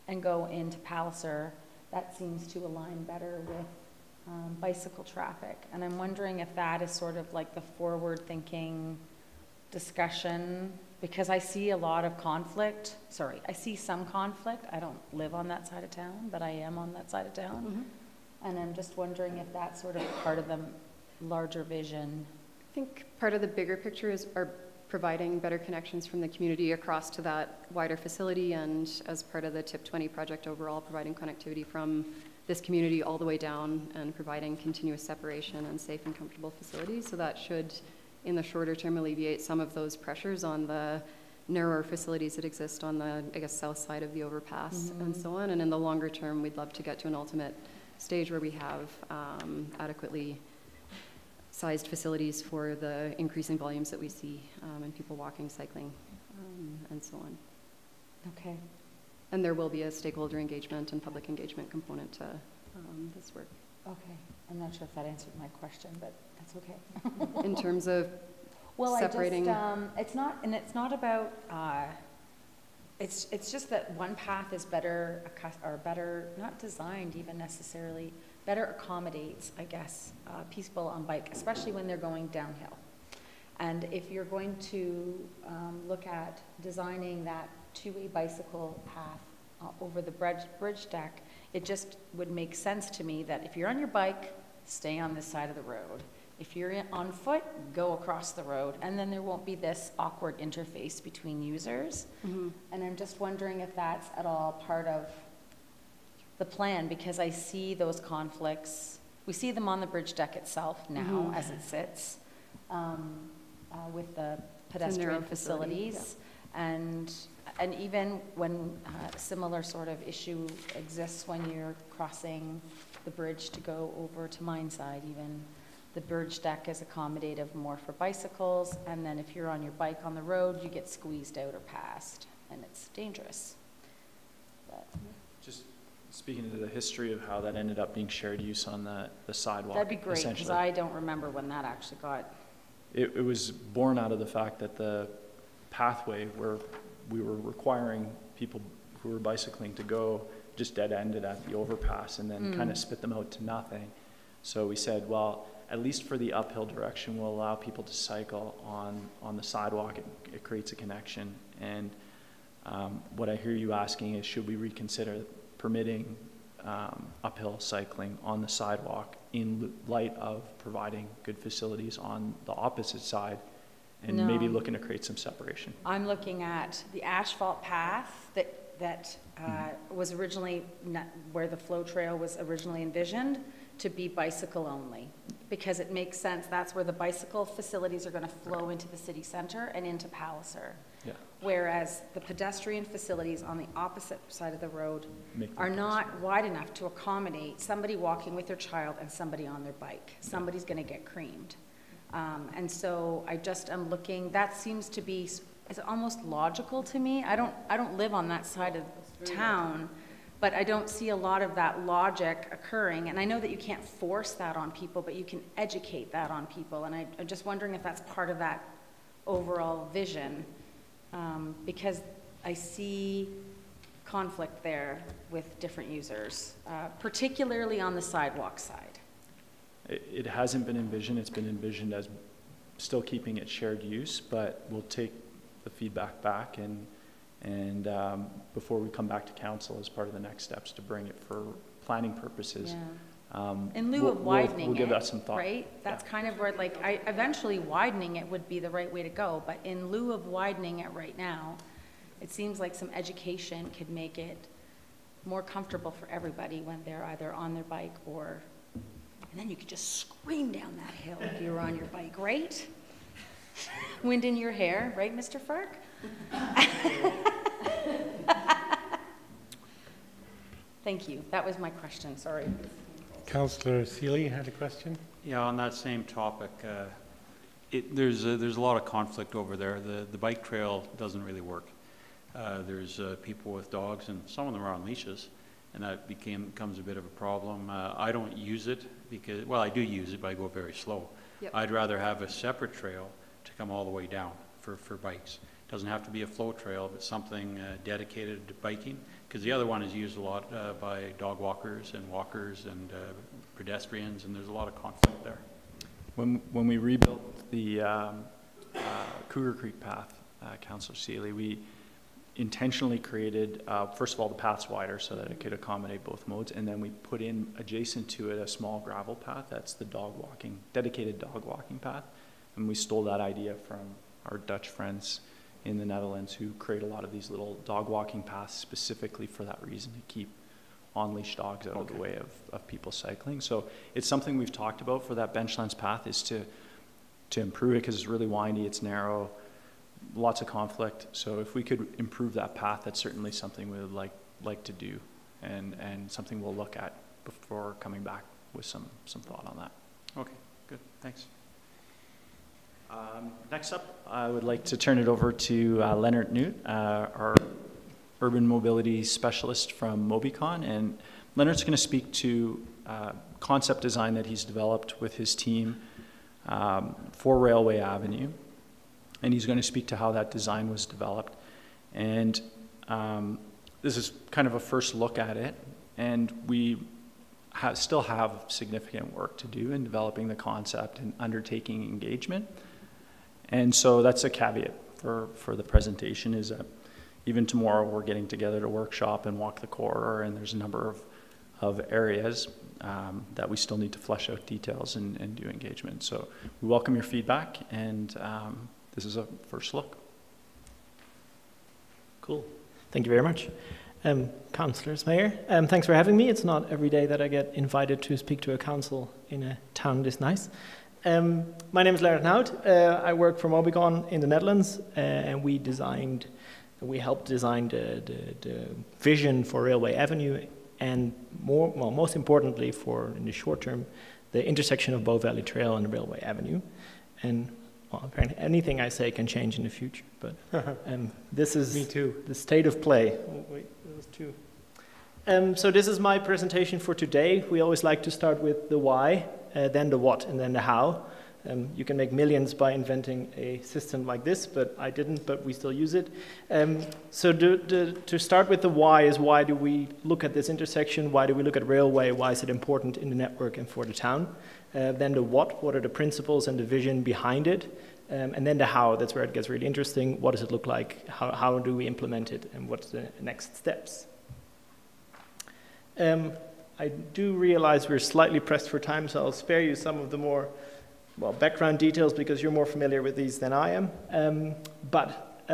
and go into Palliser. That seems to align better with bicycle traffic. And I'm wondering if that is sort of like the forward-thinking discussion, because I see a lot of conflict. Sorry, I see some conflict. I don't live on that side of town, but I am on that side of town. Mm-hmm. And I'm just wondering if that's sort of part of the larger vision. I think part of the bigger picture are providing better connections from the community across to that wider facility, and as part of the TIP 20 project overall, providing connectivity from this community all the way down and providing continuous separation and safe and comfortable facilities. So that should, in the shorter term, alleviate some of those pressures on the narrower facilities that exist on the, I guess, south side of the overpass. Mm-hmm. And so on. And in the longer term, we'd love to get to an ultimate stage where we have adequately sized facilities for the increasing volumes that we see and people walking, cycling, and so on. Okay. And there will be a stakeholder engagement and public engagement component to this work. Okay. I'm not sure if that answered my question, but that's okay. In terms of separating... it's not about, it's just that one path is better, or better, not designed even necessarily, better accommodates, I guess, people on bike, especially when they're going downhill. And if you're going to look at designing that two-way bicycle path over the bridge deck, it just would make sense to me that if you're on your bike, stay on this side of the road. If you're on foot, go across the road, and then there won't be this awkward interface between users. Mm-hmm. And I'm just wondering if that's at all part of the plan, because I see those conflicts. We see them on the bridge deck itself now, mm-hmm. as it sits, with the pedestrian facilities, yeah. And even when a similar sort of issue exists when you're crossing the bridge to go over to Mineside even. The bridge deck is accommodative more for bicycles, and then if you're on your bike on the road, you get squeezed out or past, and it's dangerous. But Just speaking to the history of how that ended up being shared use on the sidewalk. that'd be great, because essentially. I don't remember when that actually got. It was born out of the fact that the pathway where we were requiring people who were bicycling to go just dead-ended at the overpass and then kind of spit them out to nothing. So we said, well, at least for the uphill direction, we'll allow people to cycle on the sidewalk. It creates a connection. And what I hear you asking is, should we reconsider permitting uphill cycling on the sidewalk in light of providing good facilities on the opposite side, and maybe looking to create some separation? I'm looking at the asphalt path that was originally, where the flow trail was originally envisioned, to be bicycle only, because it makes sense. That's where the bicycle facilities are going to flow into the city center and into Palliser. Yeah. Whereas the pedestrian facilities on the opposite side of the road are not wide enough to accommodate somebody walking with their child and somebody on their bike. Somebody's going to get creamed. And so I just am looking, that seems to be, it's almost logical to me. I don't live on that side of town, but I don't see a lot of that logic occurring. And I know that you can't force that on people, but you can educate that on people. And I'm just wondering if that's part of that overall vision, because I see conflict there with different users, particularly on the sidewalk side. It hasn't been envisioned. It's been envisioned as still keeping it shared use, but we'll take the feedback back and before we come back to council as part of the next steps to bring it for planning purposes. Yeah. In lieu of widening we'll give that some thought. Right? That's kind of where, like, eventually widening it would be the right way to go, but in lieu of widening it right now, it seems like some education could make it more comfortable for everybody when they're either on their bike or, and then you could just scream down that hill if you were on your bike, right? Wind in your hair, right, Mr. Fark? Thank you. That was my question. Sorry. Councillor Seeley had a question. Yeah, on that same topic, there's a lot of conflict over there. The bike trail doesn't really work. There's people with dogs, and some of them are on leashes, and that becomes a bit of a problem. I don't use it because, well, I do use it, but I go very slow. Yep. I'd rather have a separate trail to come all the way down for bikes. It doesn't have to be a flow trail, but something dedicated to biking, because the other one is used a lot by dog walkers and pedestrians, and there's a lot of conflict there. When we rebuilt the Cougar Creek path, Councillor Seeley, we intentionally created, first of all, the path's wider so that it could accommodate both modes, and then we put in adjacent to it a small gravel path. That's the dedicated dog walking path, and we stole that idea from our Dutch friends in the Netherlands who create a lot of these little dog walking paths specifically for that reason, to keep on-leash dogs out of the way of people cycling. So it's something we've talked about for that Benchlands path, is to improve it, because it's really windy, it's narrow, lots of conflict. So if we could improve that path, that's certainly something we would like to do, and something we'll look at before coming back with some thought on that. Okay, good, thanks. Next up, I would like to turn it over to Leonard Newt, our urban mobility specialist from Mobicon, and Leonard's going to speak to concept design that he's developed with his team for Railway Avenue, and he's going to speak to how that design was developed. And this is kind of a first look at it, and we still have significant work to do in developing the concept and undertaking engagement. And so that's a caveat for the presentation, is that even tomorrow we're getting together to workshop and walk the corridor, and there's a number of areas that we still need to flesh out details and do engagement. So we welcome your feedback, and this is a first look. Cool. Thank you very much. Councillors, Mayor, thanks for having me. It's not every day that I get invited to speak to a council in a town this nice. My name is Leonard Newt. I work for Mobicon in the Netherlands, and we helped design the vision for Railway Avenue, and most importantly, in the short term, the intersection of Bow Valley Trail and Railway Avenue. And well, apparently anything I say can change in the future, but this is Me too. the state of play. Oh, wait, there was two. So this is my presentation for today. We always like to start with the why, then the what, and then the how. You can make millions by inventing a system like this, but I didn't, but we still use it. So to start with the why is, why do we look at this intersection? Why do we look at railway? Why is it important in the network and for the town? Then the what are the principles and the vision behind it? And then the how, that's where it gets really interesting. What does it look like? How do we implement it? And what's the next steps? I do realize we're slightly pressed for time, so I'll spare you some of the more background details because you're more familiar with these than I am. But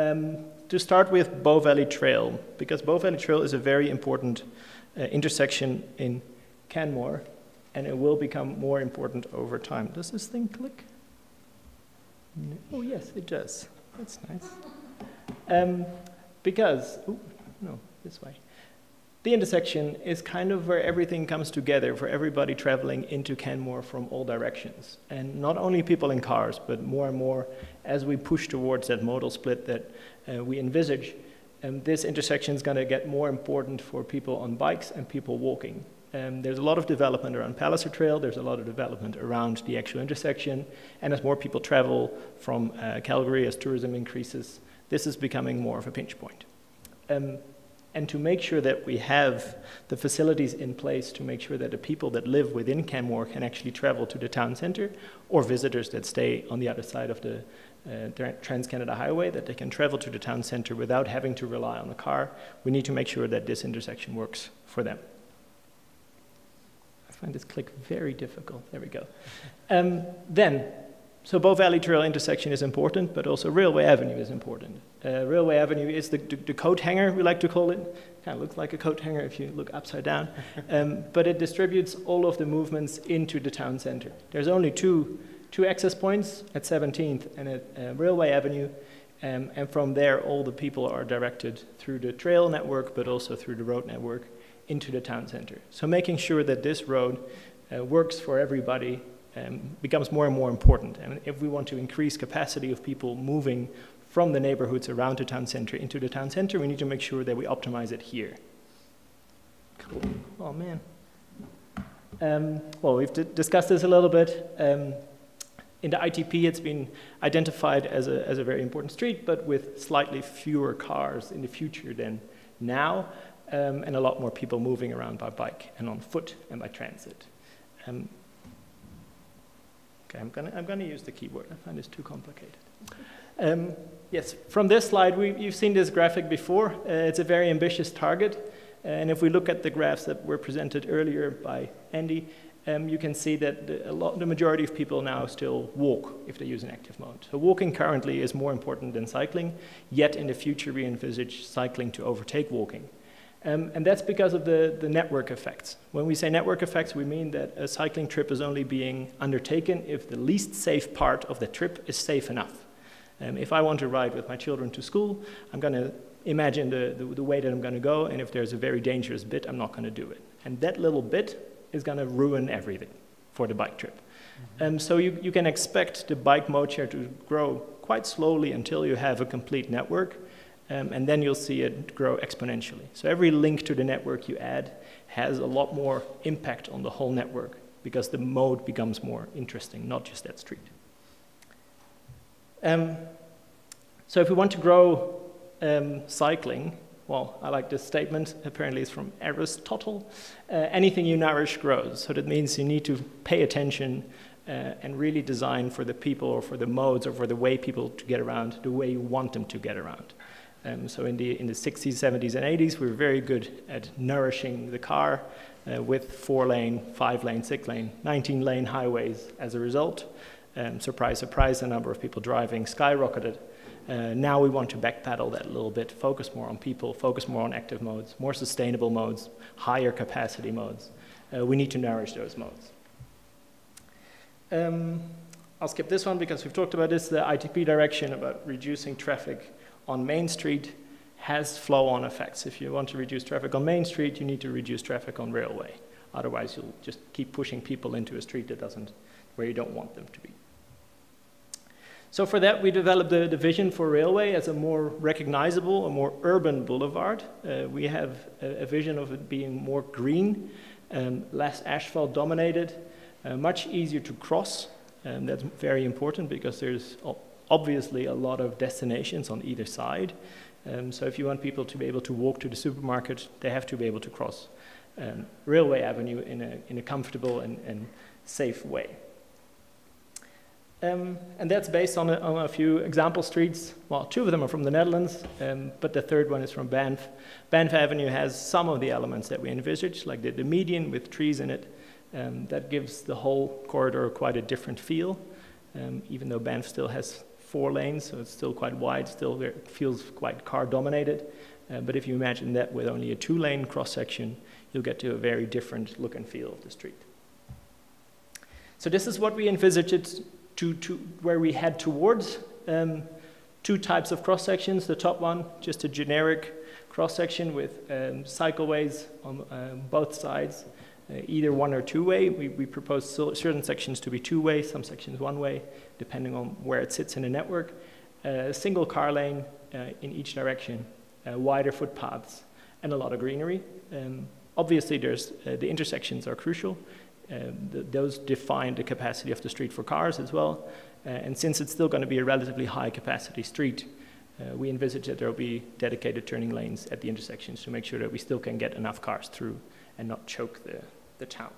to start with Bow Valley Trail, because Bow Valley Trail is a very important intersection in Canmore, and it will become more important over time. Does this thing click? No. Oh yes, it does. That's nice. Because, no, this way. The intersection is kind of where everything comes together for everybody traveling into Canmore from all directions. And not only people in cars, but more and more as we push towards that modal split that we envisage, this intersection is going to get more important for people on bikes and people walking. There's a lot of development around Palliser Trail, there's a lot of development around the actual intersection, and as more people travel from Calgary, as tourism increases, this is becoming more of a pinch point. And to make sure that we have the facilities in place to make sure that the people that live within Canmore can actually travel to the town center, or visitors that stay on the other side of the Trans-Canada Highway, that they can travel to the town center without having to rely on a car, we need to make sure that this intersection works for them. I find this click very difficult. There we go. So Bow Valley Trail intersection is important, but also Railway Avenue is important. Railway Avenue is the coat hanger, we like to call it. Kind of looks like a coat hanger if you look upside down. But it distributes all of the movements into the town center. There's only two access points at 17th and at Railway Avenue. And from there, all the people are directed through the trail network, but also through the road network into the town center. So making sure that this road works for everybody becomes more and more important. And if we want to increase capacity of people moving from the neighborhoods around the town center into the town center, we need to make sure that we optimize it here. Cool. Oh, man. Well, we've discussed this a little bit. In the ITP, it's been identified as a very important street, but with slightly fewer cars in the future than now, and a lot more people moving around by bike and on foot and by transit. Okay, I'm gonna use the keyboard. I find this too complicated. Yes, from this slide, you've seen this graphic before. It's a very ambitious target. And if we look at the graphs that were presented earlier by Andy, you can see that the majority of people now still walk if they use an active mode. So walking currently is more important than cycling, yet in the future we envisage cycling to overtake walking. And that's because of the network effects. When we say network effects, we mean that a cycling trip is only being undertaken if the least safe part of the trip is safe enough. If I want to ride with my children to school, I'm going to imagine the way that I'm going to go, and if there's a very dangerous bit, I'm not going to do it. And that little bit is going to ruin everything for the bike trip. So you can expect the bike mode share to grow quite slowly until you have a complete network. And then you'll see it grow exponentially. So every link to the network you add has a lot more impact on the whole network because the mode becomes more interesting, not just that street. So if we want to grow cycling, well, I like this statement, apparently it's from Aristotle, anything you nourish grows. So that means you need to pay attention and really design for the people or for the modes or for the way people to get around, the way you want them to get around. So in the 60s, 70s, and 80s, we were very good at nourishing the car with 4-lane, 5-lane, 6-lane, 19-lane highways as a result. Surprise, surprise, the number of people driving skyrocketed. Now we want to backpedal that a little bit, focus more on people, focus more on active modes, more sustainable modes, higher capacity modes. We need to nourish those modes. I'll skip this one because we've talked about this. The ITP direction about reducing traffic on Main Street has flow-on effects. If you want to reduce traffic on Main Street, you need to reduce traffic on Railway. Otherwise, you'll just keep pushing people into a street where you don't want them to be. So for that, we developed the vision for railway as a more recognizable, a more urban boulevard. We have a vision of it being more green, less asphalt dominated, much easier to cross. And that's very important because there's obviously a lot of destinations on either side. So if you want people to be able to walk to the supermarket, they have to be able to cross Railway Avenue in a comfortable and safe way. And that's based on a few example streets. Well, 2 of them are from the Netherlands, but the 3rd one is from Banff. Banff Avenue has some of the elements that we envisaged, like the median with trees in it. That gives the whole corridor quite a different feel, even though Banff still has 4 lanes, so it's still quite wide, still feels quite car-dominated. But if you imagine that with only a 2-lane cross-section, you'll get to a very different look and feel of the street. So this is what we envisaged where we head towards. 2 types of cross-sections. The top one, just a generic cross-section with cycleways on both sides, either 1 or 2-way. We propose certain sections to be 2-way, some sections 1-way, depending on where it sits in the network. A single car lane in each direction, wider footpaths, and a lot of greenery. Obviously, the intersections are crucial. Those define the capacity of the street for cars as well. And since it's still going to be a relatively high capacity street, we envisage that there will be dedicated turning lanes at the intersections to make sure that we still can get enough cars through and not choke the town.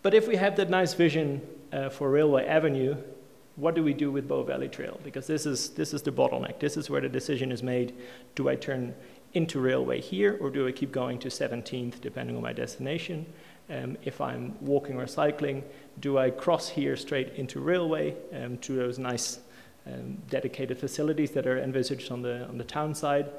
But if we have that nice vision for Railway Avenue, what do we do with Bow Valley Trail? Because this is the bottleneck. This is where the decision is made. Do I turn into Railway here, or do I keep going to 17th, depending on my destination? If I'm walking or cycling, do I cross here straight into Railway to those nice dedicated facilities that are envisaged on the town side,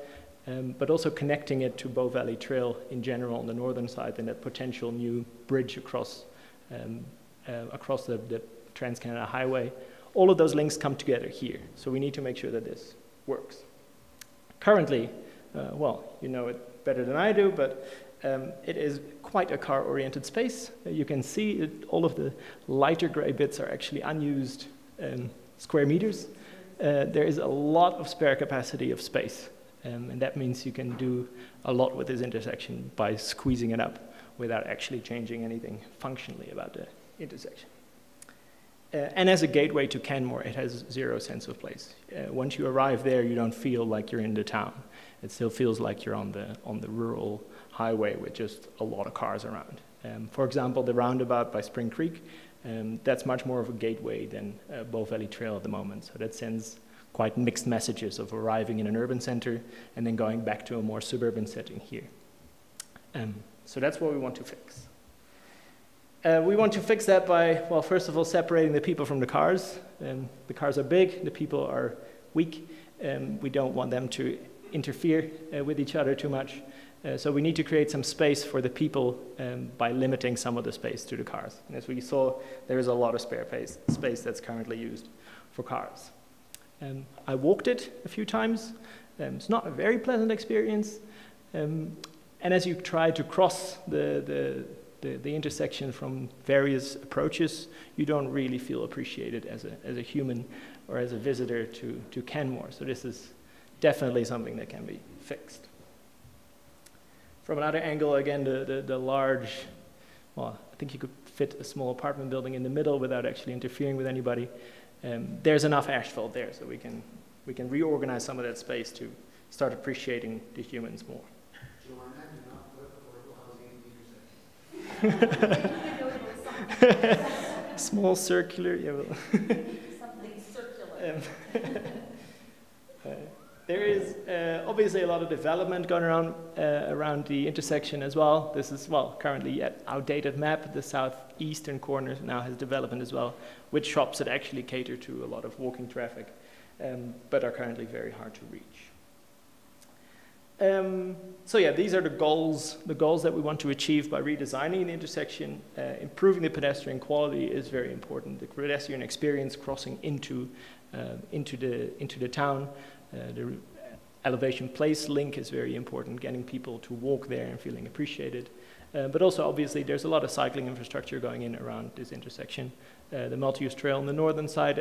but also connecting it to Bow Valley Trail in general on the northern side and that potential new bridge across the Trans-Canada Highway. All of those links come together here, so we need to make sure that this works. Currently, well, you know it better than I do, but it is quite a car-oriented space. You can see all of the lighter gray bits are actually unused square meters. There is a lot of spare capacity of space, and that means you can do a lot with this intersection by squeezing it up without actually changing anything functionally about the intersection. And as a gateway to Canmore, it has 0 sense of place. Once you arrive there, you don't feel like you're in the town. It still feels like you're on the rural highway with just a lot of cars around. For example, the roundabout by Spring Creek, that's much more of a gateway than Bow Valley Trail at the moment. So that sends quite mixed messages of arriving in an urban center and then going back to a more suburban setting here. So that's what we want to fix. We want to fix that by, well, first of all, separating the people from the cars. The cars are big, the people are weak. We don't want them to interfere with each other too much. So we need to create some space for the people by limiting some of the space to the cars. And as we saw, there is a lot of spare space that's currently used for cars. I walked it a few times. It's not a very pleasant experience. And as you try to cross the intersection from various approaches, you don't really feel appreciated as a human or as a visitor to Canmore. So this is definitely something that can be fixed. From another angle, again, the large, well, I think you could fit a small apartment building in the middle without actually interfering with anybody. There's enough asphalt there, so we can reorganize some of that space to start appreciating the humans more. Small circular, yeah. Well. Something circular. There is obviously a lot of development going around the intersection as well. This is, well, currently an outdated map. The southeastern corner now has development as well, with shops that actually cater to a lot of walking traffic, but are currently very hard to reach. So yeah, these are the goals that we want to achieve by redesigning the intersection. Improving the pedestrian quality is very important. The pedestrian experience crossing into the town. elevation place link is very important, getting people to walk there and feeling appreciated. But also, obviously, there's a lot of cycling infrastructure going in around this intersection. The multi-use trail on the northern side,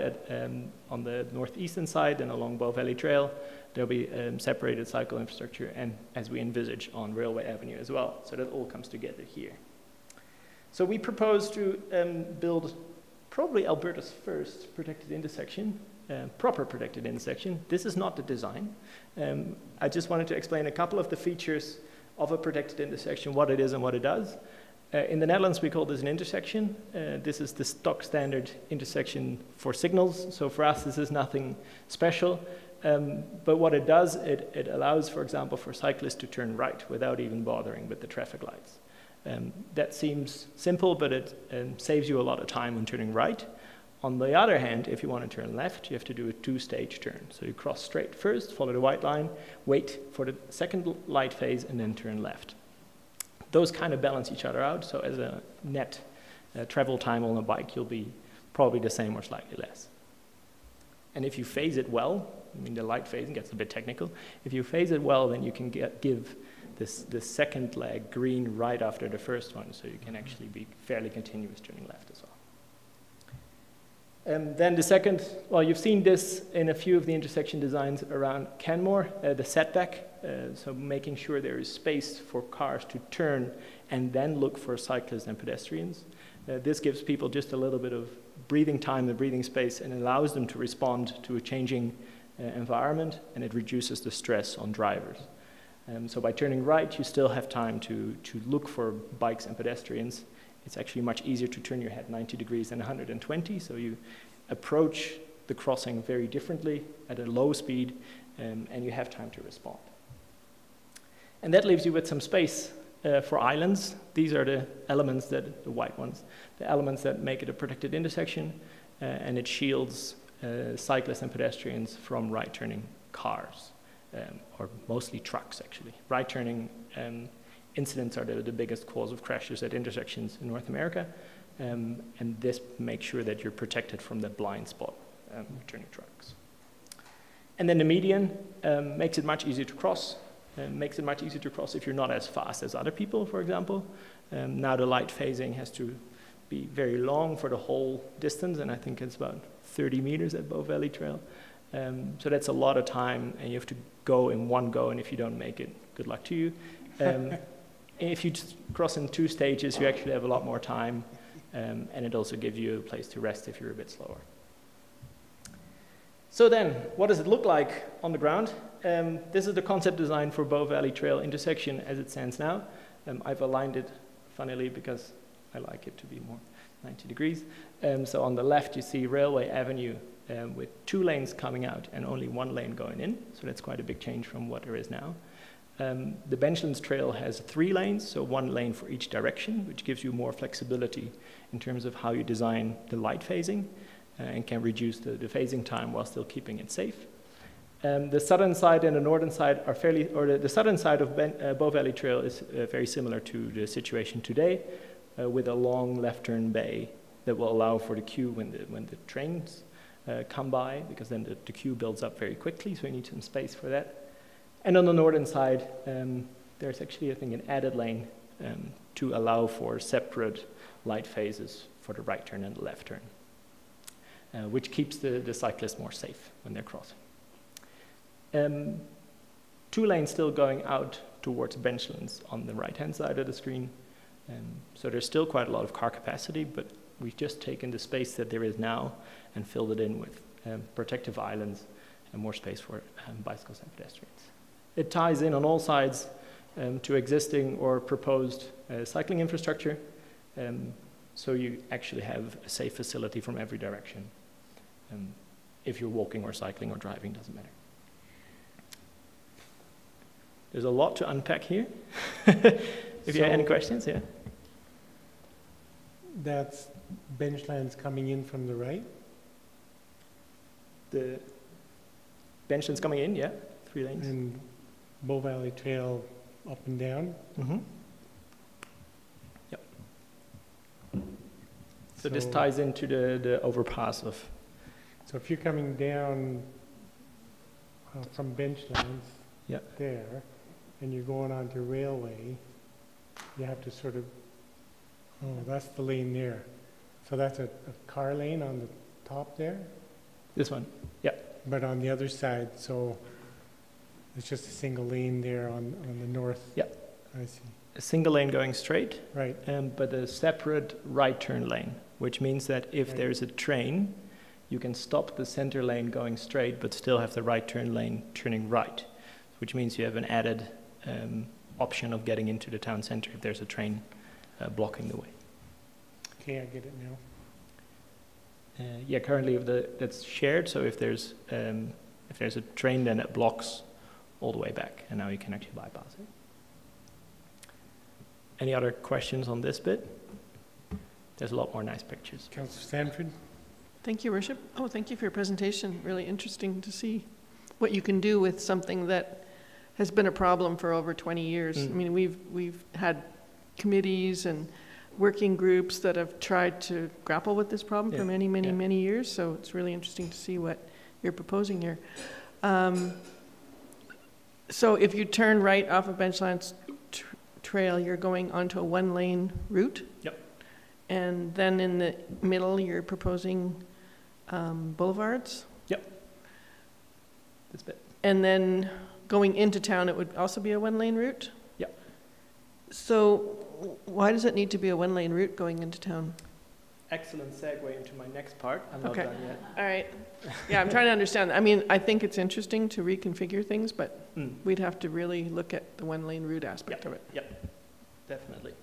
on the northeastern side, and along Bow Valley Trail, there'll be separated cycle infrastructure, and as we envisage on Railway Avenue as well. So that all comes together here. So we propose to build probably Alberta's first protected intersection, proper protected intersection. This is not the design. I just wanted to explain a couple of the features of a protected intersection, what it is and what it does. In the Netherlands, we call this an intersection. This is the stock standard intersection for signals. So for us, this is nothing special. But what it does, it allows, for example, for cyclists to turn right without even bothering with the traffic lights. That seems simple, but it saves you a lot of time when turning right. On the other hand, if you want to turn left, you have to do a two-stage turn. So you cross straight first, follow the white line, wait for the second light phase, and then turn left. Those kind of balance each other out, so as a net travel time on a bike, you'll be probably the same or slightly less. And if you phase it well, I mean, the light phasing gets a bit technical. If you phase it well, then you can give the second leg green right after the first one, so you can actually be fairly continuous turning left as well. Then the second, well, you've seen this in a few of the intersection designs around Canmore, the setback, so making sure there is space for cars to turn and then look for cyclists and pedestrians. This gives people just a little bit of breathing time and breathing space and allows them to respond to a changing environment, and it reduces the stress on drivers. So by turning right, you still have time to look for bikes and pedestrians. It's actually much easier to turn your head 90 degrees than 120, so you approach the crossing very differently at a low speed, and you have time to respond. And that leaves you with some space for islands. These are the elements the white ones, the elements that make it a protected intersection, and it shields cyclists and pedestrians from right-turning cars, or mostly trucks, actually. Right-turning incidents are the biggest cause of crashes at intersections in North America, and this makes sure that you're protected from the blind spot turning trucks. And then the median makes it much easier to cross. Makes it much easier to cross if you're not as fast as other people, for example. Now the light phasing has to be very long for the whole distance, and I think it's about 30 meters at Bow Valley Trail. So that's a lot of time, and you have to go in one go, and if you don't make it, good luck to you. If you just cross in two stages, you actually have a lot more time, and it also gives you a place to rest if you're a bit slower. So then, what does it look like on the ground? This is the concept design for Bow Valley Trail intersection as it stands now. I've aligned it, funnily, because I like it to be more 90 degrees. So on the left, you see Railway Avenue with 2 lanes coming out and only 1 lane going in. So that's quite a big change from what there is now. The Benchlands Trail has 3 lanes, so 1 lane for each direction, which gives you more flexibility in terms of how you design the light phasing and can reduce the phasing time while still keeping it safe. The southern side and the northern side are the southern side of Bow Valley Trail is very similar to the situation today, with a long left turn bay that will allow for the queue when the trains come by, because then the queue builds up very quickly, so you need some space for that. And on the northern side, there's actually, I think, an added lane to allow for separate light phases for the right turn and the left turn, which keeps the cyclists more safe when they're crossing. 2 lanes still going out towards Benchlands on the right-hand side of the screen. So there's still quite a lot of car capacity, but we've just taken the space that there is now and filled it in with protective islands and more space for bicycles and pedestrians. It ties in on all sides to existing or proposed cycling infrastructure, so you actually have a safe facility from every direction. If you're walking or cycling or driving, doesn't matter. There's a lot to unpack here. If you have any questions, yeah. That's Benchlands coming in from the right? The Benchlands coming in, yeah, 3 lanes. And Bow Valley Trail up and down? Mm-hmm. Yep. So this ties into the overpass of... So if you're coming down from Benchlands, Yeah. there, and you're going onto railway, you have to sort of, oh, that's the lane there. So that's a car lane on the top there, This one, yeah. but on the other side, so it's just a single lane there on the north. Yeah. I see. A single lane going straight, Right. but a separate right turn lane, which means that if Right. there's a train, you can stop the center lane going straight, but still have the right turn lane turning right, which means you have an added option of getting into the town center if there's a train blocking the way. Okay, I get it now. Yeah, currently that's shared, so if there's a train, then it blocks all the way back, and now you can actually bypass it. Any other questions on this bit? There's a lot more nice pictures. Councillor Stanford? Thank you, Worship. Oh, thank you for your presentation. Really interesting to see what you can do with something that has been a problem for over 20 years. I mean, we've had committees and working groups that have tried to grapple with this problem for many, many, many years. So it's really interesting to see what you're proposing here. So if you turn right off of Benchlands Trail, you're going onto a one-lane route? Yep. And then in the middle, you're proposing boulevards? Yep. This bit. And then going into town, it would also be a one-lane route? Yep. So why does it need to be a one-lane route going into town? Excellent segue into my next part. I'm not Okay. done yet. All right. Yeah, I'm trying to understand. I mean, I think it's interesting to reconfigure things, but we'd have to really look at the one-lane route aspect of it. Yep, definitely.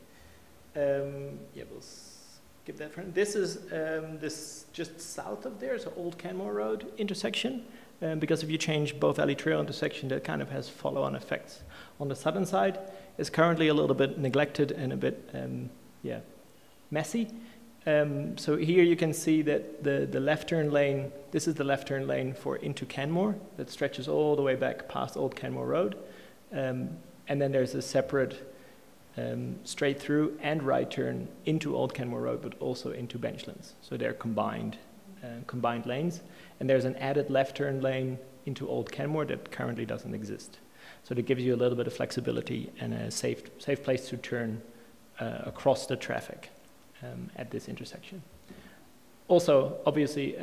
Yeah, we'll skip that for now. This is this just south of there is an Old Canmore Road intersection. Because if you change Bow Valley Trail intersection, that kind of has follow-on effects. On the southern side, it's currently a little bit neglected and a bit, messy. So here you can see that the left turn lane, this is the left turn lane for into Canmore that stretches all the way back past Old Canmore Road. And then there's a separate straight through and right turn into Old Canmore Road, but also into Benchlands. So they're combined lanes. And there's an added left turn lane into Old Canmore that currently doesn't exist. So that gives you a little bit of flexibility and a safe place to turn across the traffic at this intersection. Also, obviously,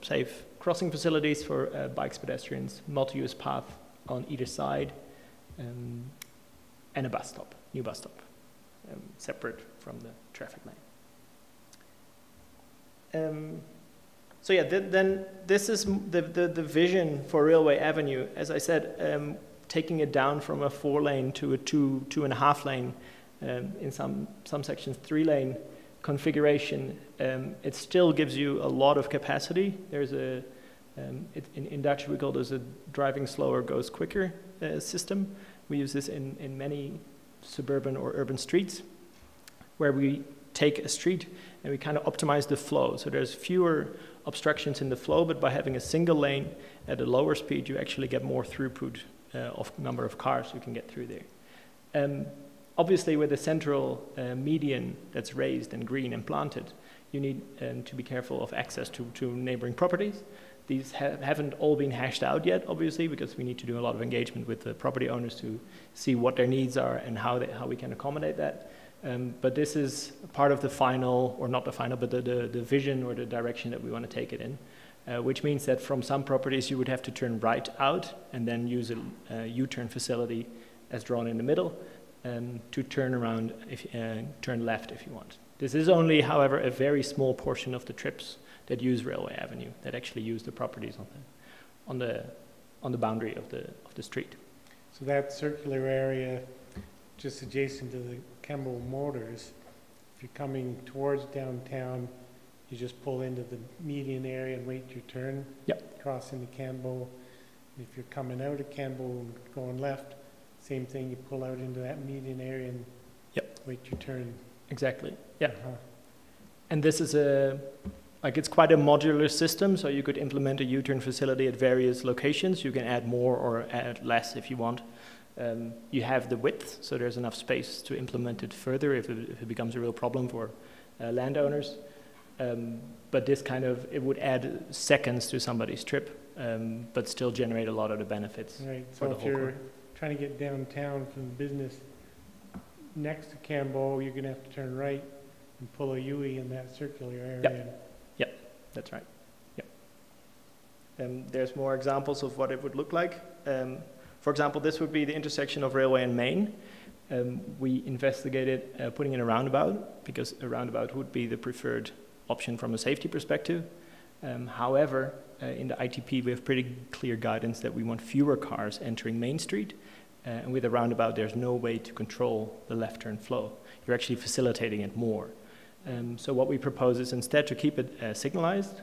safe crossing facilities for bikes, pedestrians, multi-use path on either side, and a bus stop, new bus stop, separate from the traffic lane. So yeah, then this is the vision for Railway Avenue. As I said, taking it down from a 4-lane to a 2.5 lane, in some sections 3-lane configuration. It still gives you a lot of capacity. There's a in Dutch we call this a driving slower goes quicker system. We use this in many suburban or urban streets, where we take a street and we kind of optimize the flow. So there's fewer obstructions in the flow, but by having a single lane at a lower speed, you actually get more throughput of number of cars you can get through there. Obviously, with a central median that's raised and green and planted, you need to be careful of access to neighboring properties. These haven't all been hashed out yet, obviously, because we need to do a lot of engagement with the property owners to see what their needs are and how we can accommodate that. But this is part of the final, or not the final, but the vision or the direction that we want to take it in, which means that from some properties you would have to turn right out and then use a U-turn facility as drawn in the middle to turn around, turn left if you want. This is only, however, a very small portion of the trips that use Railway Avenue, that actually use the properties on the boundary of the street. So that circular area just adjacent to the Campbell Motors, if you're coming towards downtown, you just pull into the median area and wait your turn. Yep. Cross into Campbell. If you're coming out of Campbell and going left, same thing, you pull out into that median area and wait your turn. Exactly, yeah. And this is it's quite a modular system, so you could implement a U-turn facility at various locations. You can add more or add less if you want. You have the width, so there's enough space to implement it further if it becomes a real problem for landowners. But this it would add seconds to somebody's trip, but still generate a lot of the benefits. Right, for so the whole trying to get downtown from the business next to Cambo, you're gonna have to turn right and pull a U-ey in that circular area. Yep, that's right. Yep. There's more examples of what it would look like. For example, this would be the intersection of Railway and Main. We investigated putting in a roundabout because a roundabout would be the preferred option from a safety perspective. However, in the ITP, we have pretty clear guidance that we want fewer cars entering Main Street. And with a roundabout, there's no way to control the left turn flow. You're actually facilitating it more. So what we propose is instead to keep it signalized,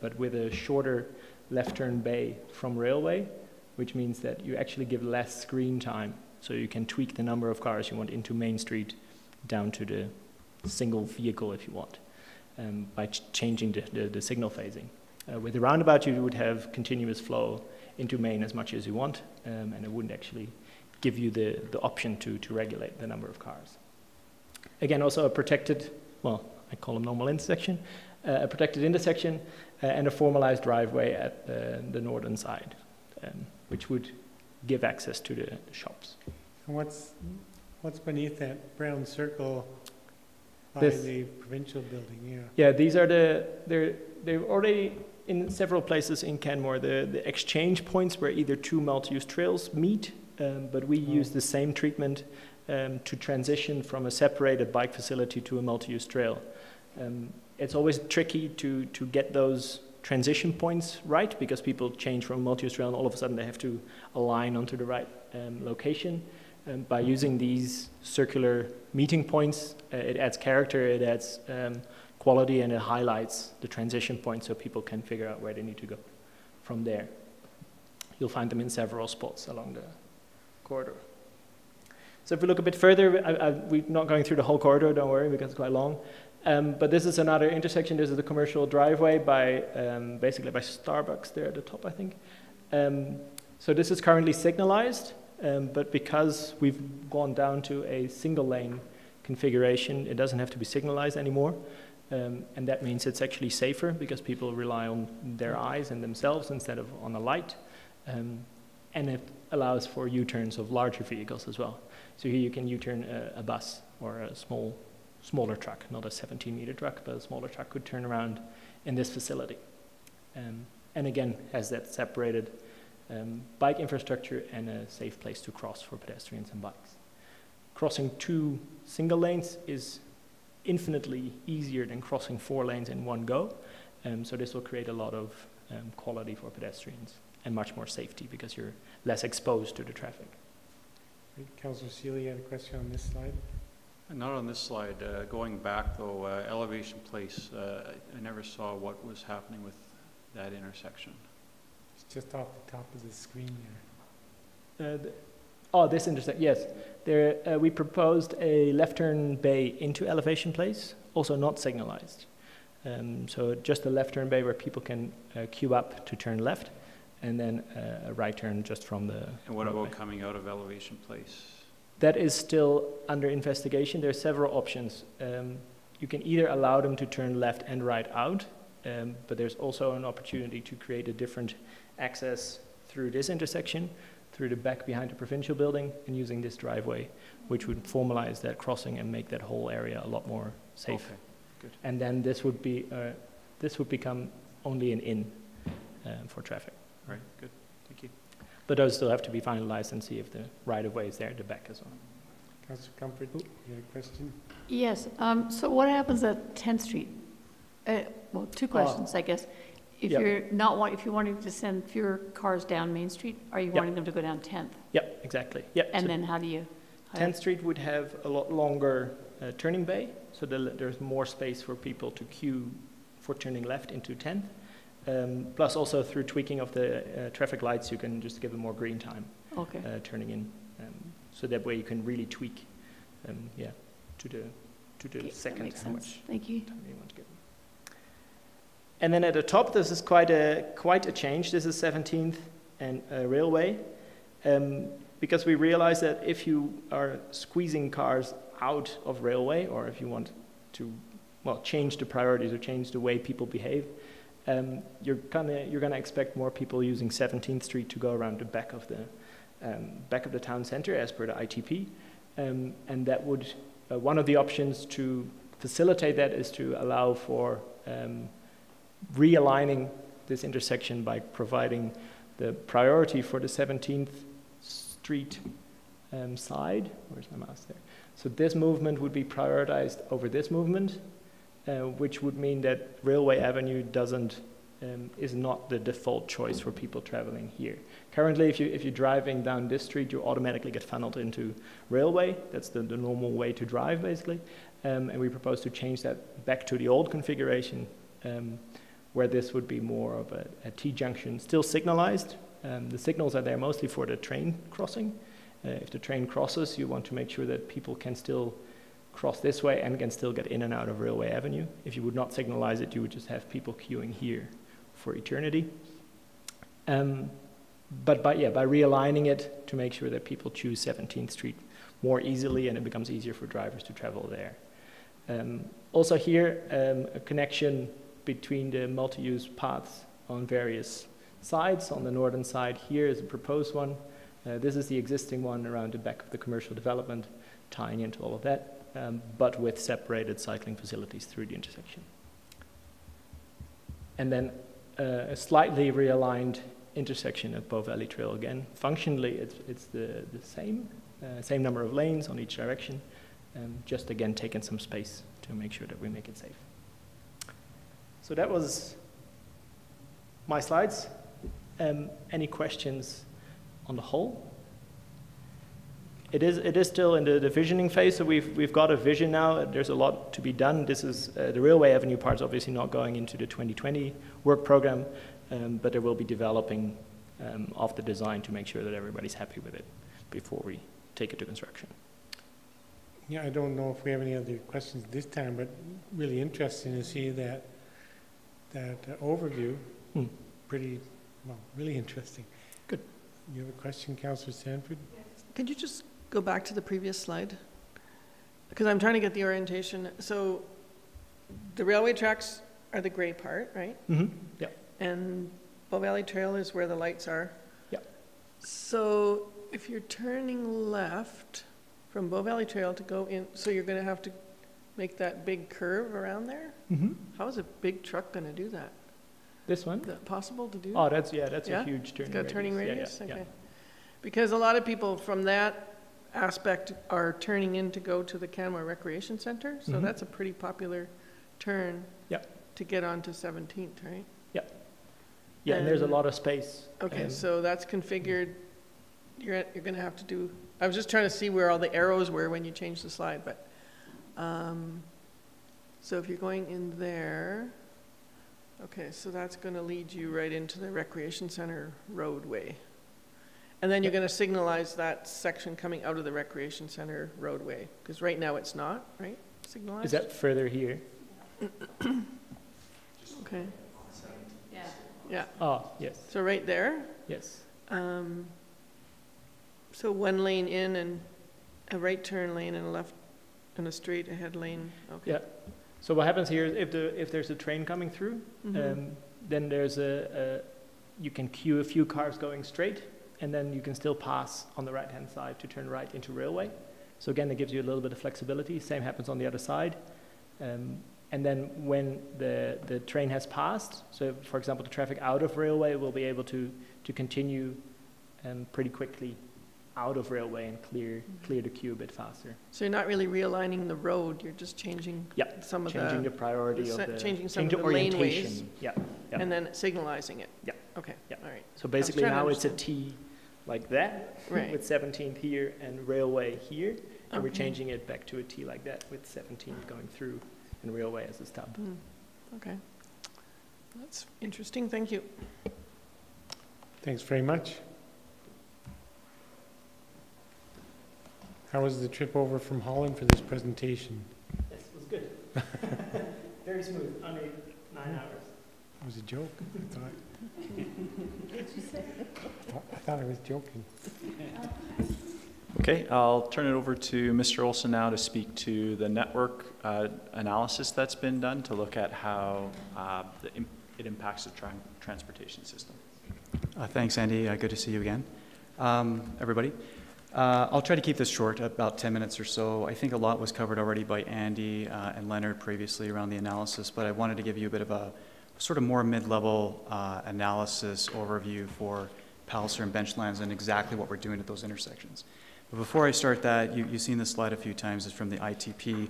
but with a shorter left turn bay from Railway, which means that you actually give less screen time. So you can tweak the number of cars you want into Main Street down to the single vehicle if you want, by changing the signal phasing. With the roundabout, you would have continuous flow into Main as much as you want, and it wouldn't actually give you the option to regulate the number of cars. Again, also a protected, well, I call them normal intersection, a protected intersection and a formalized driveway at the northern side, which would give access to the shops. And what's beneath that brown circle by the provincial building? Yeah, these are they're already in several places in Canmore, the exchange points where either two multi-use trails meet, but we use the same treatment to transition from a separated bike facility to a multi-use trail. It's always tricky to get those transition points right because people change from a multi-use trail and all of a sudden they have to align onto the right location. By using these circular meeting points, it adds character, it adds quality, and it highlights the transition point so people can figure out where they need to go from there. You'll find them in several spots along the corridor. So if we look a bit further, we're not going through the whole corridor, don't worry, because it's quite long. But this is another intersection. This is the commercial driveway by, basically by Starbucks there at the top, I think. So this is currently signalized, but because we've gone down to a single lane configuration, it doesn't have to be signalized anymore. And that means it's actually safer because people rely on their eyes and themselves instead of on a light. And it allows for U-turns of larger vehicles as well. So here you can U-turn a bus or a smaller truck, not a 17-meter truck, but a smaller truck could turn around in this facility. And again, has that separated bike infrastructure and a safe place to cross for pedestrians and bikes. Crossing two single lanes is infinitely easier than crossing 4 lanes in one go. So this will create a lot of quality for pedestrians and much more safety because you're less exposed to the traffic. Councillor Seeley had a question on this slide. Not on this slide. Going back though, Elevation Place, I never saw what was happening with that intersection. It's just off the top of the screen there. This intersection, yes. There, we proposed a left turn bay into Elevation Place, also not signalized. So just a left turn bay where people can queue up to turn left, and then a right turn just from the And what roadway. about coming out of Elevation Place? That is still under investigation. There are several options. You can either allow them to turn left and right out, but there's also an opportunity to create a different access through this intersection, through the back behind the provincial building, and using this driveway, which would formalize that crossing and make that whole area a lot more safe. Okay, good. And then this would become only an in for traffic. All right, good. Thank you. But those still have to be finalized and see if the right-of-way is there at the back as well. Councillor Comfort, you had a question? Yes, so what happens at 10th Street? Well, two questions, I guess. If Yep. if you're wanting to send fewer cars down Main Street, are you Yep. wanting them to go down 10th? Yep, exactly. Yep. And So then how do you? 10th Street would have a lot longer turning bay, so there's more space for people to queue for turning left into 10th. Plus also through tweaking of the traffic lights, you can just give them more green time Okay. turning in. So that way you can really tweak, to the Okay, that second makes how sense. much Thank you. time you want to give them. And then at the top, this is quite a change. This is 17th and Railway, because we realize that if you are squeezing cars out of Railway, or if you want to, change the priorities or change the way people behave, you're gonna expect more people using 17th Street to go around the back of back of the town center as per the ITP. And that would, one of the options to facilitate that is to allow for realigning this intersection by providing the priority for the 17th Street side. Where's my mouse there? So this movement would be prioritized over this movement, which would mean that Railway Avenue is not the default choice for people traveling here. Currently, if you're driving down this street, you automatically get funneled into Railway. That's the normal way to drive, basically. And we propose to change that back to the old configuration, where this would be more of a T-junction, still signalized. The signals are there mostly for the train crossing. If the train crosses, you want to make sure that people can still cross this way and can still get in and out of Railway Avenue. If you would not signalize it, you would just have people queuing here for eternity. But by realigning it to make sure that people choose 17th Street more easily and it becomes easier for drivers to travel there. Also here, a connection between the multi-use paths on various sides. On the northern side here is a proposed one. This is the existing one around the back of the commercial development, tying into all of that, but with separated cycling facilities through the intersection. And then a slightly realigned intersection at Bow Valley Trail again. Functionally, it's the same number of lanes on each direction, just again taking some space to make sure that we make it safe. So that was my slides. Any questions on the whole? It is still in the visioning phase, so we've got a vision now. There's a lot to be done. This is the Railway Avenue part is obviously not going into the 2020 work program, but there will be developing of the design to make sure that everybody's happy with it before we take it to construction. Yeah, I don't know if we have any other questions this time, but really interesting to see that overview. Pretty, well, really interesting. Good. You have a question, Councillor Sanford? Could you just go back to the previous slide? Because I'm trying to get the orientation. So the railway tracks are the gray part, right? Mm-hmm. Yeah. And Bow Valley Trail is where the lights are. Yeah. So if you're turning left from Bow Valley Trail to go in, so you're going to have to make that big curve around there? Mm-hmm. How is a big truck going to do that? This one? Is that possible to do? Oh, that's a huge turning radius. It's got a turning radius? Yeah, yeah, okay. yeah. Because a lot of people from that aspect are turning in to go to the Canmore Recreation Center, so that's a pretty popular turn to get onto 17th, right? Yeah. Yeah, and there's a lot of space. Okay, so that's configured. You're going to have to do. I was just trying to see where all the arrows were when you changed the slide, but so if you're going in there, okay, so that's going to lead you right into the Recreation Center roadway. And then you're going to signalize that section coming out of the Recreation Center roadway, because right now it's not, right? Signalized? Is that further here? Okay. Yeah. Yeah. Oh, yes. So right there? Yes. So one lane in and a right turn lane and a left and a straight ahead lane. Okay. Yeah. So what happens here is if there's a train coming through, then there's you can queue a few cars going straight, and then you can still pass on the right-hand side to turn right into railway. So again, it gives you a little bit of flexibility. Same happens on the other side. And then when the train has passed, so for example, the traffic out of railway will be able to continue pretty quickly out of railway and clear the queue a bit faster. So you're not really realigning the road, you're just changing some of changing the priority of the changing some of the orientation. laneways, Yeah. and then signalizing it. Yeah. Okay. Yeah. All right. So basically now it's a T like that, right, with 17th here and railway here, and we're changing it back to a T like that with 17th going through and railway as a stub. Okay. That's interesting. Thank you. Thanks very much. How was the trip over from Holland for this presentation? Yes, it was good. Very smooth, only 9 hours. It was a joke, I thought. What did you say? I thought I was joking. Okay, I'll turn it over to Mr. Olson now to speak to the network analysis that's been done to look at how it impacts the transportation system. Thanks, Andy. Good to see you again. everybody. I'll try to keep this short, about 10 minutes or so. I think a lot was covered already by Andy and Leonard previously around the analysis, but I wanted to give you a bit of a sort of more mid-level analysis overview for Palliser and Benchlands and exactly what we're doing at those intersections. But before I start that, you've seen this slide a few times. It's from the ITP.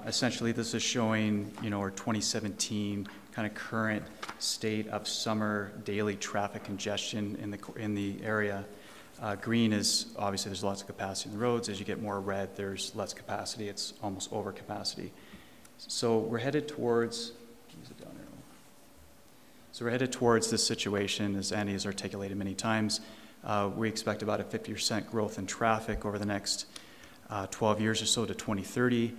Essentially, this is showing, our 2017 kind of current state of summer daily traffic congestion in the area. Green is, obviously, there's lots of capacity in the roads. As you get more red, there's less capacity. It's almost over capacity. So we're headed towards, we're headed towards this situation, as Andy has articulated many times. We expect about a 50% growth in traffic over the next 12 years or so to 2030.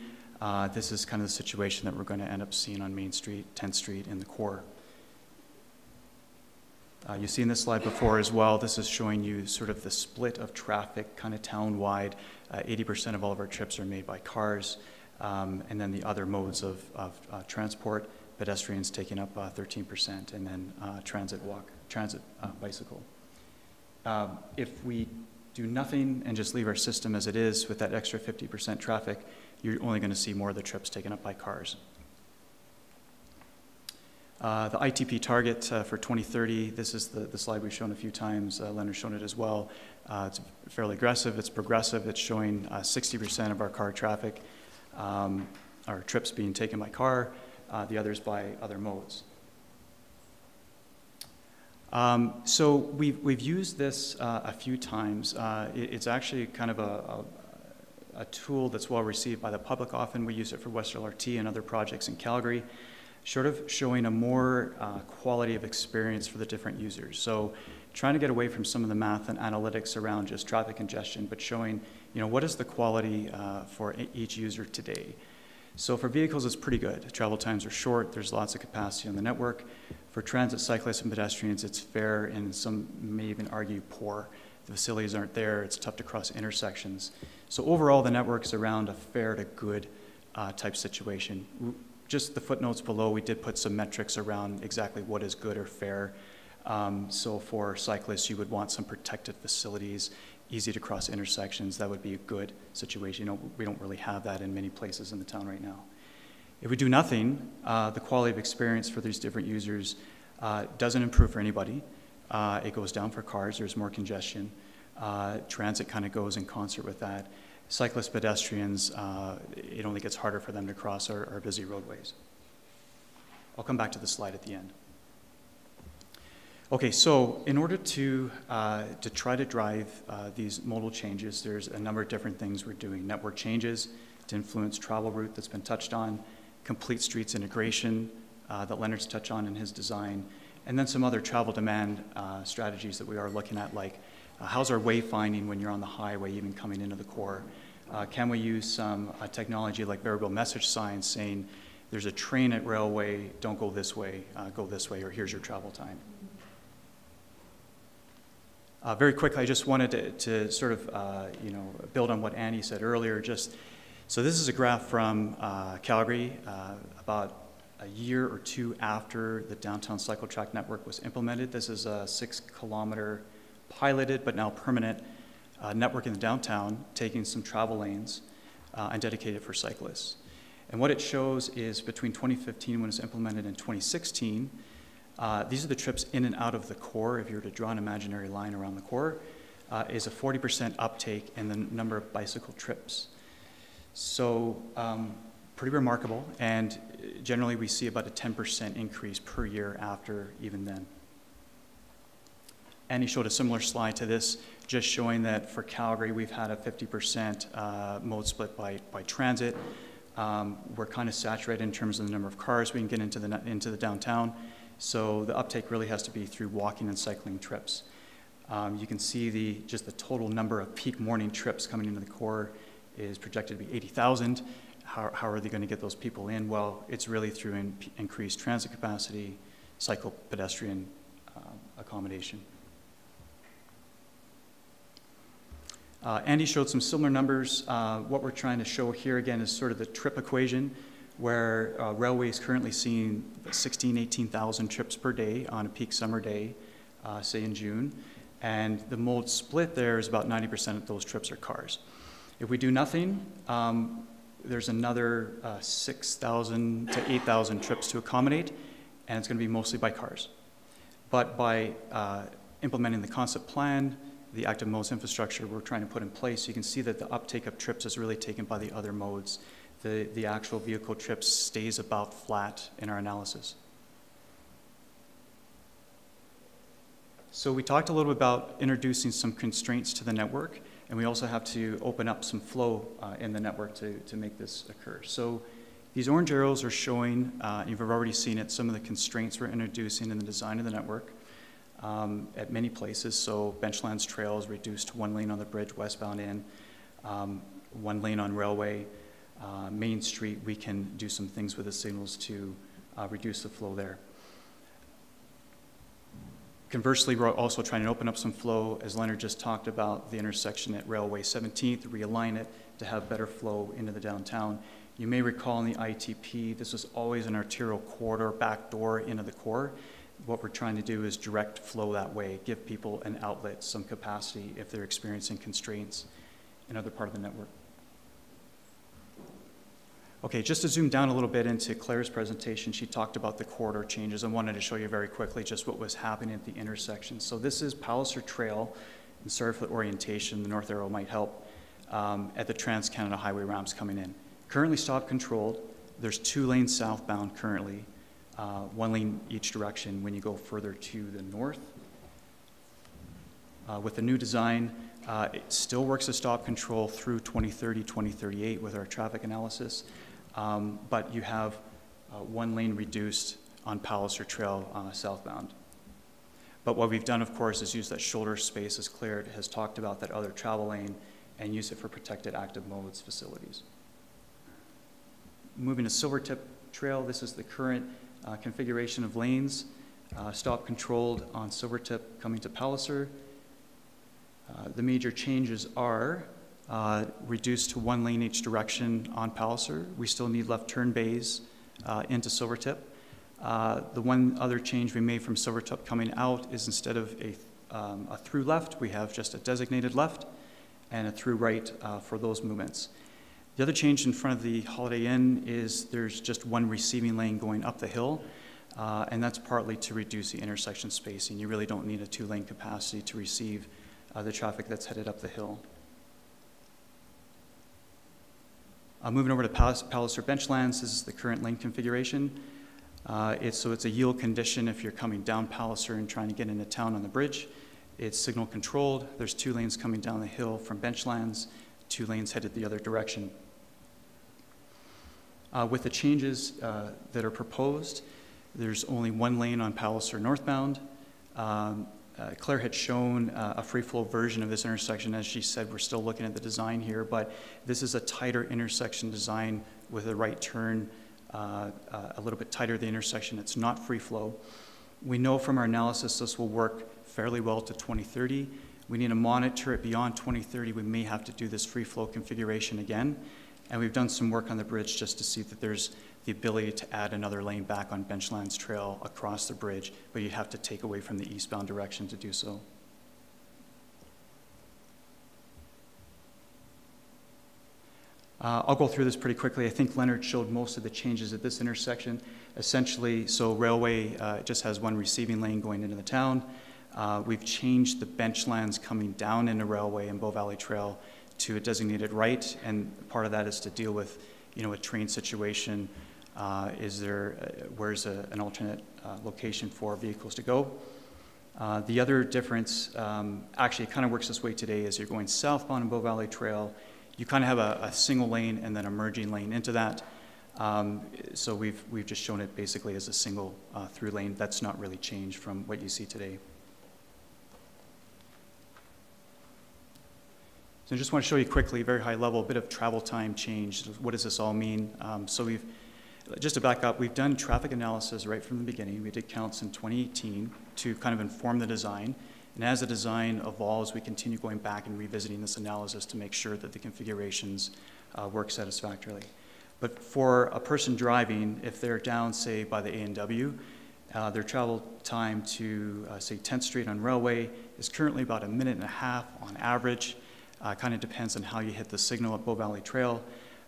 This is kind of the situation that we're going to end up seeing on Main Street, 10th Street in the core. You've seen this slide before as well. This is showing you sort of the split of traffic kind of town-wide. 80% of all of our trips are made by cars, and then the other modes of transport, pedestrians taking up 13%, and then transit bicycle. If we do nothing and just leave our system as it is with that extra 50% traffic, you're only going to see more of the trips taken up by cars. The ITP target for 2030, this is the slide we've shown a few times. Leonard's shown it as well. It's fairly aggressive. It's progressive. It's showing 60% of our car traffic, our trips being taken by car, the others by other modes. So we've used this a few times. It's actually kind of a tool that's well received by the public. Often we use it for West LRT and other projects in Calgary, sort of showing a more quality of experience for the different users. So trying to get away from some of the math and analytics around just traffic congestion, but showing, what is the quality for each user today. So for vehicles, it's pretty good. Travel times are short. There's lots of capacity on the network. For transit, cyclists, and pedestrians, it's fair, and some may even argue poor. The facilities aren't there. It's tough to cross intersections. So overall, the network's around a fair to good type situation. Just the footnotes below, we did put some metrics around exactly what is good or fair. So for cyclists, you would want some protected facilities, easy to cross intersections. That would be a good situation. We don't really have that in many places in the town right now. If we do nothing, the quality of experience for these different users doesn't improve for anybody. It goes down for cars. There's more congestion. Transit kind of goes in concert with that. Cyclists, pedestrians, it only gets harder for them to cross our busy roadways. I'll come back to the slide at the end. Okay, so in order to try to drive these modal changes, there's a number of different things we're doing. Network changes to influence travel route that's been touched on, complete streets integration that Leonard's touched on in his design, and then some other travel demand strategies that we are looking at, like how's our wayfinding when you're on the highway, even coming into the core? Can we use some technology like variable message signs saying there's a train at railway, don't go this way, or here's your travel time. Very quickly, I just wanted to sort of build on what Annie said earlier. So this is a graph from Calgary, about a year or two after the downtown cycle track network was implemented. This is a 6-kilometer piloted but now permanent network in the downtown, taking some travel lanes and dedicated for cyclists. And what it shows is between 2015 when it was implemented and 2016, these are the trips in and out of the core. If you were to draw an imaginary line around the core, is a 40% uptake in the number of bicycle trips. So pretty remarkable, and generally we see about a 10% increase per year after even then. And he showed a similar slide to this, just showing that for Calgary we've had a 50% mode split by transit. We're kind of saturated in terms of the number of cars we can get into the downtown, so the uptake really has to be through walking and cycling trips. You can see just the total number of peak morning trips coming into the core is projected to be 80,000. How are they going to get those people in? Well, it's really through increased transit capacity, cycle pedestrian accommodation. Andy showed some similar numbers. What we're trying to show here again is sort of the trip equation, where railway is currently seeing 16,000, 18,000 trips per day on a peak summer day, say in June. And the mode split there is about 90% of those trips are cars. If we do nothing, there's another 6,000 to 8,000 trips to accommodate, and it's going to be mostly by cars. But by implementing the concept plan, the active modes infrastructure we're trying to put in place, you can see that the uptake of trips is really taken by the other modes. The actual vehicle trips stays about flat in our analysis. So we talked a little bit about introducing some constraints to the network, and we also have to open up some flow in the network to make this occur. So these orange arrows are showing, you've already seen it, some of the constraints we're introducing in the design of the network at many places. So Benchlands Trail is reduced to 1 lane on the bridge westbound in, 1 lane on Railway. Main Street, we can do some things with the signals to reduce the flow there. Conversely, we're also trying to open up some flow, as Leonard just talked about, the intersection at Railway 17th, realign it to have better flow into the downtown. You may recall in the ITP, this was always an arterial corridor, back door into the core. What we're trying to do is direct flow that way, give people an outlet, some capacity if they're experiencing constraints in other part of the network. Okay, just to zoom down a little bit into Claire's presentation, she talked about the corridor changes. I wanted to show you very quickly just what was happening at the intersection. So this is Palliser Trail, and sorry for the orientation, the north arrow might help, at the Trans-Canada Highway ramps coming in. Currently stop controlled. There's 2 lanes southbound currently, 1 lane each direction when you go further to the north. With the new design, it still works as stop control through 2030, 2038 with our traffic analysis. But you have 1 lane reduced on Palliser Trail southbound. But what we've done, of course, is use that shoulder space, as Claire has talked about, that other travel lane, and use it for protected active modes facilities. Moving to Silvertip Trail, this is the current configuration of lanes. Stop controlled on Silvertip coming to Palliser. The major changes are reduced to 1 lane each direction on Palliser. We still need left turn bays into Silvertip. The one other change we made from Silvertip coming out is instead of a through left, we have just a designated left and a through right for those movements. The other change in front of the Holiday Inn is there's just 1 receiving lane going up the hill, and that's partly to reduce the intersection spacing. You really don't need a 2-lane capacity to receive the traffic that's headed up the hill. Moving over to Palliser Benchlands, this is the current lane configuration. So it's a yield condition if you're coming down Palliser and trying to get into town on the bridge. It's signal controlled. There's 2 lanes coming down the hill from Benchlands, 2 lanes headed the other direction. With the changes that are proposed, there's only 1 lane on Palliser northbound. Claire had shown a free flow version of this intersection. As she said, we're still looking at the design here, but this is a tighter intersection design with a right turn a little bit tighter the intersection. It's not free flow. We know from our analysis this will work fairly well to 2030. We need to monitor it beyond 2030. We may have to do this free flow configuration again. And we've done some work on the bridge just to see that there's the ability to add another lane back on Benchlands Trail across the bridge, but you have to take away from the eastbound direction to do so. I'll go through this pretty quickly. I think Leonard showed most of the changes at this intersection. Essentially, so Railway just has 1 receiving lane going into the town. We've changed the Benchlands coming down into Railway and Bow Valley Trail to a designated right, and part of that is to deal with, a train situation. Where's an alternate location for vehicles to go? The other difference, actually it kind of works this way today, is you're going southbound in Bow Valley Trail, you kind of have a single lane and then a merging lane into that. So we've just shown it basically as a single through lane. That's not really changed from what you see today. So I just want to show you quickly, very high level, a bit of travel time change. What does this all mean? So just to back up, we've done traffic analysis right from the beginning. We did counts in 2018 to kind of inform the design. And as the design evolves, we continue going back and revisiting this analysis to make sure that the configurations work satisfactorily. But for a person driving, if they're down, say, by the A&W, Their travel time to, say, 10th Street on Railway is currently about 1.5 minutes on average. Kind of depends on how you hit the signal at Bow Valley Trail.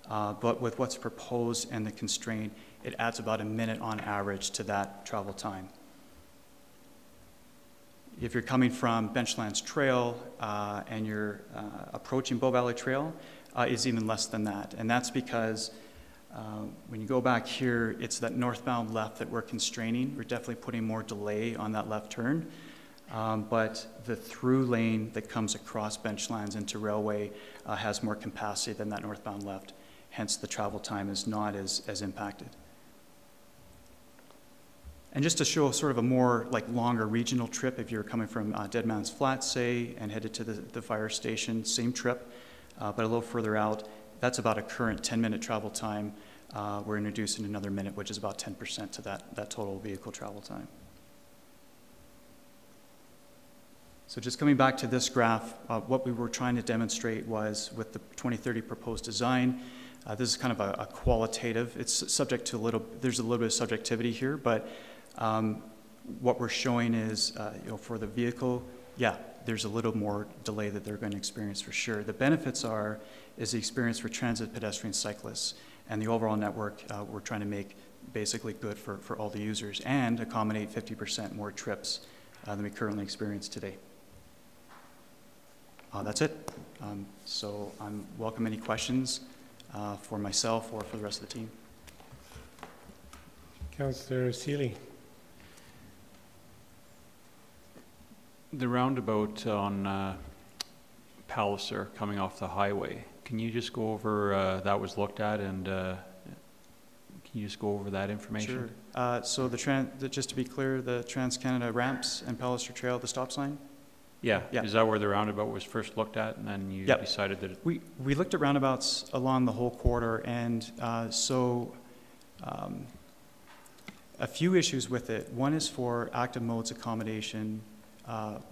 But with what's proposed and the constraint, it adds about 1 minute on average to that travel time. If you're coming from Benchlands Trail and you're approaching Bow Valley Trail, it's even less than that. And that's because when you go back here, it's that northbound left that we're constraining. We're definitely putting more delay on that left turn. But the through lane that comes across Benchlands into Railway has more capacity than that northbound left. Hence, the travel time is not as impacted. And just to show sort of a more like longer regional trip, if you're coming from Dead Man's Flat, say, and headed to the fire station, same trip, but a little further out, that's about a current 10-minute travel time. We're introducing another minute, which is about 10% to that total vehicle travel time. So just coming back to this graph, what we were trying to demonstrate was with the 2030 proposed design, this is kind of a qualitative, it's subject to there's a little bit of subjectivity here, but what we're showing is, for the vehicle, yeah, there's a little more delay that they're going to experience for sure. The benefits is the experience for transit, pedestrians, cyclists, and the overall network we're trying to make basically good for all the users and accommodate 50% more trips than we currently experience today. That's it. So I'm welcome any questions for myself or for the rest of the team. Councillor Seeley. The roundabout on Palliser coming off the highway, can you just go over, that was looked at, and can you just go over that information? Sure. So just to be clear, the Trans-Canada ramps and Palliser Trail, the stop sign? Yeah. Is that where the roundabout was first looked at, and then you decided that We looked at roundabouts along the whole corridor, and a few issues with it. One is for active modes accommodation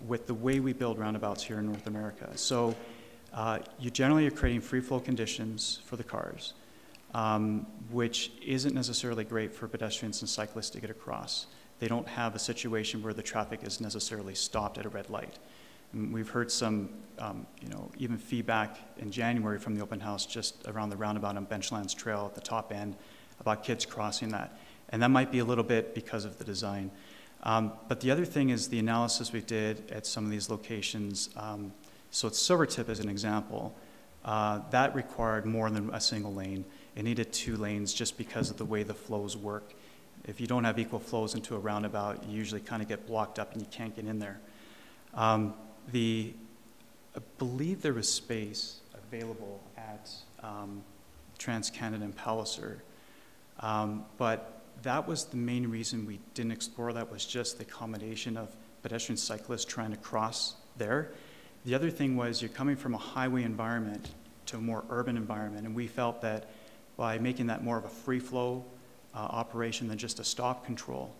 with the way we build roundabouts here in North America. So you generally are creating free flow conditions for the cars, which isn't necessarily great for pedestrians and cyclists to get across. They don't have a situation where the traffic is necessarily stopped at a red light. And we've heard some, even feedback in January from the open house just around the roundabout on Benchlands Trail at the top end about kids crossing that. And that might be a little bit because of the design. But the other thing is the analysis we did at some of these locations. So at Silvertip as an example, that required more than a single lane. It needed 2 lanes just because of the way the flows work. If you don't have equal flows into a roundabout, you usually kind of get blocked up and you can't get in there. I believe there was space available at Trans-Canada and Palliser, but that was the main reason we didn't explore that, was just the accommodation of pedestrian cyclists trying to cross there. The other thing was you're coming from a highway environment to a more urban environment, and we felt that by making that more of a free flow operation than just a stop control,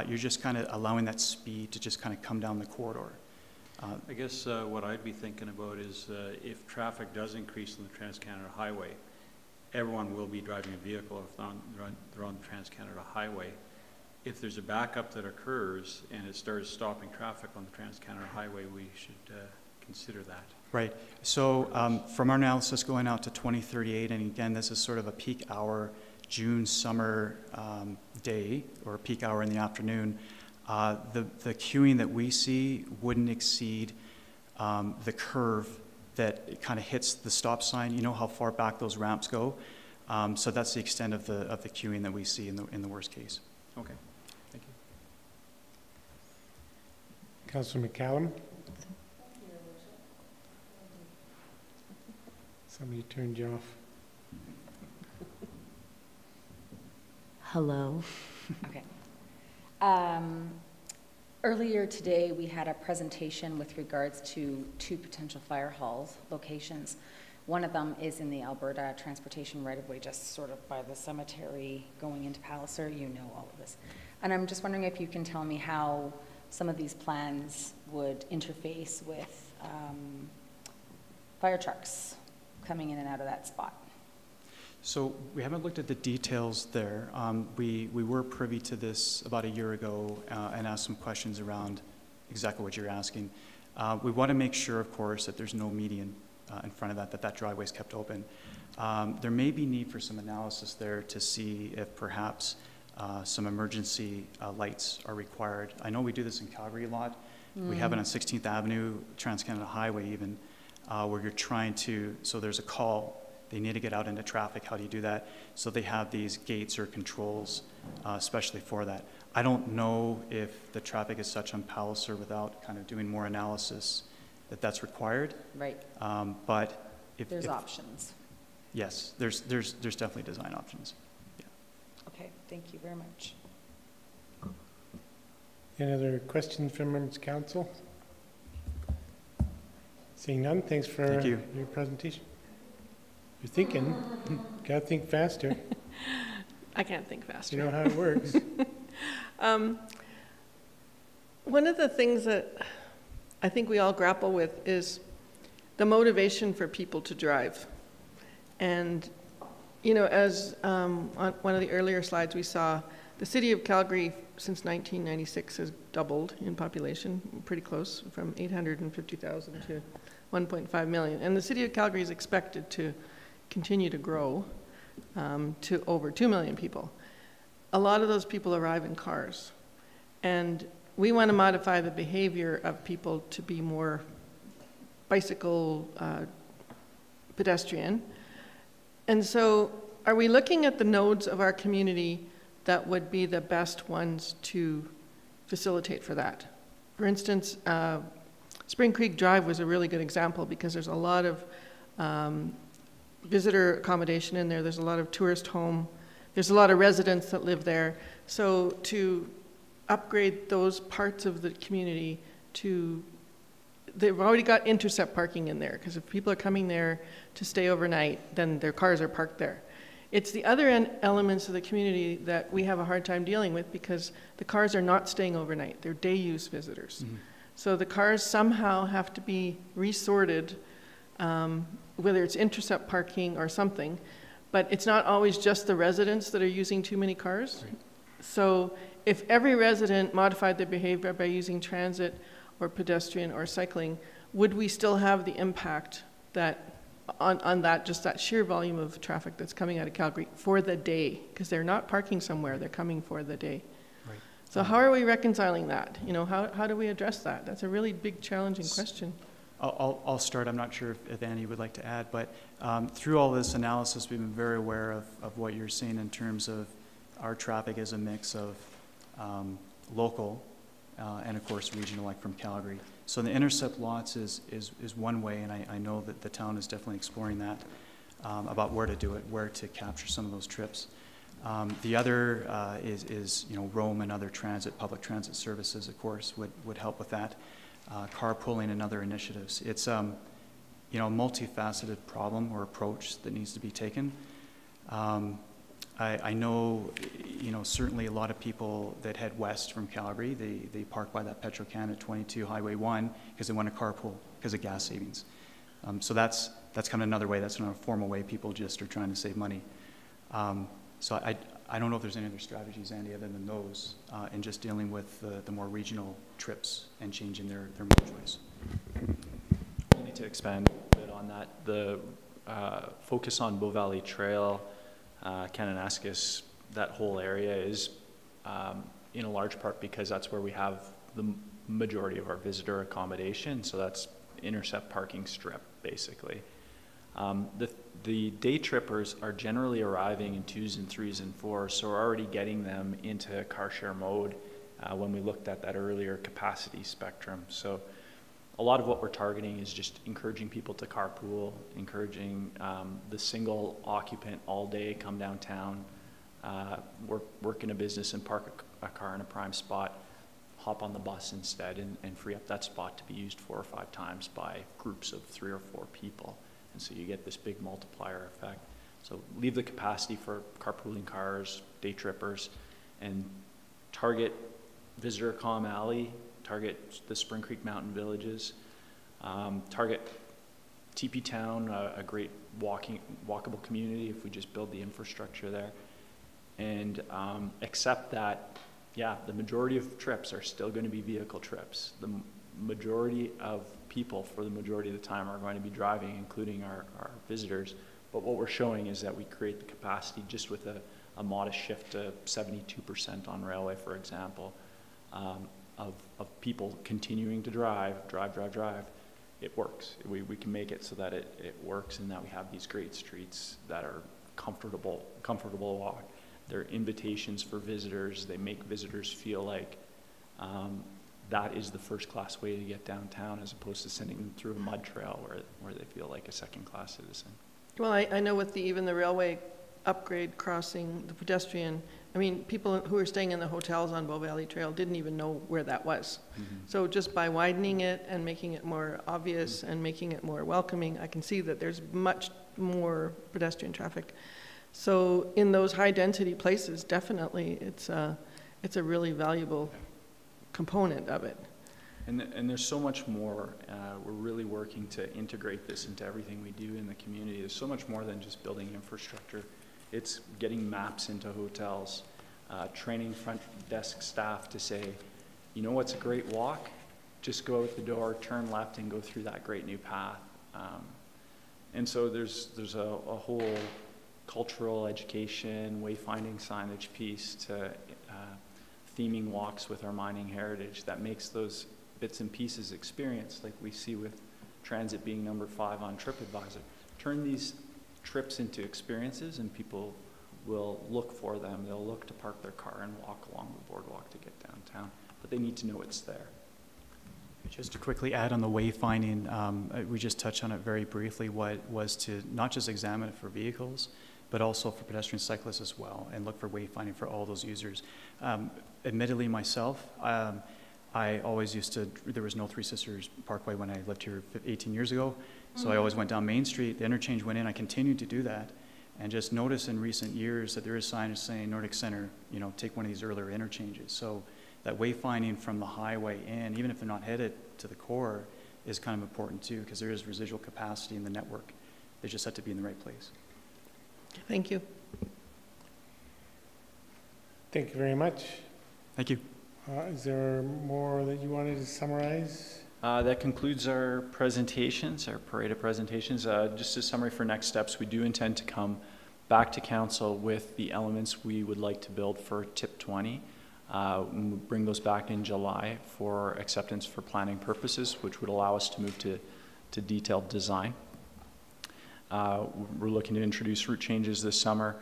you're just kind of allowing that speed to just kind of come down the corridor. I guess what I'd be thinking about is if traffic does increase on the Trans-Canada Highway, everyone will be driving a vehicle if they're on the Trans-Canada Highway. If there's a backup that occurs and it starts stopping traffic on the Trans-Canada Highway, we should consider that. Right. So from our analysis going out to 2038, and again, this is sort of a peak hour, June, summer day, or a peak hour in the afternoon, the queuing that we see wouldn't exceed the curve that kind of hits the stop sign. You know how far back those ramps go? So that's the extent of the queuing that we see in the worst case. Okay, thank you. Councillor McCallum. Somebody turned you off. Hello. Okay. Earlier today, we had a presentation with regards to 2 potential fire halls locations. One of them is in the Alberta Transportation right-of-way, just sort of by the cemetery going into Palliser. You know all of this. And I'm just wondering if you can tell me how some of these plans would interface with fire trucks coming in and out of that spot. So we haven't looked at the details there. We were privy to this about a year ago and asked some questions around exactly what you're asking. We want to make sure, of course, that there's no median in front of that driveway is kept open. There may be need for some analysis there to see if perhaps some emergency lights are required. I know we do this in Calgary a lot. We have it on 16th Avenue, Trans-Canada Highway even, where you're trying to, so there's a call, they need to get out into traffic, how do you do that? So they have these gates or controls, especially for that. I don't know if the traffic is such on Palliser without kind of doing more analysis that that's required. Right. But if There's options. Yes, there's definitely design options. Yeah. Okay, thank you very much. Any other questions from members of council? Seeing none, thanks for your presentation. You're thinking, gotta think faster. I can't think faster. You know how it works. One of the things that I think we all grapple with is the motivation for people to drive. And, you know, as on one of the earlier slides we saw, the city of Calgary since 1996 has doubled in population, pretty close, from 850,000 to 1.5 million. And the city of Calgary is expected to continue to grow to over 2 million people. A lot of those people arrive in cars. And we want to modify the behavior of people to be more bicycle pedestrian. And so are we looking at the nodes of our community that would be the best ones to facilitate for that? For instance, Spring Creek Drive was a really good example because there's a lot of visitor accommodation in there. There's a lot of tourist home. There's a lot of residents that live there. So to upgrade those parts of the community to, they've already got intercept parking in there because if people are coming there to stay overnight, then their cars are parked there. It's the other elements of the community that we have a hard time dealing with because the cars are not staying overnight. They're day use visitors. Mm-hmm. So the cars somehow have to be resorted, whether it's intercept parking or something, but it's not always just the residents that are using too many cars. Right. So if every resident modified their behavior by using transit or pedestrian or cycling, would we still have the impact that on that, just that sheer volume of traffic that's coming out of Calgary for the day? Because they're not parking somewhere, they're coming for the day. Right. So how are we reconciling that? You know, how do we address that? That's a really big, challenging question. I'll start. I'm not sure if Annie would like to add, but through all this analysis, we've been very aware of what you're seeing in terms of our traffic as a mix of local and of course regional, like from Calgary. So the intercept lots is one way, and I know that the town is definitely exploring that about where to do it, where to capture some of those trips. The other is you know, Rome and other transit, public transit services, of course, would help with that. Carpooling and other initiatives. It's you know, a multifaceted problem or approach that needs to be taken. I know, you know, certainly a lot of people that head west from Calgary, they park by that Petro-Can at 22 Highway 1 because they want to carpool because of gas savings. So that's kind of another way. That's another formal way people just are trying to save money. So I don't know if there's any other strategies, Andy, other than those, in just dealing with the more regional trips and changing their motorways. Only to expand a bit on that, the focus on Bow Valley Trail, Kananaskis, that whole area is in a large part because that's where we have the majority of our visitor accommodation. So that's intercept parking strip, basically. The day trippers are generally arriving in 2s and 3s and 4s, so we're already getting them into car share mode when we looked at that earlier capacity spectrum. So a lot of what we're targeting is just encouraging people to carpool, encouraging the single occupant all day come downtown, work in a business and park a car in a prime spot, hop on the bus instead and free up that spot to be used 4 or 5 times by groups of 3 or 4 people. And so you get this big multiplier effect. So leave the capacity for carpooling cars, day trippers, and target Visitor Comm Alley, target the Spring Creek Mountain Villages, target TP Town, a great walkable community if we just build the infrastructure there. And accept that, yeah, the majority of trips are still going to be vehicle trips. The majority of people for the majority of the time are going to be driving, including our visitors. But what we're showing is that we create the capacity just with a modest shift to 72% on railway, for example, of people continuing to drive. It works. We can make it so that it works and that we have these great streets that are comfortable to walk. They're invitations for visitors. They make visitors feel like that is the first-class way to get downtown, as opposed to sending them through a mud trail where they feel like a second-class citizen. Well, I know with even the railway upgrade crossing, the pedestrian, I mean, people who are staying in the hotels on Bow Valley Trail didn't even know where that was. Mm-hmm. So just by widening it and making it more obvious and making it more welcoming, I can see that there's much more pedestrian traffic. So in those high-density places, definitely, it's a really valuable component of it. And there's so much more. We're really working to integrate this into everything we do in the community. There's so much more than just building infrastructure. It's getting maps into hotels, training front desk staff to say, you know what's a great walk? Just go out the door, turn left, and go through that great new path. And so there's a whole cultural education, wayfinding signage piece to theming walks with our mining heritage that makes those bits and pieces experience, like we see with transit being number 5 on TripAdvisor. Turn these trips into experiences and people will look for them. They'll look to park their car and walk along the boardwalk to get downtown, but they need to know it's there. Just to quickly add on the wayfinding, we just touched on it very briefly, was to not just examine it for vehicles, but also for pedestrian cyclists as well, and look for wayfinding for all those users. Admittedly, myself, I always used to, there was no Three Sisters Parkway when I lived here 18 years ago, so I always went down Main Street, the interchange went in, I continued to do that, and just noticed in recent years that there is signage saying Nordic Center, you know, take one of these earlier interchanges. So that wayfinding from the highway in, even if they're not headed to the core, is kind of important too, because there is residual capacity in the network. They just have to be in the right place. Thank you. Thank you very much. Thank you. Is there more that you wanted to summarize? That concludes our presentations, our parade of presentations. Just a summary for next steps, we do intend to come back to council with the elements we would like to build for TIP 20. We'll bring those back in July for acceptance for planning purposes, which would allow us to move to detailed design. We're looking to introduce route changes this summer,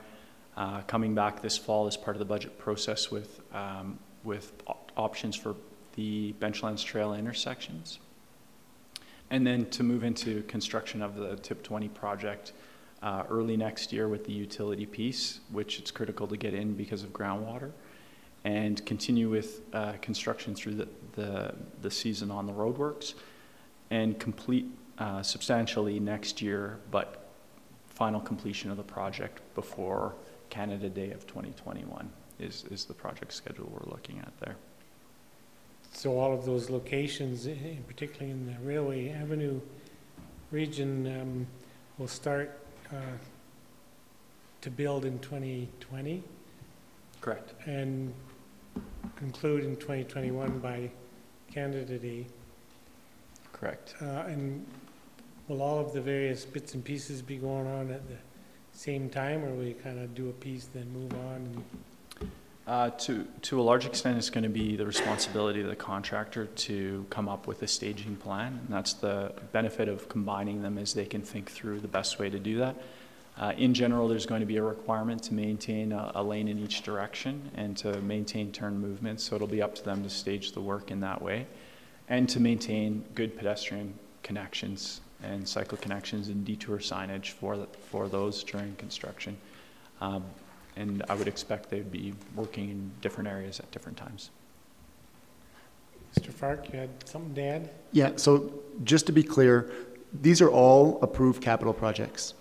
coming back this fall as part of the budget process with options for the Benchlands Trail intersections. And then to move into construction of the TIP 20 project early next year with the utility piece, which it's critical to get in because of groundwater, and continue with construction through the season on the roadworks, and complete substantially next year, but final completion of the project before Canada Day of 2021 is the project schedule we're looking at there. So all of those locations, particularly in the Railway Avenue region, will start to build in 2020? Correct. And conclude in 2021 by Canada Day? Correct. And will all of the various bits and pieces be going on at the same time, or will you kind of do a piece then move on? To a large extent, it's going to be the responsibility of the contractor to come up with a staging plan, and that's the benefit of combining them, is they can think through the best way to do that. In general, there's going to be a requirement to maintain a lane in each direction and to maintain turn movements, so it'll be up to them to stage the work in that way, and to maintain good pedestrian connections and cycle connections and detour signage for those during construction. And I would expect they'd be working in different areas at different times. Mr. Fark, you had something to add? Yeah, so just to be clear, these are all approved capital projects.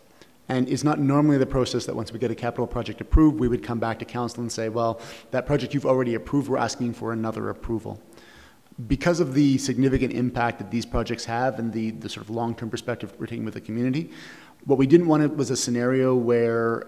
And it's not normally the process that once we get a capital project approved, we would come back to council and say, well, that project you've already approved, we're asking for another approval. because of the significant impact that these projects have and the sort of long-term perspective we're taking with the community, what we didn't want was a scenario where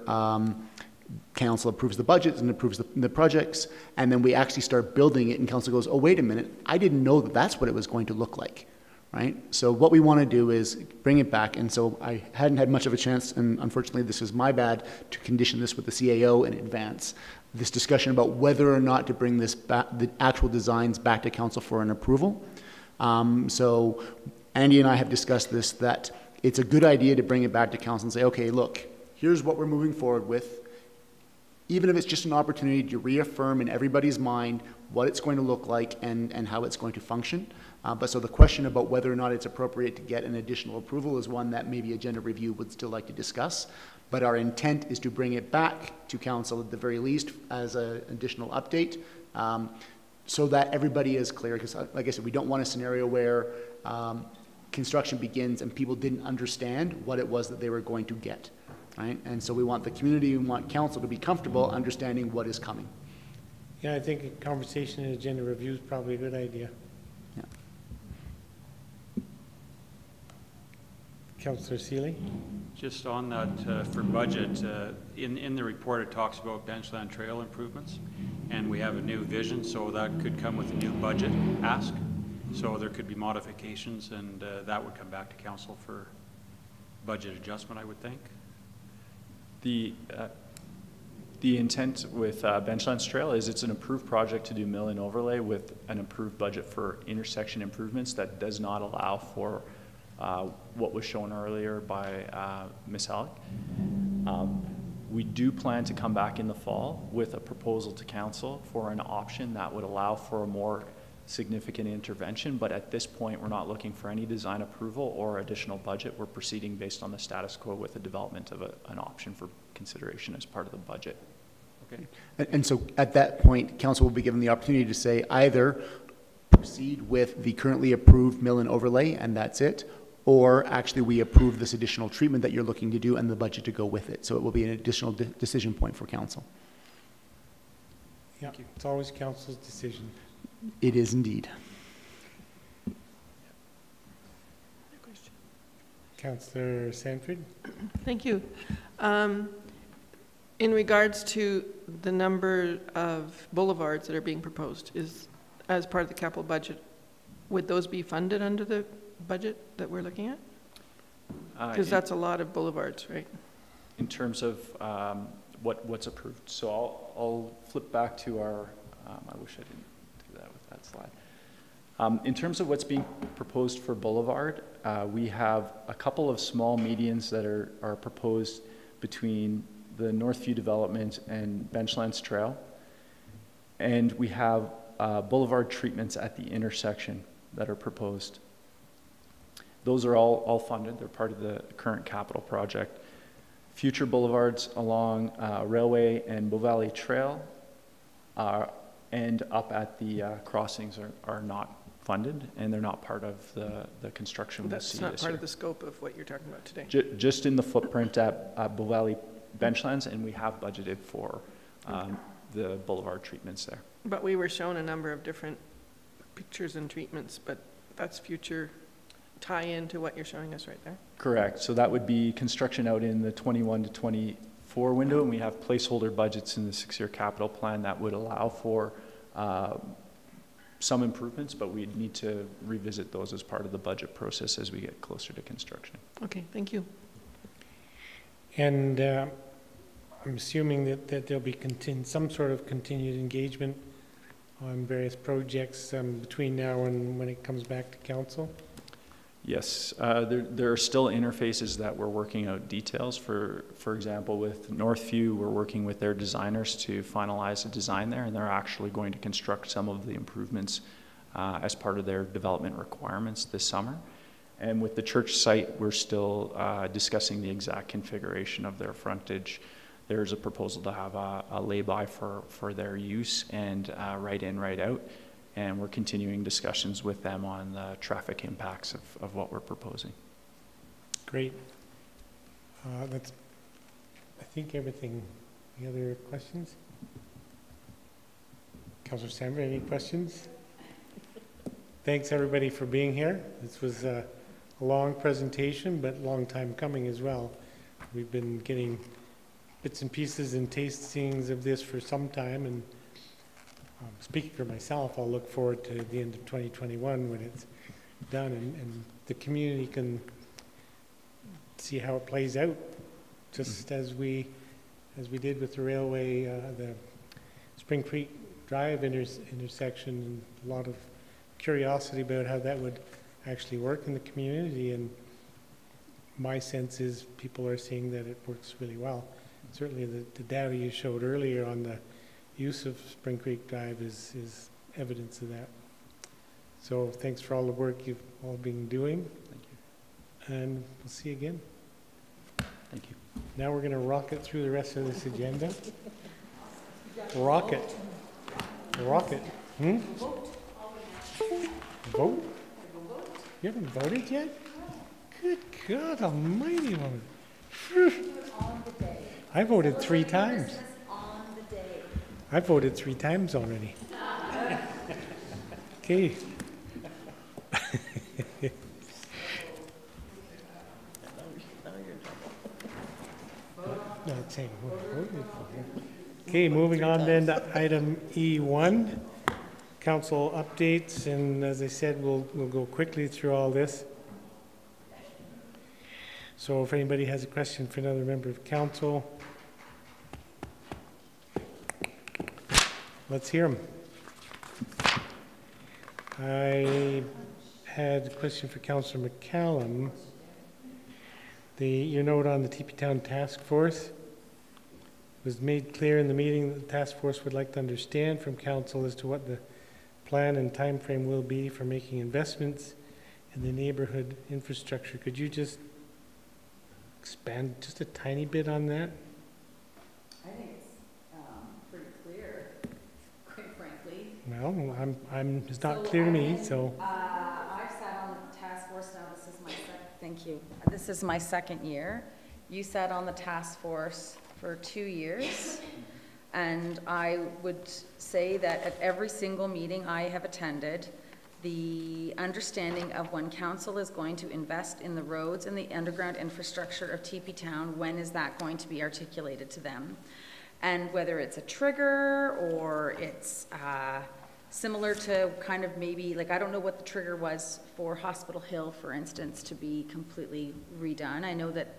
council approves the budgets and approves the projects, and then we actually start building it and council goes, oh, wait a minute, I didn't know that that's what it was going to look like, right? So what we want to do is bring it back, and so I hadn't had much of a chance, and unfortunately this is my bad, to condition this with the CAO in advance, this discussion about whether or not to bring this back, the actual designs back to council for an approval. So Andy and I have discussed this, that it's a good idea to bring it back to council and say, okay, look, here's what we're moving forward with. Even if it's just an opportunity to reaffirm in everybody's mind what it's going to look like and how it's going to function. But so the question about whether or not it's appropriate to get an additional approval is one that maybe agenda review would still like to discuss. But our intent is to bring it back to council at the very least as an additional update, so that everybody is clear. Because like I said, we don't want a scenario where construction begins and people didn't understand what it was that they were going to get. Right? And so we want the community, we want council to be comfortable understanding what is coming. Yeah, I think a conversation and agenda review is probably a good idea. Yeah. Councillor Seeley? Just on that, for budget, in the report it talks about Benchland Trail improvements, and we have a new vision, so that could come with a new budget ask. So there could be modifications, and that would come back to council for budget adjustment, I would think. The intent with Benchlands Trail is it's an approved project to do mill and overlay with an approved budget for intersection improvements that does not allow for what was shown earlier by Ms. Halleck. We do plan to come back in the fall with a proposal to council for an option that would allow for a more significant intervention, but at this point we're not looking for any design approval or additional budget. We're proceeding based on the status quo with the development of an option for consideration as part of the budget. Okay. And so at that point, council will be given the opportunity to say either proceed with the currently approved mill and overlay and that's it, or actually we approve this additional treatment that you're looking to do and the budget to go with it. So it will be an additional decision point for council. Yeah, it's always council's decision. It is indeed. Councillor Sanford? Thank you. In regards to the number of boulevards that are being proposed, is as part of the capital budget, would those be funded under the budget that we're looking at? Because that's a lot of boulevards, right? In terms of what's approved. So I'll flip back to our, I wish I didn't do that with that slide. In terms of what's being proposed for Boulevard, we have a couple of small medians that are proposed between the Northview development and Benchlands Trail. And we have boulevard treatments at the intersection that are proposed. Those are all funded. They're part of the current capital project. Future boulevards along Railway and Bow Valley Trail and up at the crossings are not funded, and they're not part of the construction we'll see this year. That's not part of the scope of what you're talking about today. Just in the footprint at Bow Valley Benchlands, and we have budgeted for the boulevard treatments there. But we were shown a number of different pictures and treatments, but that's future tie-in to what you're showing us right there? Correct. So that would be construction out in the 21 to 24 window, and we have placeholder budgets in the 6-year capital plan that would allow for some improvements, but we'd need to revisit those as part of the budget process as we get closer to construction. Okay, thank you. And I'm assuming that there'll be some sort of continued engagement on various projects between now and when it comes back to council? Yes, there are still interfaces that we're working out details. For example, with Northview, we're working with their designers to finalize a design there, and they're actually going to construct some of the improvements as part of their development requirements this summer. And with the church site, we're still discussing the exact configuration of their frontage. There's a proposal to have a lay-by for their use and right in, right out. And we're continuing discussions with them on the traffic impacts of what we're proposing. Great. That's, I think, everything. Any other questions? Councillor Sandra, any questions? thanks everybody for being here. This was a long presentation, but long time coming as well. We've been getting bits and pieces and tastings of this for some time, and speaking for myself, I'll look forward to the end of 2021 when it's done and the community can see how it plays out, just as we did with the railway, the Spring Creek Drive intersection, and a lot of curiosity about how that would actually work in the community. And my sense is people are seeing that it works really well. Certainly the data you showed earlier on the use of Spring Creek Drive is evidence of that. So thanks for all the work you've all been doing. Thank you. And we'll see you again. Thank you. Now we're going to rocket through the rest of this agenda. Rocket. Rocket. Vote? You haven't voted yet? Good God almighty, woman. I voted 3 times. I voted 3 times already. Okay. Okay, moving on then to item E1, council updates, and as I said, we'll go quickly through all this. So if anybody has a question for another member of council, let's hear them. I had a question for Councillor McCallum. Your note on the TP Town Task Force was made clear in the meeting that the task force would like to understand from council as to what the plan and time frame will be for making investments in the neighborhood infrastructure. Could you just expand just a tiny bit on that? I think it's pretty clear, quite frankly. Well, it's not clear to me, so. I've sat on the task force now. This is my second. Thank you. This is my second year. You sat on the task force for 2 years, and I would say that at every single meeting I have attended, the understanding of when council is going to invest in the roads and the underground infrastructure of TP Town, when is that going to be articulated to them? And whether it's a trigger or it's similar to kind of maybe, like, I don't know what the trigger was for Hospital Hill, for instance, to be completely redone. I know that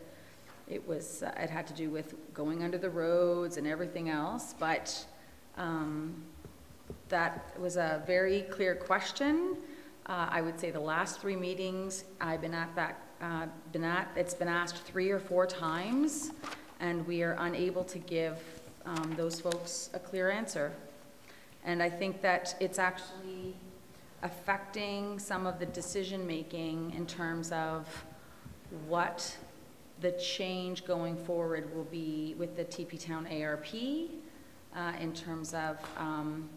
it was, it had to do with going under the roads and everything else, but that was a very clear question. I would say the last 3 meetings I've been at that, it's been asked 3 or 4 times, and we are unable to give those folks a clear answer. And I think that it's actually affecting some of the decision making in terms of what the change going forward will be with the TP Town ARP in terms of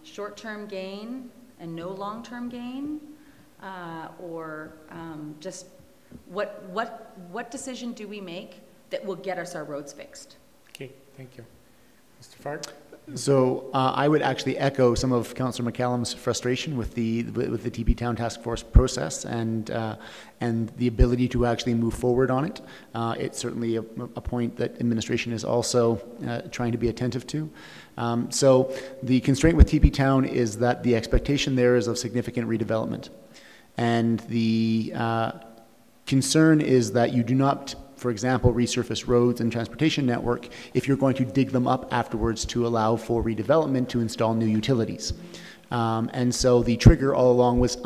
short-term gain and no long-term gain, or just what decision do we make that will get us our roads fixed? Okay, thank you. Mr. Fart? So I would actually echo some of Councillor McCallum's frustration with the TP Town Task Force process and the ability to actually move forward on it. It's certainly a point that administration is also trying to be attentive to. So the constraint with TP Town is that the expectation there is of significant redevelopment, and the concern is that you do not, for example, resurface roads and transportation network if you're going to dig them up afterwards to allow for redevelopment to install new utilities. And so the trigger all along was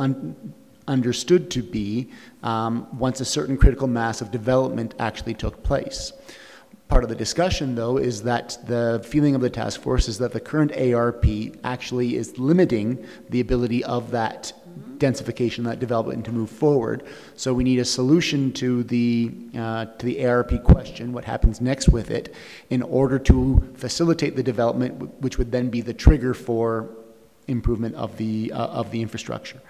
understood to be once a certain critical mass of development actually took place. Part of the discussion, though, is that the feeling of the task force is that the current ARP actually is limiting the ability of that densification, that development to move forward. So we need a solution to the ARP question, what happens next with it, in order to facilitate the development, which would then be the trigger for improvement of the infrastructure.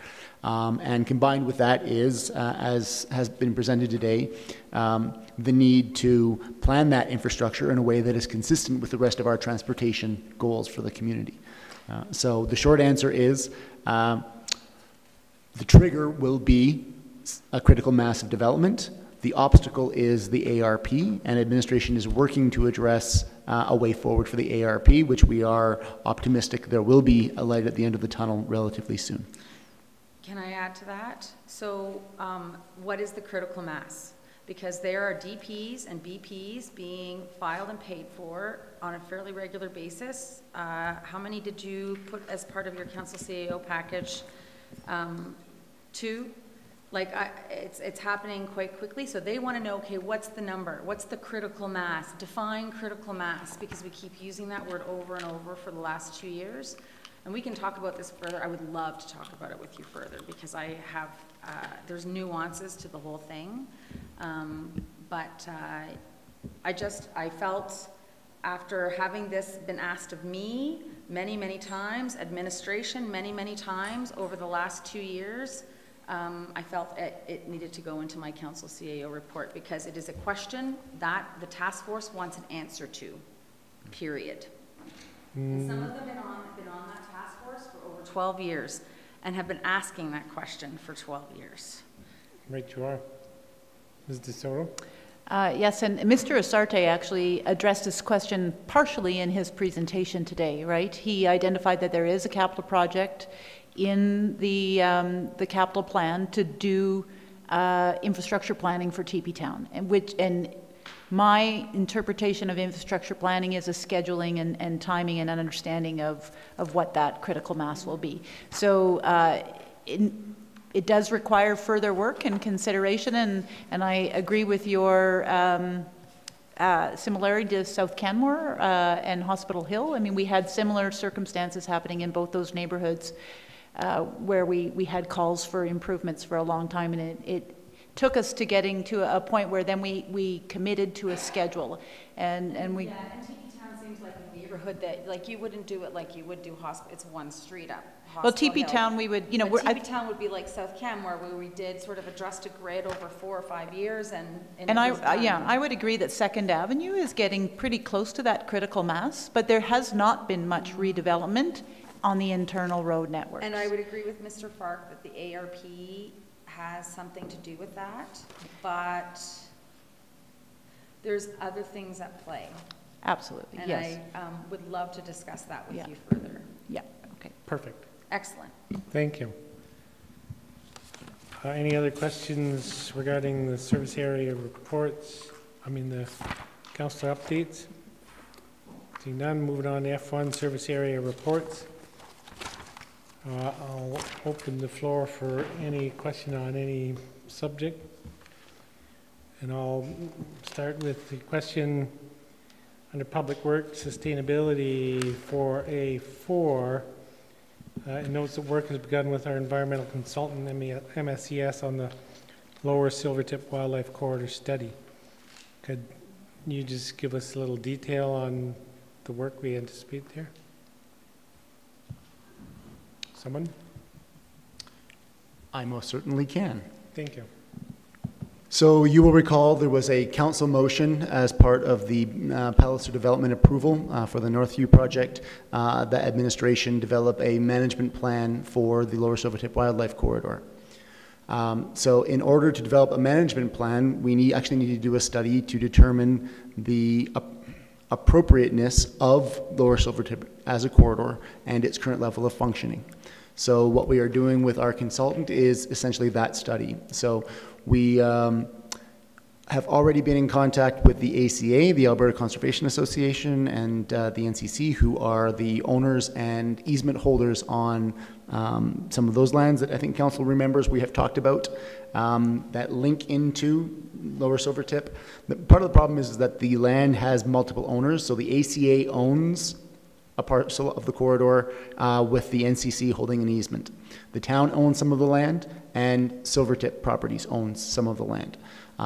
And combined with that is, as has been presented today, the need to plan that infrastructure in a way that is consistent with the rest of our transportation goals for the community. So the short answer is, The trigger will be a critical mass of development. The obstacle is the ARP, and administration is working to address a way forward for the ARP, which we are optimistic there will be a light at the end of the tunnel relatively soon. Can I add to that? So what is the critical mass? Because there are DPs and BPs being filed and paid for on a fairly regular basis. How many did you put as part of your council CAO package? 2? Like, it's happening quite quickly, so they want to know, okay, what's the number? What's the critical mass? Define critical mass, because we keep using that word over and over for the last 2 years. And we can talk about this further. I would love to talk about it with you further, because I have, there's nuances to the whole thing. I felt after having this been asked of me many, many times, administration many times over the last 2 years, I felt it needed to go into my council CAO report, because it is a question that the task force wants an answer to, period. And some of them have been on that task force for over 12 years and have been asking that question for 12 years. Right, you are. Ms. DeSoto? Yes, and Mr. Asarte actually addressed this question partially in his presentation today, right? He identified that there is a capital project in the capital plan to do infrastructure planning for TP Town, and my interpretation of infrastructure planning is a scheduling and timing and an understanding of what that critical mass will be. So it does require further work and consideration, and I agree with your similarity to South Canmore and Hospital Hill. I mean, we had similar circumstances happening in both those neighborhoods where we had calls for improvements for a long time, and it took us to getting to a point where then we committed to a schedule, and we. Yeah, and TP Town seems like a neighborhood that, like, you wouldn't do it like you would do hospital. It's one street up. Well, TP Town, we would, you know, TP Town would be like South Canmore, where we did sort of adjust a grid over 4 or 5 years, and I would agree that Second Avenue is getting pretty close to that critical mass, but there has not been much redevelopment on the internal road network. And I would agree with Mr. Fark that the ARP has something to do with that, but there's other things at play. Absolutely, and yes. I would love to discuss that with you further. Yeah, okay. Perfect. Excellent. Thank you. Any other questions regarding the service area reports? The councillor updates? Seeing none, moving on to F1 service area reports. I'll open the floor for any question on any subject. And I'll start with the question under Public Works Sustainability for A4. It notes that work has begun with our environmental consultant, MSCS, on the Lower Silvertip Wildlife Corridor study. Could you just give us a little detail on the work we anticipate there? Someone? I most certainly can. Thank you. So you will recall there was a council motion as part of the Palliser development approval for the Northview project that administration develop a management plan for the Lower Silvertip Wildlife Corridor. So in order to develop a management plan, we actually need to do a study to determine the appropriateness of Lower Silvertip as a corridor and its current level of functioning. So what we are doing with our consultant is essentially that study. So we have already been in contact with the ACA, the Alberta Conservation Association, and the NCC, who are the owners and easement holders on some of those lands that I think Council remembers we have talked about that link into Lower Silvertip. Part of the problem is that the land has multiple owners, so the ACA owns a parcel of the corridor with the NCC holding an easement. The town owns some of the land, and Silvertip Properties owns some of the land.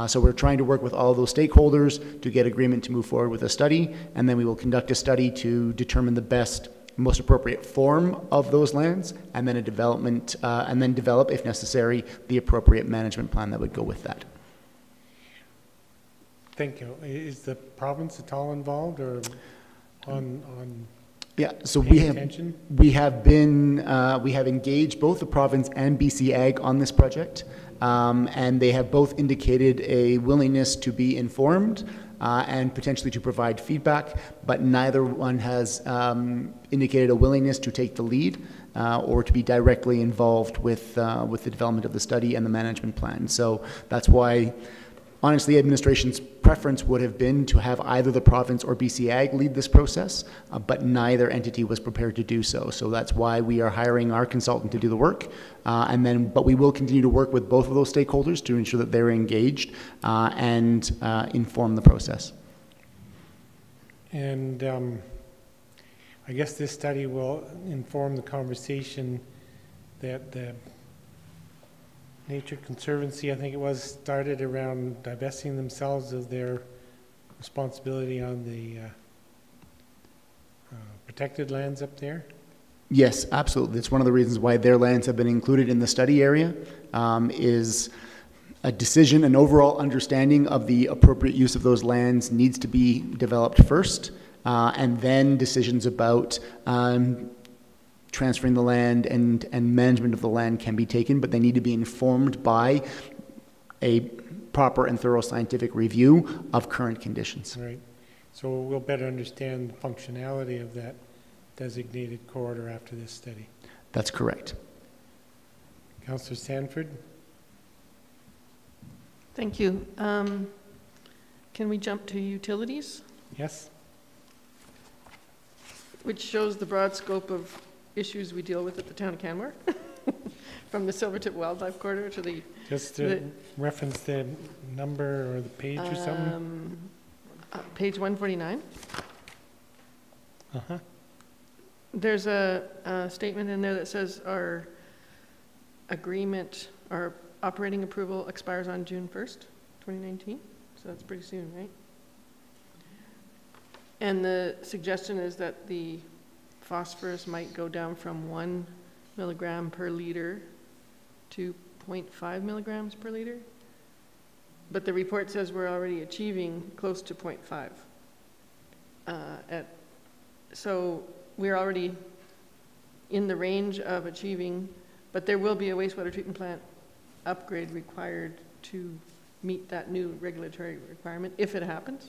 So we're trying to work with all of those stakeholders to get agreement to move forward with a study, and then we will conduct a study to determine the best, most appropriate form of those lands, and then a development, and then develop, if necessary, the appropriate management plan that would go with that. Thank you. Is the province at all involved, or on Yeah, so attention? we have engaged both the province and BC Ag on this project, and they have both indicated a willingness to be informed and potentially to provide feedback, but neither one has indicated a willingness to take the lead or to be directly involved with the development of the study and the management plan. So that's why, honestly, administration's preference would have been to have either the province or BC Ag lead this process, but neither entity was prepared to do so. So that's why we are hiring our consultant to do the work, but we will continue to work with both of those stakeholders to ensure that they're engaged and inform the process. And I guess this study will inform the conversation that the Nature Conservancy, I think it was, started around divesting themselves of their responsibility on the protected lands up there. Yes, absolutely. It's one of the reasons why their lands have been included in the study area, is a decision, an overall understanding of the appropriate use of those lands needs to be developed first, and then decisions about transferring the land and management of the land can be taken, but they need to be informed by a proper and thorough scientific review of current conditions. Right. So we'll better understand the functionality of that designated corridor after this study. That's correct. Councillor Sanford? Thank you. Can we jump to utilities? Yes. Which shows the broad scope of issues we deal with at the town of Canmore, from the Silvertip Wildlife Corridor to the... Just to reference the number or the page or something? Page 149. Uh-huh. There's a statement in there that says our agreement, our operating approval expires on June 1st, 2019. So that's pretty soon, right? And the suggestion is that the phosphorus might go down from 1 milligram per liter to 0.5 milligrams per liter. But the report says we're already achieving close to 0.5. So we're already in the range of achieving, but there will be a wastewater treatment plant upgrade required to meet that new regulatory requirement if it happens.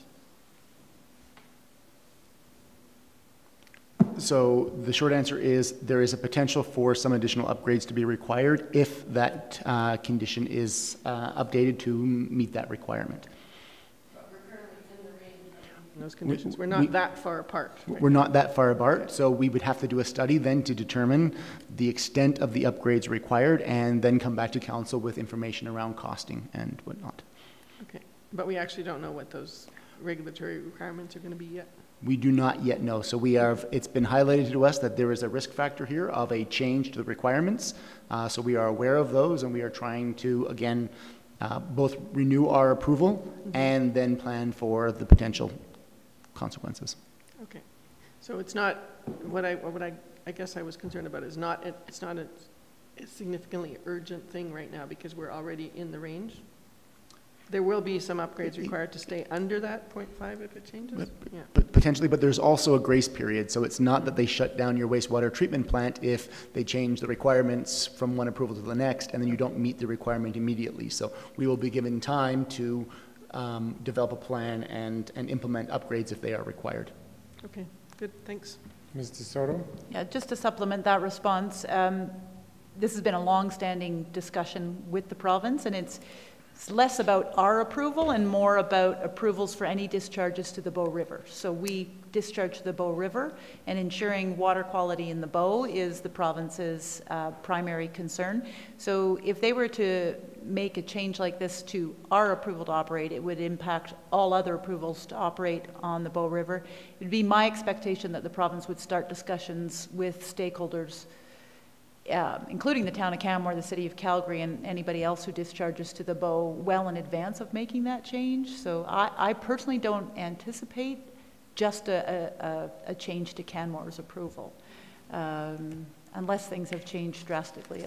So the short answer is there is a potential for some additional upgrades to be required if that condition is updated to meet that requirement. But we're currently in the range of those conditions. We're not that far apart. Right? We're not that far apart, so we would have to do a study then to determine the extent of the upgrades required and then come back to council with information around costing and whatnot. Okay, but we actually don't know what those regulatory requirements are going to be yet. We do not yet know. So it's been highlighted to us that there is a risk factor here of a change to the requirements. So we are aware of those, and we are trying to, again, both renew our approval and then plan for the potential consequences. Okay. So it's not, what I guess I was concerned about is it's not a significantly urgent thing right now because we're already in the range. There will be some upgrades required to stay under that 0.5 if it changes? But potentially, but there's also a grace period. So it's not that they shut down your wastewater treatment plant if they change the requirements from one approval to the next and then you don't meet the requirement immediately. So we will be given time to develop a plan and implement upgrades if they are required. Okay, good, thanks. Ms. DeSoto? Yeah, just to supplement that response, this has been a long-standing discussion with the province, and it's less about our approval and more about approvals for any discharges to the Bow River. So we discharge the Bow River, and ensuring water quality in the Bow is the province's primary concern. So if they were to make a change like this to our approval to operate, it would impact all other approvals to operate on the Bow River. It would be my expectation that the province would start discussions with stakeholders, including the town of Canmore, the city of Calgary, and anybody else who discharges to the Bow well in advance of making that change. So I personally don't anticipate just a change to Canmore's approval, unless things have changed drastically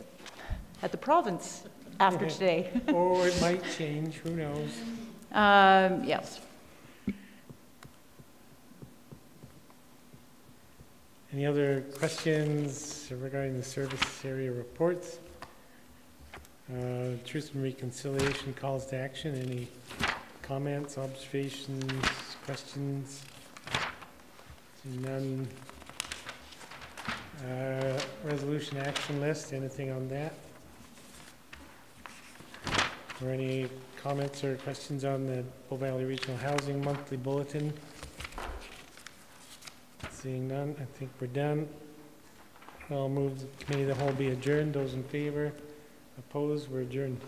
at the province after today. Or it might change, who knows? Yes. Any other questions regarding the service area reports? Truth and Reconciliation calls to action. Any comments, observations, questions? Seeing none. Resolution action list, anything on that? Or any comments or questions on the Bow Valley Regional Housing Monthly Bulletin? Seeing none, I think we're done. I'll move the committee of the whole be adjourned. Those in favor? Opposed? We're adjourned.